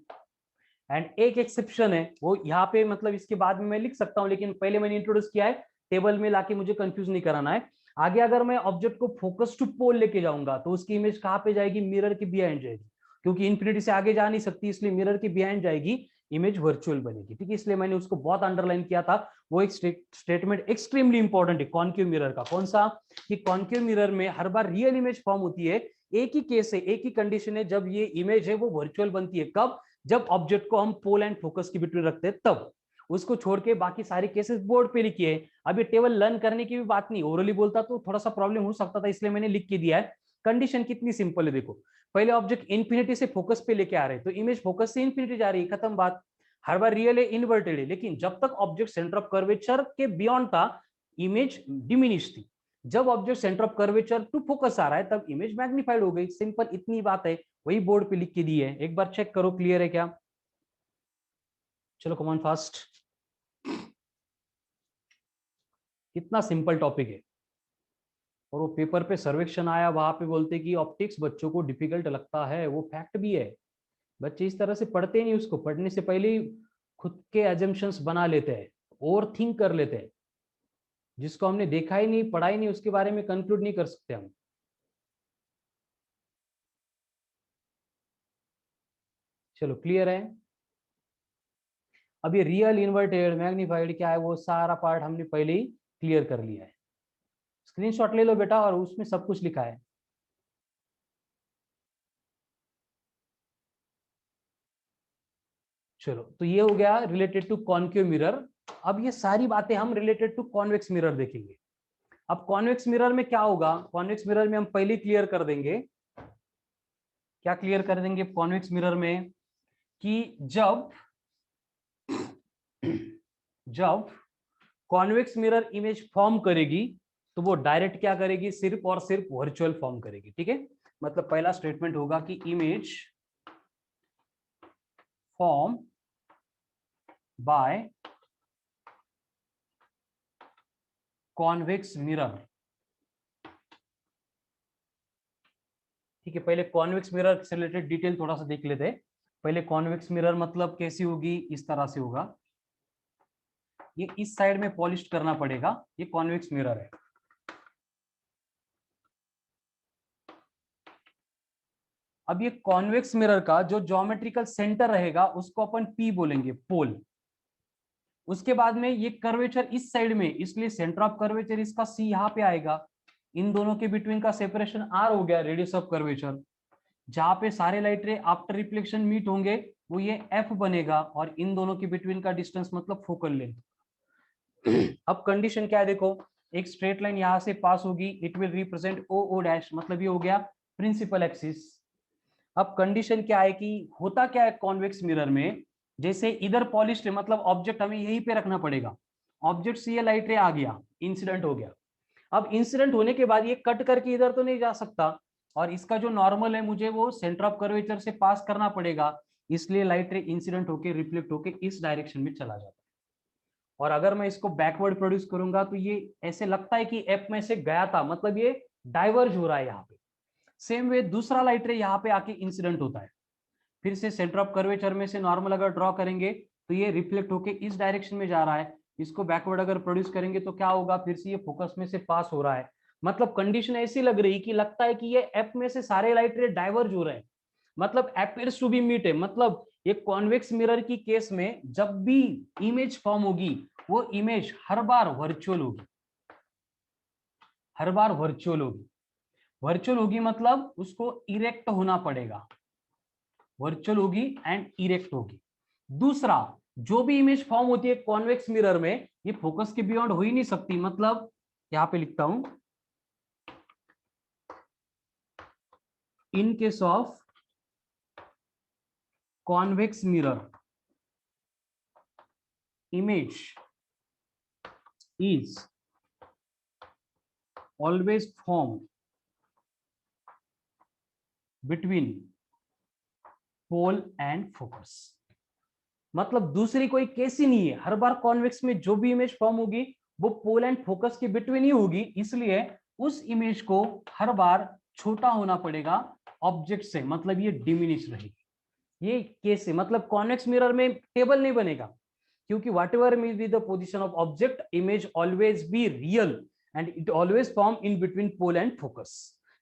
एंड एक एक्सेप्शन है वो यहाँ पे, मतलब इसके बाद में मैं लिख सकता हूँ लेकिन पहले मैंने इंट्रोड्यूस किया है, टेबल में लाके मुझे कंफ्यूज नहीं कराना है। आगे अगर मैं ऑब्जेक्ट को फोकस टू पोल लेके जाऊंगा तो उसकी इमेज कहाँ पे जाएगी, मिरर के बिहाइंड जाएगी, क्योंकि इन्फिनिटी से आगे जा नहीं सकती, इसलिए मिरर के बिहाइंड जाएगी, इमेज वर्चुअल बनेगी। ठीक है, इसलिए मैंने उसको बहुत अंडरलाइन किया था। वो एक स्टेटमेंट एक्सट्रीमली इंपॉर्टेंट है कॉन्केव मिरर का। कौन सा, कि कॉन्केव मिरर में हर बार रियल इमेज फॉर्म होती है। एक ही केस है, एक ही कंडीशन है, जब ये इमेज है वो वर्चुअल बनती है, कब, जब ऑब्जेक्ट को हम पोल एंड फोकस की बिटवीन रखते हैं तब। उसको छोड़ के बाकी सारे केसेस बोर्ड पे लिखिए। अब ये टेबल लर्न करने की भी बात नहीं, ओरली बोलता तो थोड़ा सा प्रॉब्लम हो सकता था, इसलिए मैंने लिख के दिया है। कंडीशन कितनी सिंपल है, देखो पहले ऑब्जेक्ट इन्फिनिटी से फोकस पे लेके आ रहे हैं तो इमेज फोकस से इन्फिनिटी जा रही है, खत्म बात। हर बार रियल है, इन्वर्टेड है, लेकिन जब तक ऑब्जेक्ट सेंटर ऑफ कर्वेचर के बियॉन्ड था, इमेज डिमिनिश थी। जब object centre of curvature to focus आ रहा है तब इमेज मैग्नीफाइड हो गई, सिंपल इतनी बात है। वही बोर्ड पे लिख के दी है, एक बार चेक करो क्लियर है क्या। चलो कमान फास्ट, कितना सिंपल टॉपिक है। और वो पेपर पे सर्वेक्षण आया, वहां पे बोलते कि ऑप्टिक्स बच्चों को डिफिकल्ट लगता है, वो फैक्ट भी है। बच्चे इस तरह से पढ़ते नहीं, उसको पढ़ने से पहले ही खुद के एजम्पशंस बना लेते हैं, ओवर थिंक कर लेते हैं। जिसको हमने देखा ही नहीं, पढ़ा ही नहीं, उसके बारे में कंक्लूड नहीं कर सकते हम। चलो क्लियर है। अब ये रियल, इन्वर्टेड, मैग्नीफाइड क्या है, वो सारा पार्ट हमने पहले ही क्लियर कर लिया है। स्क्रीनशॉट ले लो बेटा, और उसमें सब कुछ लिखा है। चलो, तो ये हो गया रिलेटेड टू कॉनकेव मिरर। अब ये सारी बातें हम रिलेटेड टू कॉन्वेक्स मिरर देखेंगे। अब कॉन्वेक्स मिरर में क्या होगा, कॉन्वेक्स मिरर में हम पहले क्लियर कर देंगे, क्या क्लियर कर देंगे कॉन्वेक्स मिरर में, कि जब जब कॉन्वेक्स मिरर इमेज फॉर्म करेगी तो वो डायरेक्ट क्या करेगी, सिर्फ और सिर्फ वर्चुअल फॉर्म करेगी। ठीक है, मतलब पहला स्टेटमेंट होगा कि image form by convex mirror. ठीक है, पहले कॉन्वेक्स मिरर से रिलेटेड डिटेल थोड़ा सा देख लेते हैं। पहले कॉन्वेक्स मिरर मतलब कैसी होगी, इस तरह से होगा, ये इस साइड में पॉलिश करना पड़ेगा, ये कॉन्वेक्स मिरर है। अब ये कॉन्वेक्स मिरर का जो ज्योमेट्रिकल सेंटर रहेगा उसको अपन पी बोलेंगे, पोल। उसके बाद में ये कर्वेचर इस साइड में, इसलिए सेंटर ऑफ कर्वेचर इसका सी यहाँ पे आएगा। इन दोनों के बिटवीन का सेपरेशन आर हो गया, रेडियस ऑफ कर्वेचर। जहां पे सारे लाइट रे आफ्टर रिफ्लेक्शन मीट होंगे वो ये एफ बनेगा, और इन दोनों के बिटवीन का डिस्टेंस मतलब फोकल लेंथ। अब कंडीशन क्या है देखो, एक स्ट्रेट लाइन यहां से पास होगी, it will represent O O dash, मतलब ये हो गया प्रिंसिपल एक्सिस। अब कंडीशन क्या है कि होता क्या है कॉन्वेक्स मिरर में, जैसे इधर पॉलिश्ड है, मतलब ऑब्जेक्ट हमें यहीं पे रखना पड़ेगा, ऑब्जेक्ट से ये लाइट रे आ गया, इंसिडेंट हो गया। अब इंसिडेंट होने के बाद ये कट करके इधर तो नहीं जा सकता, और इसका जो नॉर्मल है मुझे वो सेंटर ऑफ कर्वेचर से पास करना पड़ेगा, इसलिए लाइट रे इंसिडेंट होके रिफ्लेक्ट होके इस डायरेक्शन में चला जाता है। और अगर मैं इसको बैकवर्ड प्रोड्यूस करूंगा तो ये ऐसे लगता है कि एफ में से गया था, मतलब ये डाइवर्ज हो रहा है यहाँ पे। सेम वे दूसरा लाइट रे यहाँ पे आके इंसिडेंट होता है, फिर से सेंटर ऑफ कर्वेचर में से नॉर्मल अगर ड्रॉ करेंगे तो ये रिफ्लेक्ट होके इस डायरेक्शन में जा रहा है। इसको बैकवर्ड अगर प्रोड्यूस करेंगे तो क्या होगा, फिर से ये फोकस में से पास हो रहा है। मतलब कंडीशन ऐसी लग रही कि लगता है कि ये एफ में से सारे लाइट रे डाइवर्ज हो रहे हैं, मतलब अपीयर्स टू बी मीट है। मतलब ये कॉन्वेक्स मिरर की केस में जब भी इमेज फॉर्म होगी वो इमेज हर बार वर्चुअल होगी, हर बार वर्चुअल होगी। वर्चुअल होगी मतलब उसको इरेक्ट होना पड़ेगा, वर्चुअल होगी एंड इरेक्ट होगी। दूसरा, जो भी इमेज फॉर्म होती है कॉन्वेक्स मिरर में, ये फोकस के बियॉन्ड हो ही नहीं सकती। मतलब यहां पे लिखता हूं, in case of convex mirror image is always formed between pole and focus। मतलब दूसरी कोई केस ही नहीं है, हर बार कॉन्वेक्स में जो भी इमेज फॉर्म होगी वो पोल एंड फोकस के बिटवीन ही होगी, इसलिए उस इमेज को हर बार छोटा होना पड़ेगा ऑब्जेक्ट से, मतलब ये डिमिनिश रहेगी। ये केस है, मतलब कॉन्वेक्स मिरर में टेबल नहीं बनेगा, क्योंकि whatever may be the position of object, image always be real and it always form in between pole and focus.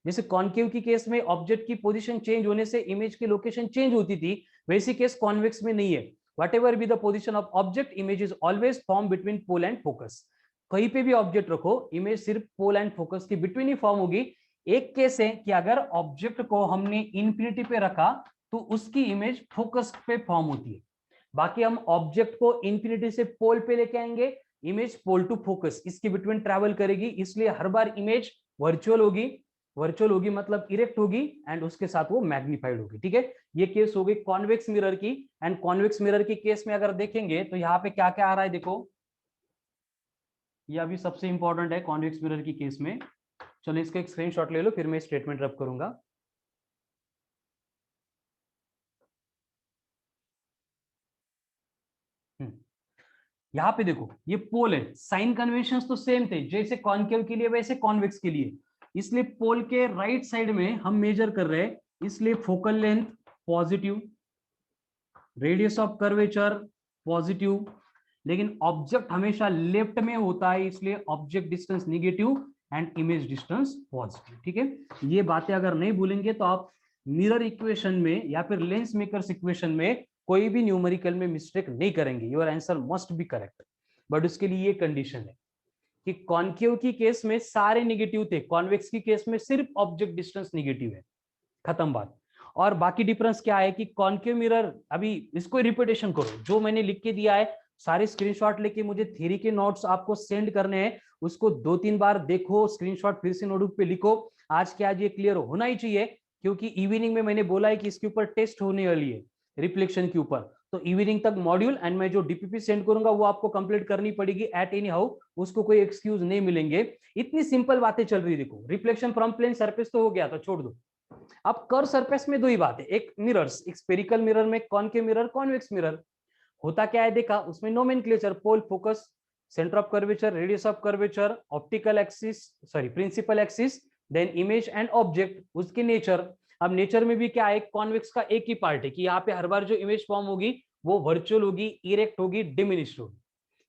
जैसे कॉन्केव की केस में ऑब्जेक्ट की पोजीशन चेंज होने से इमेज की लोकेशन चेंज होती थी, वैसी केस कॉन्वेक्स में नहीं है। whatever be the position of object, image is always formed between pole and focus। कहीं पे भी ऑब्जेक्ट रखो, इमेज सिर्फ पोल एंड फोकस के बिटवीन ही फॉर्म होगी। एक केस है कि अगर ऑब्जेक्ट को हमने इंफिनिटी पे रखा तो उसकी इमेज फोकस पे फॉर्म होती है। बाकी हम ऑब्जेक्ट को इंफिनिटी से पोल पे लेके आएंगे, इमेज पोल टू फोकस इसके बिटवीन ट्रैवल करेगी, इसलिए हर बार इमेज वर्चुअल होगी। वर्चुअल होगी मतलब इरेक्ट होगी एंड उसके साथ वो मैग्नीफाइड होगी। ठीक है, ये केस हो गई कॉन्वेक्स मिरर की। एंड कॉन्वेक्स मिरर की केस में अगर देखेंगे तो यहाँ पे क्या क्या आ रहा है देखो, ये अभी सबसे इंपॉर्टेंट है कॉन्वेक्स मिरर की केस में। चलो इसका एक स्क्रीनशॉट ले लो, फिर मैं स्टेटमेंट रब करूंगा। यहाँ पे देखो ये पोल है, साइन कन्वेंशंस तो सेम थे जैसे कॉन्केव के लिए वैसे कॉन्वेक्स के लिए, इसलिए पोल के राइट साइड में हम मेजर कर रहे हैं, इसलिए focal length positive, radius of curvature positive, लेकिन ऑब्जेक्ट हमेशा लेफ्ट में होता है इसलिए object distance negative and image distance positive. ठीक है, ये बातें अगर नहीं भूलेंगे तो आप मिरर इक्वेशन में या फिर लेंस मेकर्स इक्वेशन में कोई भी न्यूमेरिकल में मिस्टेक नहीं करेंगे, your answer must be correct. But उसके लिए ये कंडीशन है कि कॉन्केव की केस में सारे निगेटिव थे, कॉन्वेक्स की केस में सिर्फ ऑब्जेक्ट डिस्टेंस निगेटिव है, खत्म बात। और बाकी डिफरेंस क्या है कि कॉन्केव मिरर, अभी इसको रिपीटेशन करो, जो मैंने लिख के दिया है सारे स्क्रीनशॉट लेके मुझे थ्योरी के नोट्स आपको सेंड करने हैं, उसको 2-3 बार देखो, स्क्रीनशॉट फिर से नोटबुक पे लिखो। आज के आज ये क्लियर होना ही चाहिए, क्योंकि इवनिंग में मैंने बोला है कि इसके ऊपर टेस्ट होने वाली है रिफ्लेक्शन के ऊपर, तो इवनिंग तक मॉड्यूल एंड मैं जो डीपीपी सेंड करूंगा वो आपको कंप्लीट करनी पड़ेगी एट एनी हाउ, उसको कोई एक्सक्यूज नहीं मिलेंगे। इतनी सिंपल बातें चल रही, देखो रिफ्लेक्शन फ्रॉम प्लेन सरफेस तो हो गया, तो छोड़ दो। अब कर्व सरफेस में दो ही बात है, एक मिरर्स, एक स्फेरिकल मिरर में कॉनकेव मिरर, कॉन्वेक्स मिरर। होता क्या है देखा, उसमें nomenclature, pole, focus, centre of curvature, radius of curvature, optical axis, sorry principal axis, then image and object, उसके नेचर। अब नेचर में भी क्या है, कॉन्वेक्स का एक ही पार्ट है कि यहाँ पे हर बार जो इमेज फॉर्म होगी वो वर्चुअल होगी, इरेक्ट होगी, डिमिनिश्ड होगी,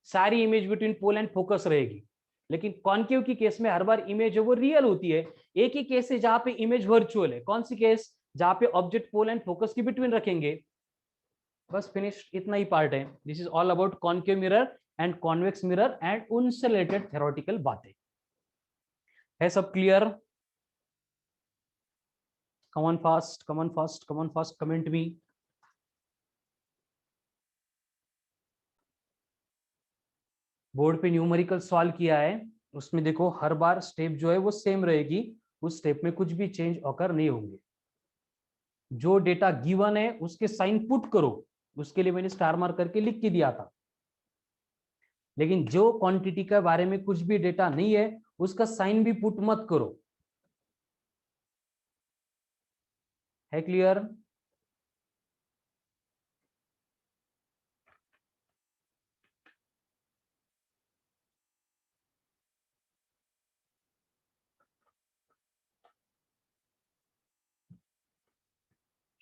सारी image between pole and focus रहेगी। लेकिन कॉन्केव की केस में हर बार इमेज है वो रियल होती है। एक ही केस है जहां पे इमेज वर्चुअल है, कौन सी केस, जहां पे ऑब्जेक्ट पोल एंड फोकस की बिटवीन रखेंगे। बस फिनिश, इतना ही पार्ट है। This is all about concave mirror and convex mirror and उनसे रिलेटेड थ्योरेटिकल बातें है। सब clear? Come on fast, come on fast, come on fast, comment me. Board पे न्यूमेरिकल सॉल्व किया है, उसमें देखो हर बार स्टेप जो है वो सेम रहेगी, उस स्टेप में कुछ भी चेंज ऑकर नहीं होंगे। जो डेटा गिवन है उसके साइन पुट करो, उसके लिए मैंने स्टार मार्क करके लिख के दिया था। लेकिन जो क्वांटिटी के बारे में कुछ भी डेटा नहीं है उसका साइन भी पुट मत करो। है क्लियर?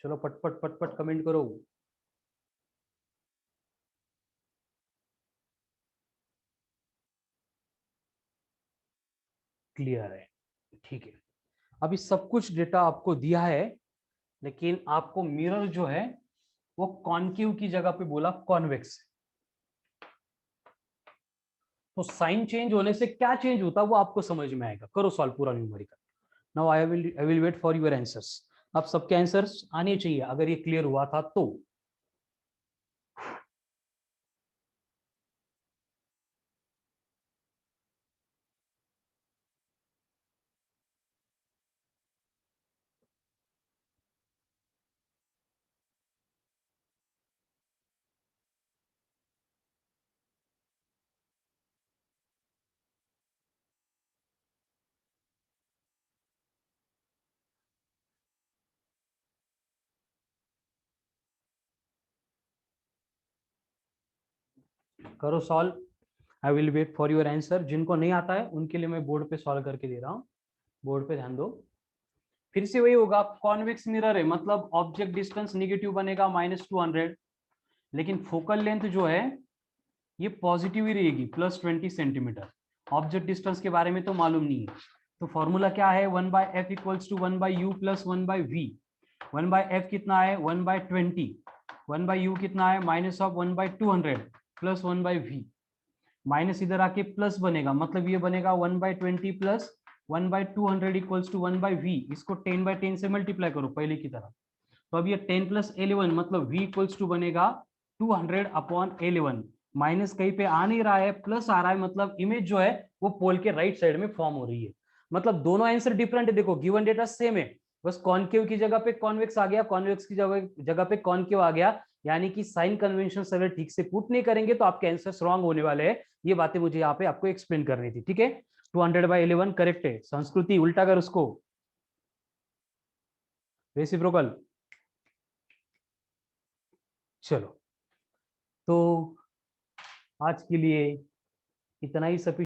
चलो पटपट पटपट कमेंट करो। क्लियर है, ठीक है। अभी सब कुछ डेटा आपको दिया है, लेकिन आपको मिरर जो है वो कॉन्केव की जगह पे बोला कॉन्वेक्स, तो साइन चेंज होने से क्या चेंज होता है वो आपको समझ में आएगा। करो सॉल्व पूरा numerical. Now I will wait for your answers. अब सबके आंसर्स आने चाहिए अगर ये क्लियर हुआ था तो। करो solve, I will wait for your answer. जिनको नहीं आता है उनके लिए मैं बोर्ड पे सॉल्व करके दे रहा हूँ, बोर्ड पे ध्यान दो। फिर से वही होगा, कॉन्वेक्स मिरर है मतलब ऑब्जेक्ट डिस्टेंस निगेटिव बनेगा -200, लेकिन फोकल लेंथ जो है ये पॉजिटिव ही रहेगी +20 सेंटीमीटर। ऑब्जेक्ट डिस्टेंस के बारे में तो मालूम नहीं है, तो फॉर्मूला क्या है, 1/f equals to 1/u plus 1/v। 1/f कितना है 1/20, 1/u कितना है -1/200 प्लस 1/v। माइनस इधर आके प्लस बनेगा, मतलब ये बनेगा 1/20 प्लस 1/200 इक्वल्स टू 1/v। इसको 10/10 से मल्टीप्लाई करो पहले की तरह, तो अब ये 10 + 11 मतलब v इक्वल्स टू बनेगा 200/11। माइनस कहीं पे आ नहीं रहा है, प्लस आ रहा है, मतलब इमेज जो है वो पोल के राइट साइड में फॉर्म हो रही है। मतलब दोनों आंसर डिफरेंट है, देखो गिवन डेटा सेम है, बस कॉन्केव की जगह पे कॉन्वेक्स आ गया, कॉन्वेक्स की जगह जगह पे कॉन्केव आ गया। यानी कि साइन कन्वेंशन अगर ठीक से पुट नहीं करेंगे तो आपके आंसर रॉन्ग होने वाले हैं। ये बातें मुझे यहाँ पे आपको एक्सप्लेन करनी थी, ठीक है। 200/11 करेक्ट है। संस्कृति उल्टा कर उसको, रेसिप्रोकल। चलो, तो आज के लिए इतना ही सफिशिएंट।